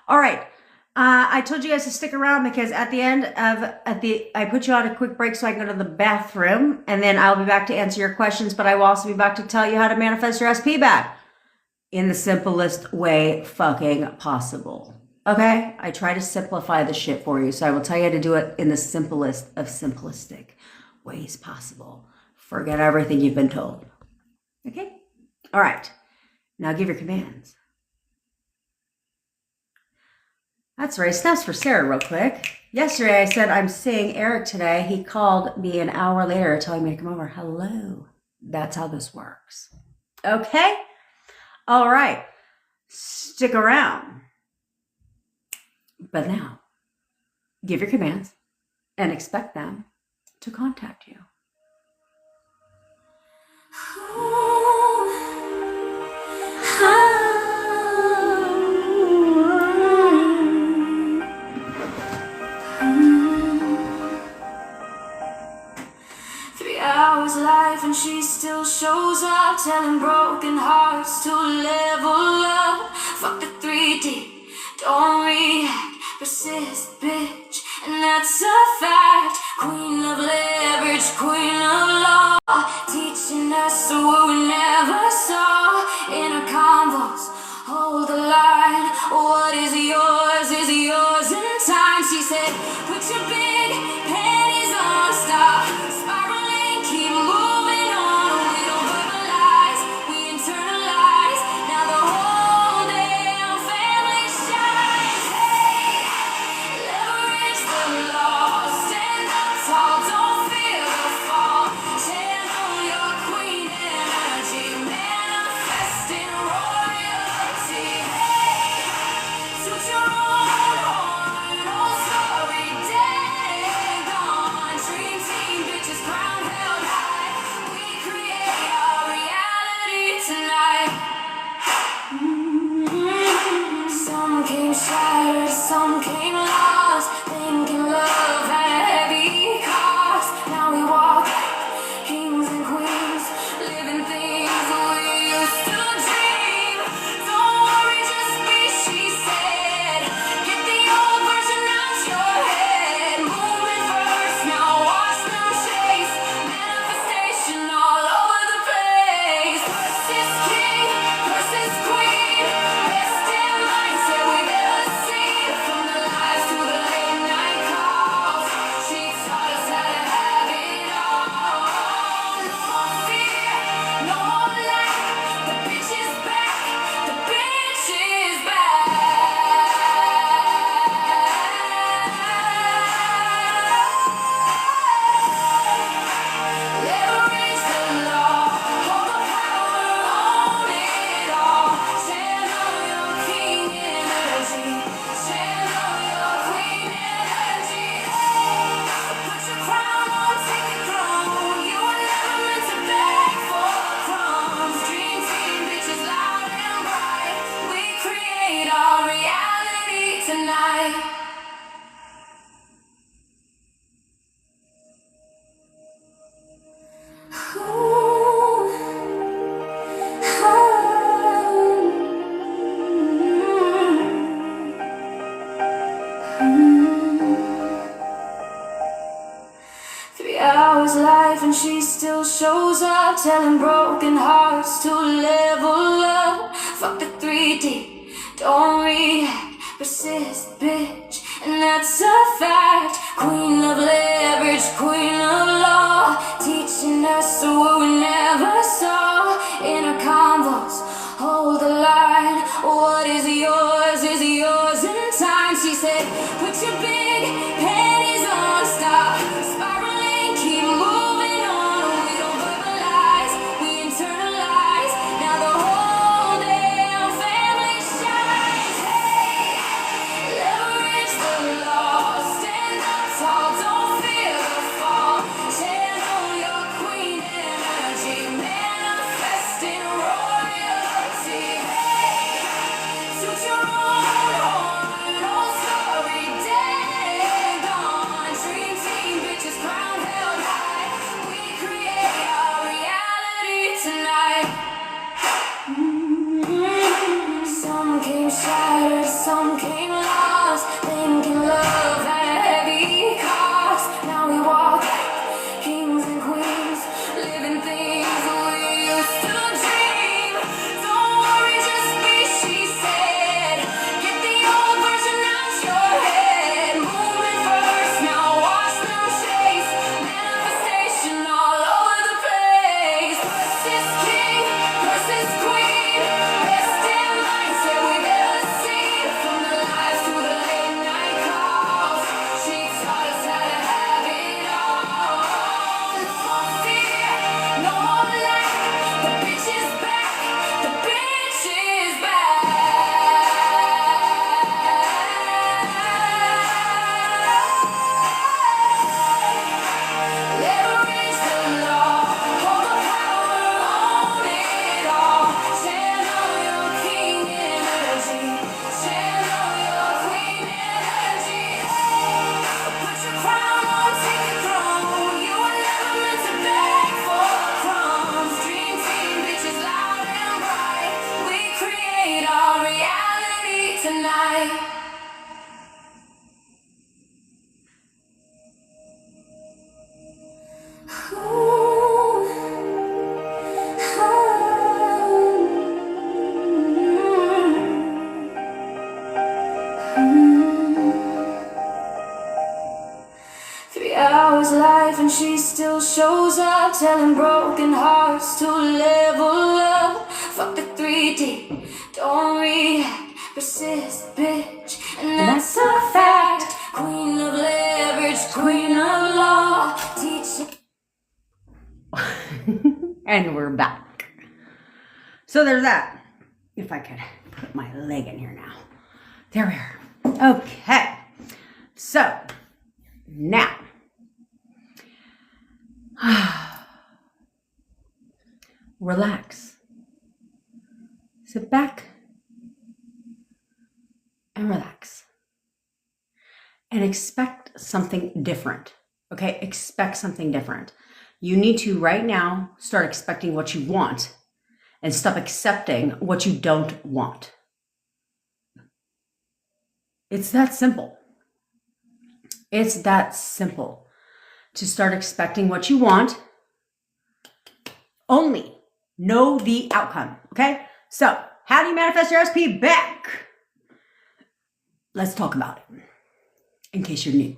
All right. I told you guys to stick around because at the end of I put you on a quick break so I can go to the bathroom, and then I'll be back to answer your questions, but I will also be back to tell you how to manifest your SP back in the simplest way fucking possible. Okay? I try to simplify the shit for you, so I will tell you how to do it in the simplest of simplistic ways possible. Forget everything you've been told. Okay? All right. Now give your commands. That's right. Snaps for Sarah real quick. Yesterday I said I'm seeing Eric today. He called me an hour later telling me to come over. Hello. That's how this works. Okay? All right. Stick around. But now, give your commands and expect them to contact you. 3 hours life and she still shows up, telling broken hearts to level up. Fuck the 3D, don't react, persist, bitch, and that's a fact. Queen of leverage, queen of law, teaching us what we never saw. Inner convos, hold the line. What is yours in time. She said, put your big panties on, stop spiraling, keep moving on. We don't verbalize, we internalize. Now the whole damn family shines. Hey, leverage the law, stand up tall, don't fear the fall. Channel your queen energy, manifesting royalty. Hey, suit your own horn, oh sorry, dead gone. Dream team, bitches, crown held high. We create our reality tonight. Some came shattered, some came lost, thinking love had a heavy cost. Now we walk like kings and queens, living things we used to dream. Don't worry, just be, she said. Get the old version out your head. Moving first, now watch them chase. Manifestation all over the place. Versus king, versus queen. Best damn mindset we've ever seen. From the lies to the late night calls, she taught us how to have it all. No more fear, no more lack. The bitch is back, the bitch is back. Leverage the law, hold the power, own it all. Channel your king energy, channel your queen energy. Put your crown on, take the throne. You were never meant to beg for crumbs. Dream team, bitches loud and bright. We create our reality tonight. Three hours life and she still shows up, telling broken hearts to level up. Fuck the 3D, don't react, persist, bitch, and that's a fact. Queen of leverage, queen of law, teaching us what we never saw. Inner convos, hold the line. What is yours in time. She said, put your big panties on, stop spiraling, keep moving on. We don't verbalize, we internalize. Now the whole damn family shines. Hey, leverage the law, stand up tall, don't fear the fall. Channel your queen energy, manifesting royalty. Hey, suit your own horn, oh sorry, dead gone. Dream team, bitches, crown held high. We create our reality tonight. Some came shattered, some came lost, thinking love had a heavy cost. Now we walk like kings and queens, living things we used to dream. Don't worry, just be, she said. Get the old version out your head. Moving first, now watch them chase. Manifestation all over the place. Versus king, versus queen. Best damn mindset we've ever seen. From the lies night. Hours life and she still shows up, telling broken hearts to level up. Fuck the 3D, don't react, persist, bitch, and that's a fact. Queen of leverage, queen of law, teaching. And we're back. So there's that. If I could put my leg in here now. There we are. Okay. So now relax. Sit back and relax. And expect something different. Okay? Expect something different. You need to right now start expecting what you want and stop accepting what you don't want. It's that simple. It's that simple. To start expecting what you want, only know the outcome, okay? So, how do you manifest your SP back? Let's talk about it, in case you're new.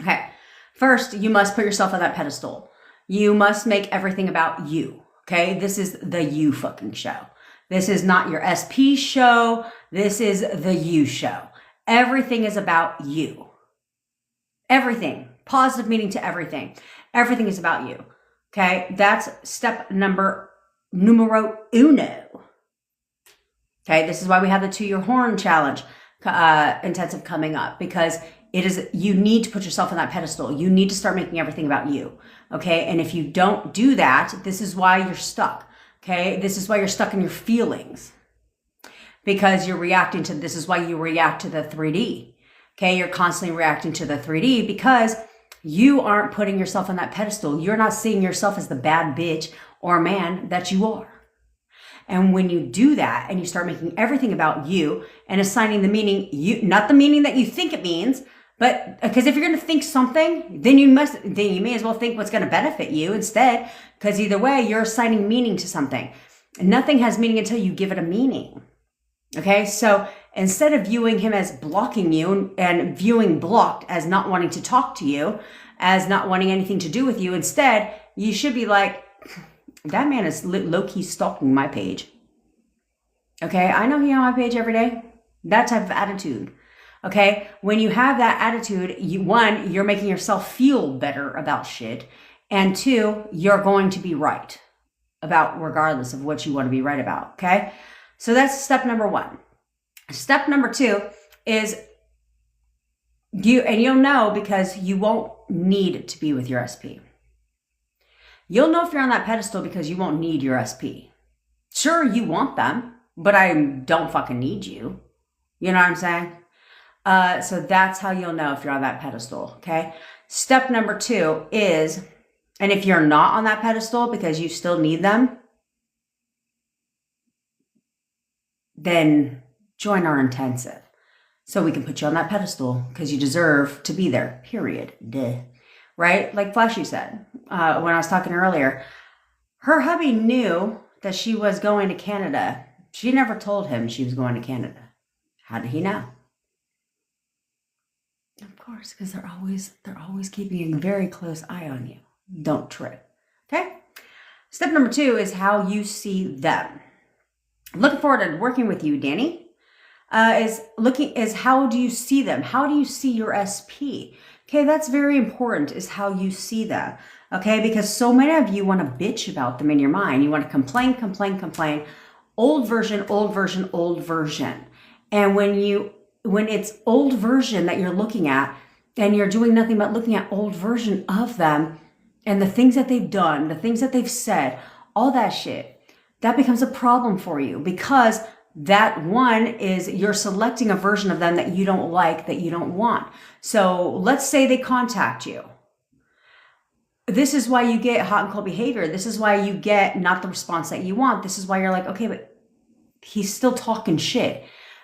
Okay, first, you must put yourself on that pedestal. You must make everything about you, okay? This is the you fucking show. This is not your SP show. This is the you show. Everything is about you. Everything. Positive meaning to everything. Everything is about you. Okay? That's step numero uno. Okay? This is why we have the 2-year horn challenge intensive coming up, because it is, you need to put yourself on that pedestal. You need to start making everything about you. Okay? And if you don't do that, this is why you're stuck. Okay? This is why you're stuck in your feelings. Because you're reacting to, this is why you react to the 3D. Okay? You're constantly reacting to the 3D because you aren't putting yourself on that pedestal. You're not seeing yourself as the bad bitch or man that you are. And when you do that and you start making everything about you and assigning the meaning, not the meaning that you think it means, but because if you're going to think something, then you may as well think what's going to benefit you instead, because either way, you're assigning meaning to something. Nothing has meaning until you give it a meaning. Okay, so instead of viewing him as blocking you and viewing blocked as not wanting to talk to you, as not wanting anything to do with you, instead, you should be like, that man is low-key stalking my page. Okay, I know he's on my page every day. That type of attitude. Okay, when you have that attitude, one, you're making yourself feel better about shit. And two, you're going to be right about regardless of what you want to be right about. Okay, so that's step number 1. Step number 2 is you'll know because you won't need to be with your SP. You'll know if you're on that pedestal because you won't need your SP. Sure, you want them, but I don't fucking need you. You know what I'm saying? So that's how you'll know if you're on that pedestal, okay? Step number 2 is, and if you're not on that pedestal because you still need them, then join our intensive so we can put you on that pedestal because you deserve to be there, period. Duh. Right? Like Flashy said when I was talking earlier, her hubby knew that she was going to Canada. She never told him she was going to Canada. How did he know? Of course, because they're always keeping a very close eye on you. Don't trip. Okay? Step number 2 is how you see them. Looking forward to working with you, Danny. Is how do you see them? How do you see your SP? Okay, that's very important, is how you see them. Okay, because so many of you want to bitch about them in your mind. You want to complain. Old version. And when it's old version that you're looking at and you're doing nothing but looking at old version of them and the things that they've done, the things that they've said, all that shit, that becomes a problem for you because that one is you're selecting a version of them that you don't like, that you don't want. So let's say they contact you. This is why you get hot and cold behavior. This is why you get not the response that you want. This is why you're like, okay, but he's still talking shit.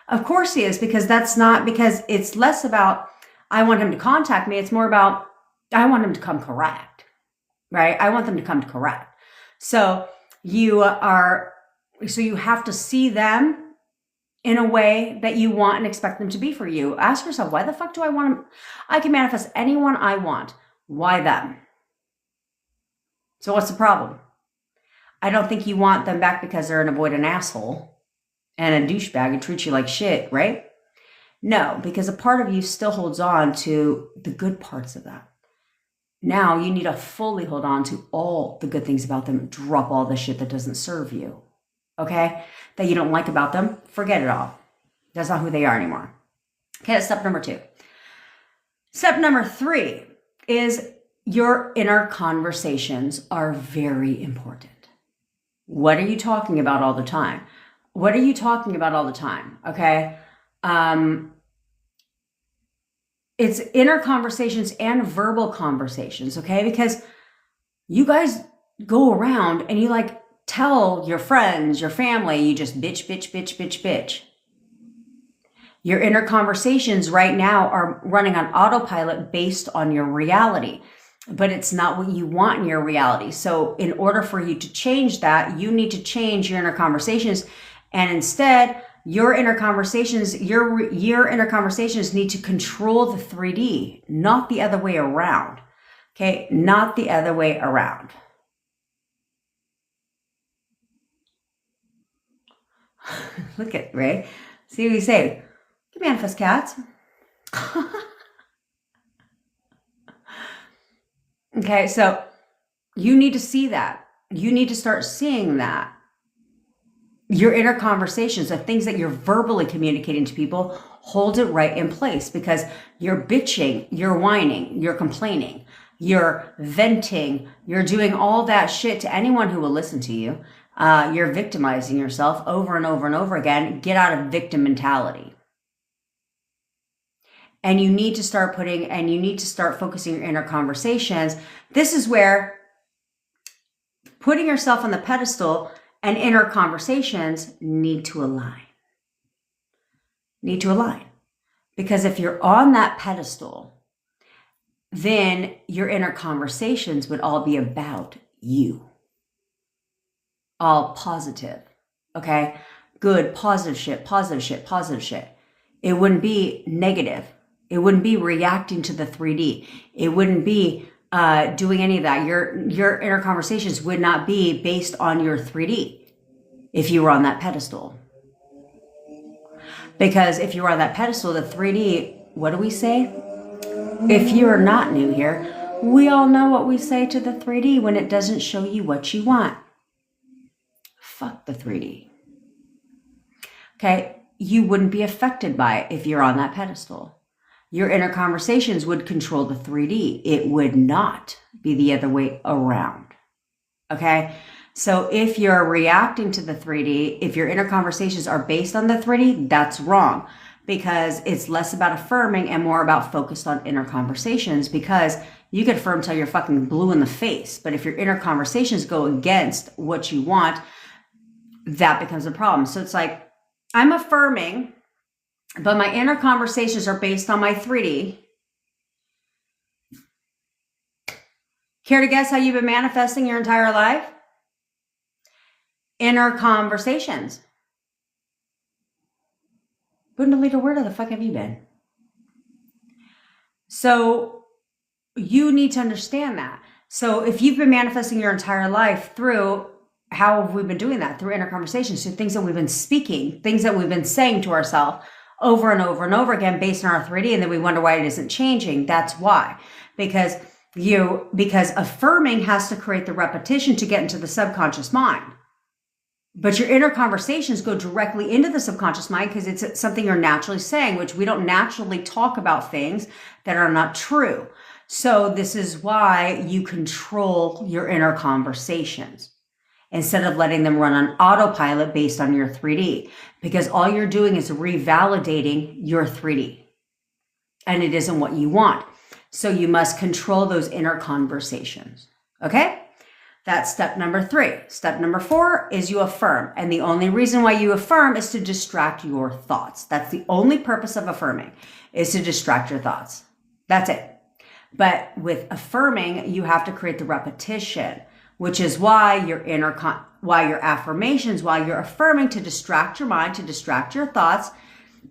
Of course he is, because because it's less about, I want him to contact me. It's more about, I want him to come correct, right? I want them to come to correct. So you have to see them in a way that you want and expect them to be for you. Ask yourself, why the fuck do I want them? I can manifest anyone I want. Why them? So what's the problem? I don't think you want them back because they're an avoidant asshole and a douchebag and treat you like shit, right? No, because a part of you still holds on to the good parts of that. Now you need to fully hold on to all the good things about them. Drop all the shit that doesn't serve you. Okay? That you don't like about them. Forget it all. That's not who they are anymore. Okay, that's step number 2. Step number 3 is your inner conversations are very important. What are you talking about all the time? What are you talking about all the time? Okay? It's inner conversations and verbal conversations, okay? Because you guys go around and you like tell your friends, your family, you just bitch, bitch, bitch, bitch, bitch. Your inner conversations right now are running on autopilot based on your reality, but it's not what you want in your reality. So in order for you to change that, you need to change your inner conversations, and instead, your inner conversations need to control the 3D, not the other way around. Okay, not the other way around. Look at Ray. See what you say. You manifest cats. Okay, so you need to see that. You need to start seeing that. Your inner conversations, the things that you're verbally communicating to people, hold it right in place, because you're bitching, you're whining, you're complaining, you're venting, you're doing all that shit to anyone who will listen to you. You're victimizing yourself over and over and over again. Get out of victim mentality. And you need to start focusing your inner conversations. This is where putting yourself on the pedestal and inner conversations need to align. Because if you're on that pedestal, then your inner conversations would all be about you. All positive. Okay? Good, positive shit, positive shit, positive shit. It wouldn't be negative. It wouldn't be reacting to the 3D. It wouldn't be doing any of that. Your inner conversations would not be based on your 3D if you were on that pedestal. Because if you were on that pedestal, the 3D, what do we say? If you are not new here, we all know what we say to the 3D when it doesn't show you what you want. Fuck the 3D. Okay? You wouldn't be affected by it if you're on that pedestal. Your inner conversations would control the 3D. It would not be the other way around. Okay? So if you're reacting to the 3D, if your inner conversations are based on the 3D, that's wrong, because it's less about affirming and more about focused on inner conversations, because you can affirm till you're fucking blue in the face. But if your inner conversations go against what you want, that becomes a problem. So it's like, I'm affirming, but my inner conversations are based on my 3D. Care to guess how you've been manifesting your entire life? Inner conversations. Bundalita, where the fuck have you been? So you need to understand that. So if you've been manifesting your entire life through, how have we been doing that? Through inner conversations, through things that we've been speaking, things that we've been saying to ourselves over and over and over again based on our 3D, and then we wonder why it isn't changing. That's why. Because affirming has to create the repetition to get into the subconscious mind. But your inner conversations go directly into the subconscious mind because it's something you're naturally saying, which we don't naturally talk about things that are not true. So this is why you control your inner conversations instead of letting them run on autopilot based on your 3D, because all you're doing is revalidating your 3D, and it isn't what you want. So you must control those inner conversations. Okay? That's step number 3. Step number 4 is you affirm. And the only reason why you affirm is to distract your thoughts. That's the only purpose of affirming, is to distract your thoughts. That's it. But with affirming, you have to create the repetition, which is why your affirmations, while you're affirming to distract your mind, to distract your thoughts,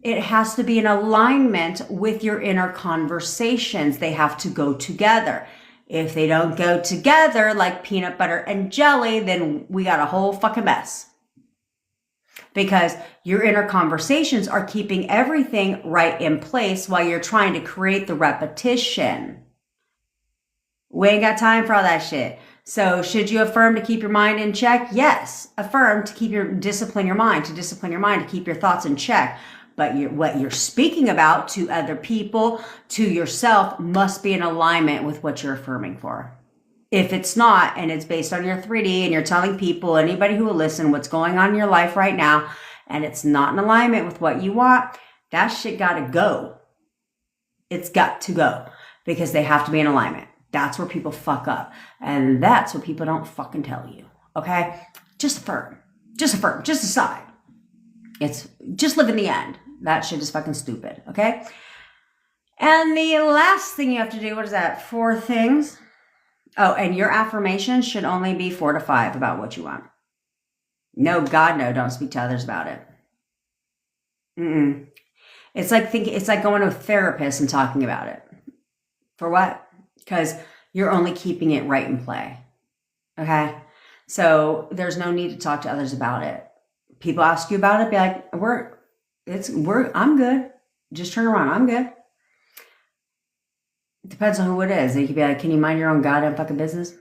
it has to be in alignment with your inner conversations. They have to go together. If they don't go together like peanut butter and jelly, then we got a whole fucking mess. Because your inner conversations are keeping everything right in place while you're trying to create the repetition. We ain't got time for all that shit. So should you affirm to keep your mind in check? Yes. Affirm to discipline your mind, to keep your thoughts in check. But what you're speaking about to other people, to yourself, must be in alignment with what you're affirming for. If it's not, and it's based on your 3D, and you're telling people, anybody who will listen, what's going on in your life right now, and it's not in alignment with what you want, that shit gotta go. It's got to go, because they have to be in alignment. That's where people fuck up. And that's what people don't fucking tell you. Okay? Just affirm. Just decide. It's just live in the end. That shit is fucking stupid. Okay? And the last thing you have to do, what is that? 4 things. Oh, and your affirmations should only be 4 to 5 about what you want. No, God, no, don't speak to others about it. It's like going to a therapist and talking about it. For what? Because you're only keeping it right in play. Okay? So there's no need to talk to others about it. People ask you about it, be like, I'm good. Just turn around, I'm good. It depends on who it is. They could be like, can you mind your own goddamn fucking business?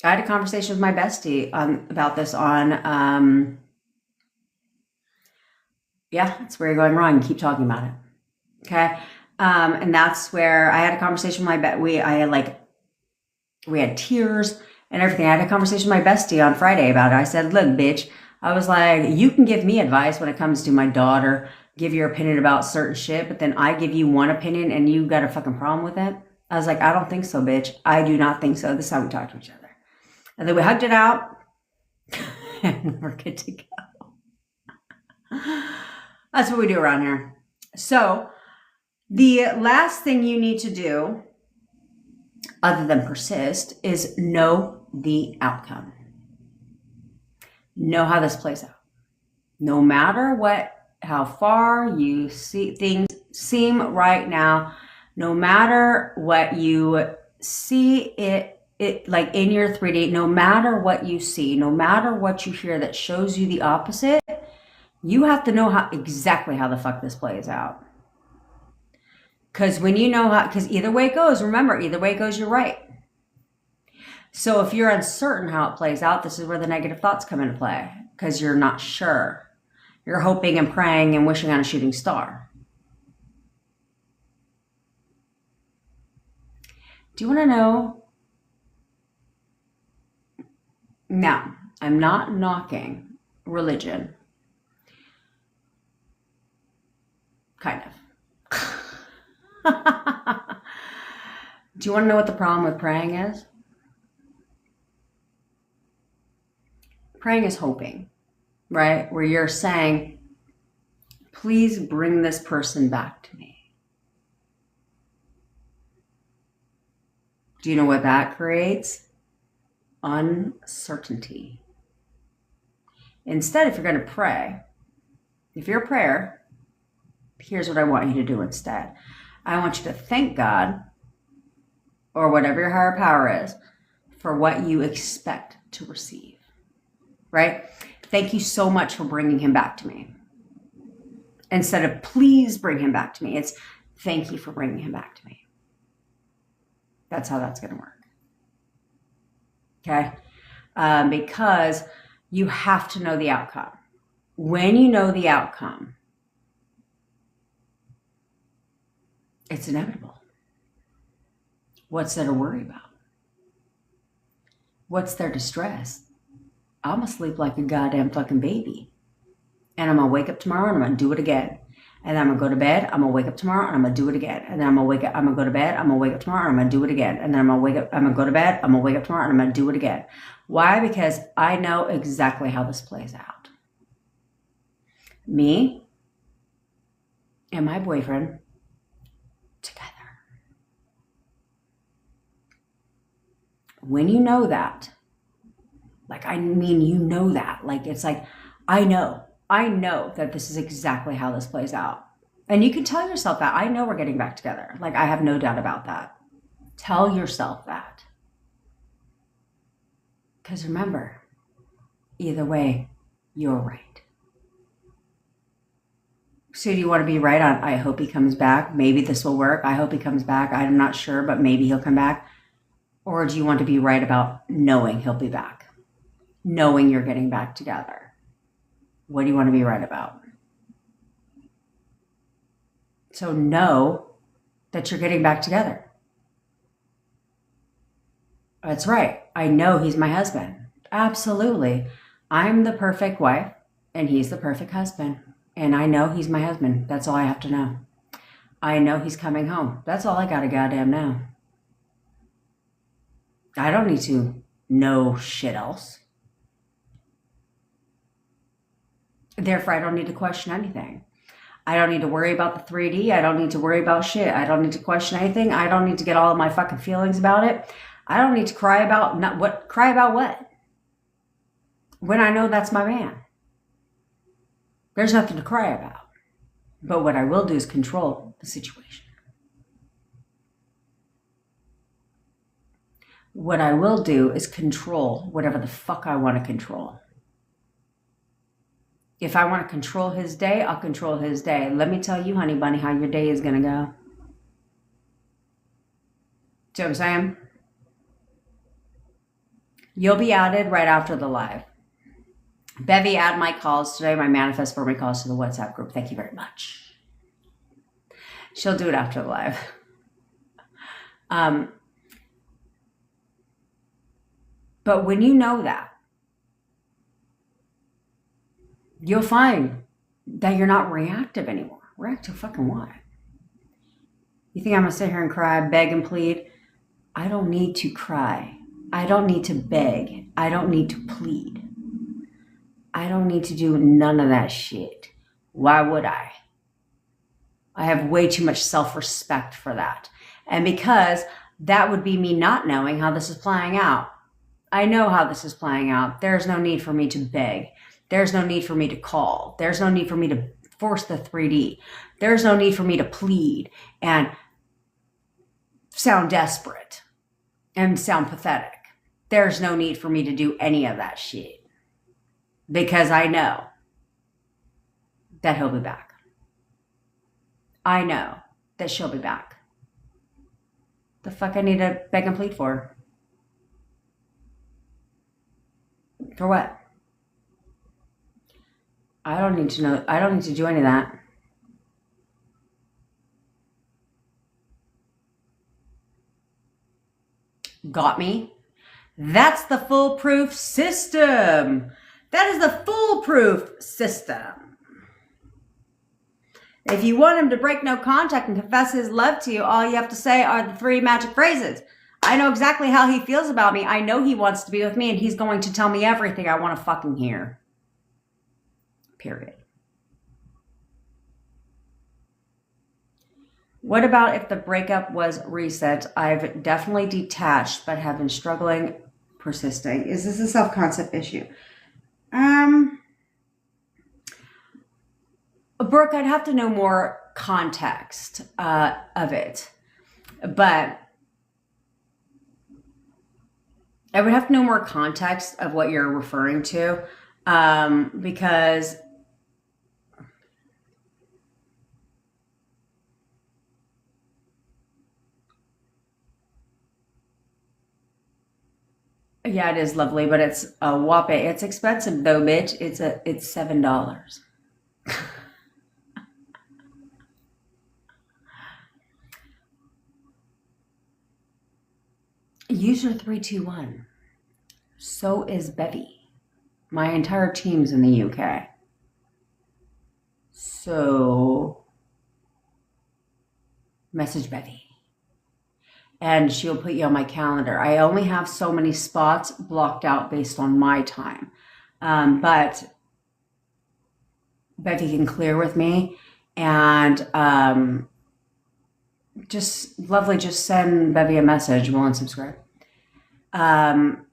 I had a conversation with my bestie about this on, that's where you're going wrong. Keep talking about it. Okay? And that's where I had a conversation with we had tears and everything. I had a conversation with my bestie on Friday about it. I said, look, bitch, I was like, you can give me advice when it comes to my daughter, give your opinion about certain shit, but then I give you one opinion and you got a fucking problem with it. I was like, I don't think so, bitch. I do not think so. This is how we talk to each other. And then we hugged it out and we're good to go. That's what we do around here. So the last thing you need to do, other than persist, is know the outcome. Know how this plays out. No matter how far you see things seem right now, no matter what you see it like in your 3D, no matter what you see, no matter what you hear that shows you the opposite, you have to know exactly how the fuck this plays out. Because when you know because either way it goes, remember, either way it goes, you're right. So if you're uncertain how it plays out, this is where the negative thoughts come into play, because you're not sure. You're hoping and praying and wishing on a shooting star. Do you want to know? Now, I'm not knocking religion. Kind of. Do you want to know what the problem with praying is? Praying is hoping, right? Where you're saying, please bring this person back to me. Do you know what that creates? Uncertainty. Instead, if you're going to pray, if you're a prayer, here's what I want you to do instead. I want you to thank God, or whatever your higher power is, for what you expect to receive. Right? Thank you so much for bringing him back to me. Instead of please bring him back to me, it's thank you for bringing him back to me. That's how that's going to work. Okay? Because you have to know the outcome. When you know the outcome, it's inevitable. What's there to worry about? What's there to stress? I'm going to sleep like a goddamn fucking baby. And I'm going to wake up tomorrow and I'm going to do it again. And then I'm gonna go to bed. I'm gonna wake up tomorrow and I'm gonna do it again. And then I'm gonna wake up. I'm gonna go to bed. I'm gonna wake up tomorrow and I'm gonna do it again. And then I'm gonna wake up. I'm gonna go to bed. I'm gonna wake up tomorrow and I'm gonna do it again. Why? Because I know exactly how this plays out. Me and my boyfriend together. When you know that, like, I mean, you know that, like, it's like, I know that this is exactly how this plays out. And you can tell yourself that. I know we're getting back together. Like, I have no doubt about that. Tell yourself that. Because remember, either way, you're right. So do you want to be right on, I hope he comes back, maybe this will work, I hope he comes back, I'm not sure, but maybe he'll come back? Or do you want to be right about knowing he'll be back? Knowing you're getting back together? What do you want to be right about? So know that you're getting back together. That's right. I know he's my husband. Absolutely. I'm the perfect wife and he's the perfect husband. And I know he's my husband. That's all I have to know. I know he's coming home. That's all I gotta goddamn know. I don't need to know shit else. Therefore, I don't need to question anything. I don't need to worry about the 3D. I don't need to worry about shit. I don't need to question anything. I don't need to get all of my fucking feelings about it. I don't need to cry about what? When I know that's my man. There's nothing to cry about. But what I will do is control the situation. What I will do is control whatever the fuck I want to control. If I want to control his day, I'll control his day. Let me tell you, honey bunny, how your day is going to go. See what I'm saying? You'll be added right after the live. Bevy, add my calls today, my manifest for my calls to the WhatsApp group. Thank you very much. She'll do it after the live. But when you know that, you'll find that you're not reactive anymore. Reactive fucking what? You think I'm going to sit here and cry, beg and plead? I don't need to cry. I don't need to beg. I don't need to plead. I don't need to do none of that shit. Why would I? I have way too much self-respect for that. And because that would be me not knowing how this is playing out. I know how this is playing out. There's no need for me to beg. There's no need for me to call. There's no need for me to force the 3D. There's no need for me to plead and sound desperate and sound pathetic. There's no need for me to do any of that shit. Because I know that he'll be back. I know that she'll be back. The fuck I need to beg and plead for? For what? I don't need to know. I don't need to do any of that. Got me? That's the foolproof system. That is the foolproof system. If you want him to break no contact and confess his love to you, all you have to say are the 3 magic phrases. I know exactly how he feels about me. I know he wants to be with me, and he's going to tell me everything I want to fucking hear. Period. What about if the breakup was recent? I've definitely detached, but have been struggling, persisting. Is this a self-concept issue? Brooke, I'd have to know more context of it, but I would have to know more context of what you're referring to, because yeah, it is lovely, but it's a whopping. It's expensive though, bitch. It's $7. User 321. So is Bevy. My entire team's in the UK. So message Bevy. And she'll put you on my calendar. I only have so many spots blocked out based on my time. But Bevy can clear with me. And just send Bevy a message. Will unsubscribe. And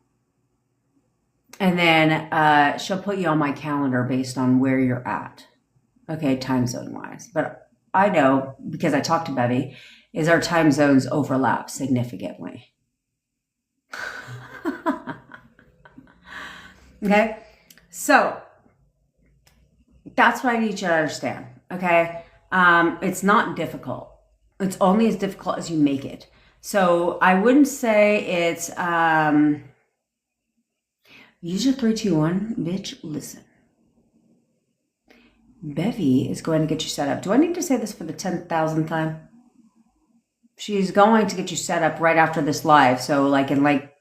then she'll put you on my calendar based on where you're at. Okay, time zone wise. But I know, because I talked to Bevy, is our time zones overlap significantly. Okay, so that's what I need you to understand. Okay, it's not difficult. It's only as difficult as you make it. So I wouldn't say it's use your 3, 2, 1, bitch. Listen. Bevy is going to get you set up. Do I need to say this for the 10,000th time? She's going to get you set up right after this live. So like in like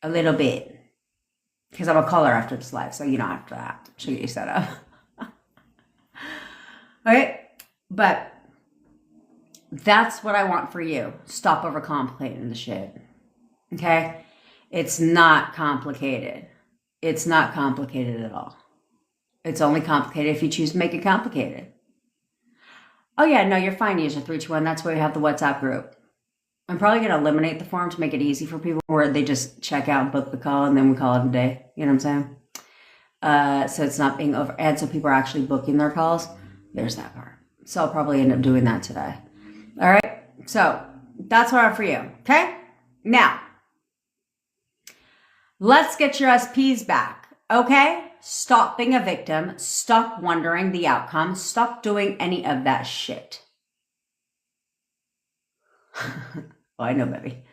a little bit. Because I'm going to call her after this live. So after that, she'll get you set up. Okay? But that's what I want for you. Stop overcomplicating the shit. Okay? It's not complicated. It's not complicated at all. It's only complicated if you choose to make it complicated. Oh yeah, no, you're fine. Use your 3, 2, 1. That's why we have the WhatsApp group. I'm probably going to eliminate the form to make it easy for people where they just check out and book the call and then we call it a day. You know what I'm saying? So it's not being over. And so people are actually booking their calls. There's that part. So I'll probably end up doing that today. All right. So that's what I have for you. Okay. Now, let's get your SPs back. Okay. Stop being a victim. Stop wondering the outcome. Stop doing any of that shit. Oh, I know, baby.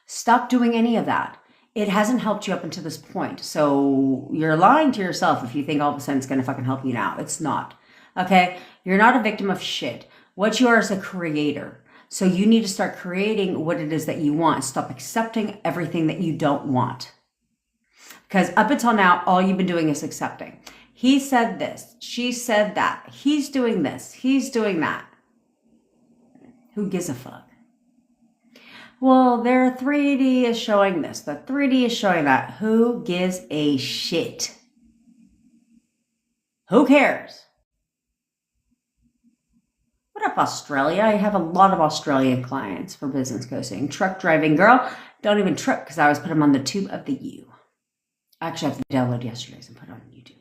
Stop doing any of that. It hasn't helped you up until this point. So you're lying to yourself if you think all of a sudden it's going to fucking help you now. It's not. Okay? You're not a victim of shit. What you are is a creator. So you need to start creating what it is that you want. Stop accepting everything that you don't want. Because up until now, all you've been doing is accepting. He said this. She said that. He's doing this. He's doing that. Who gives a fuck? Well, their 3D is showing this. The 3D is showing that. Who gives a shit? Who cares? What up, Australia? I have a lot of Australian clients for business coaching. Truck driving girl. Don't even truck because I always put them on the tube of the U. Actually, I have to download yesterday's and put it on YouTube.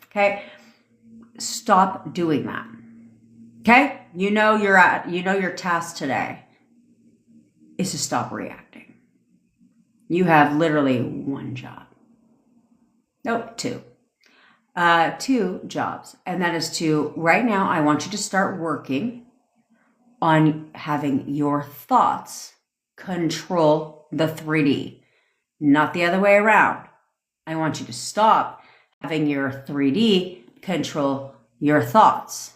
Okay? Stop doing that. Okay? Your task today is to stop reacting. You have literally one job. Nope, 2. 2 jobs. And that is to, right now, I want you to start working on having your thoughts control the 3D, not the other way around. I want you to stop having your 3D control your thoughts.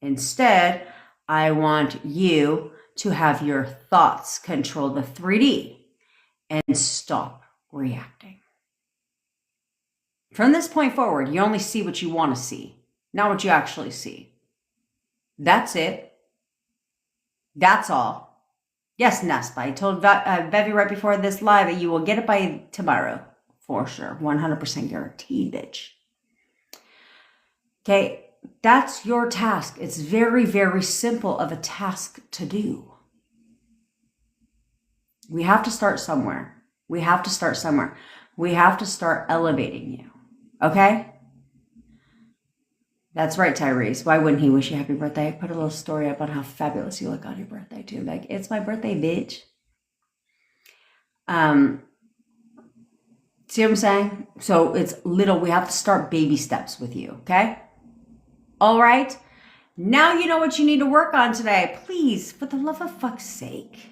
Instead, I want you to have your thoughts control the 3D and stop reacting. From this point forward, you only see what you want to see, not what you actually see. That's it. That's all. Yes, Nespa, I told Bevy right before this live that you will get it by tomorrow. For sure. 100% guaranteed, bitch. Okay. That's your task. It's very, very simple of a task to do. We have to start somewhere. We have to start somewhere. We have to start elevating you. Okay? That's right, Tyrese. Why wouldn't he wish you happy birthday? Put a little story up on how fabulous you look on your birthday, too. Like, it's my birthday, bitch. See what I'm saying? So it's little. We have to start baby steps with you. Okay? All right, now you know what you need to work on today. Please, for the love of fuck's sake.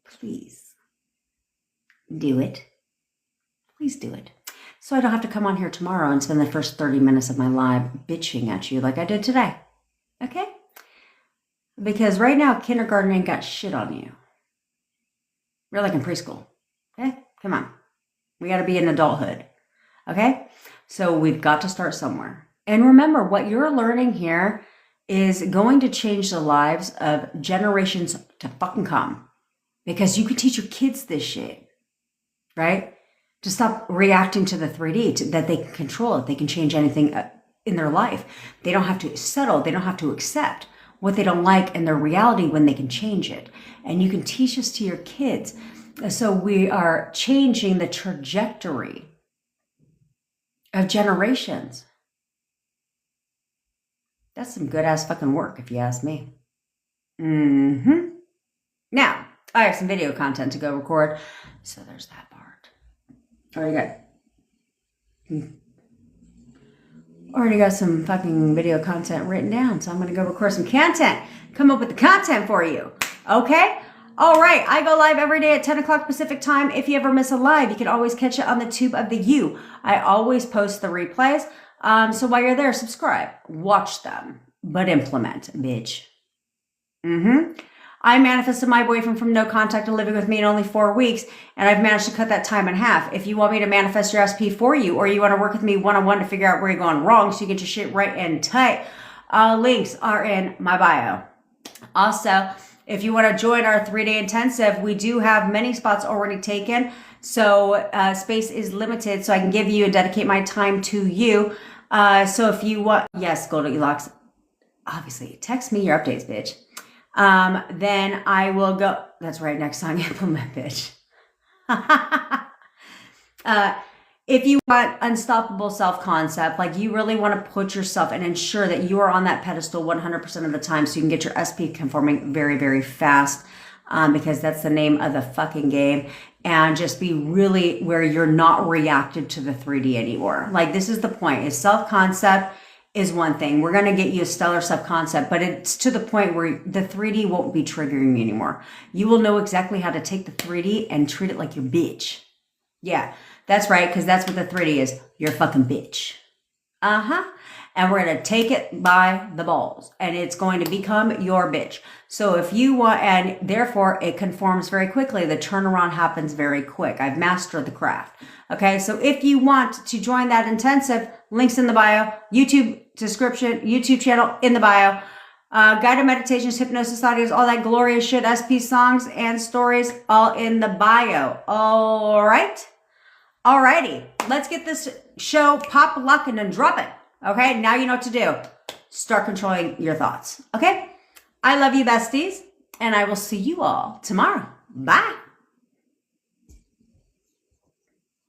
Please do it. Please do it. So I don't have to come on here tomorrow and spend the first 30 minutes of my live bitching at you like I did today. Okay? Because right now, kindergarten ain't got shit on you. We're like in preschool. Okay? Come on. We got to be in adulthood. Okay? So we've got to start somewhere. And remember, what you're learning here is going to change the lives of generations to fucking come. Because you can teach your kids this shit, right? To stop reacting to the 3D, that they can control it. They can change anything in their life. They don't have to settle. They don't have to accept what they don't like in their reality when they can change it. And you can teach this to your kids. So we are changing the trajectory of generations. That's some good ass fucking work, if you ask me. Now, I have some video content to go record. So there's that part. Already got some fucking video content written down. So I'm going to go record some content. Come up with the content for you. Okay? All right. I go live every day at 10 o'clock Pacific time. If you ever miss a live, you can always catch it on the tube of the U. I always post the replays. So while you're there, subscribe. Watch them. But implement, bitch. I manifested my boyfriend from no contact to living with me in only 4 weeks, and I've managed to cut that time in half. If you want me to manifest your SP for you, or you want to work with me one-on-one to figure out where you're going wrong so you get your shit right and tight, links are in my bio. Also, if you want to join our 3-day intensive, we do have many spots already taken, so space is limited, so I can give you and dedicate my time to you. So if you want, yes, Goldilocks, obviously, text me your updates, bitch. Then I will go. That's right. Next song, implement, bitch. If you want unstoppable self-concept, like you really want to put yourself and ensure that you are on that pedestal 100% of the time so you can get your SP conforming very, very fast, because that's the name of the fucking game, and just be really where you're not reactive to the 3D anymore. Like, this is the point, is self-concept is one thing. We're going to get you a stellar self-concept, but it's to the point where the 3D won't be triggering you anymore. You will know exactly how to take the 3D and treat it like your bitch. Yeah, that's right, because that's what the 3D is. You're a fucking bitch. And we're going to take it by the balls, and it's going to become your bitch. So if you want, and therefore it conforms very quickly. The turnaround happens very quick. I've mastered the craft. Okay, so if you want to join that intensive, links in the bio, YouTube description, YouTube channel in the bio, guided meditations, hypnosis audios, all that glorious shit, SP songs and stories, all in the bio. All right? Alrighty, let's get this show pop, locking, and dropping. Okay, now you know what to do. Start controlling your thoughts. Okay? I love you, besties, and I will see you all tomorrow. Bye.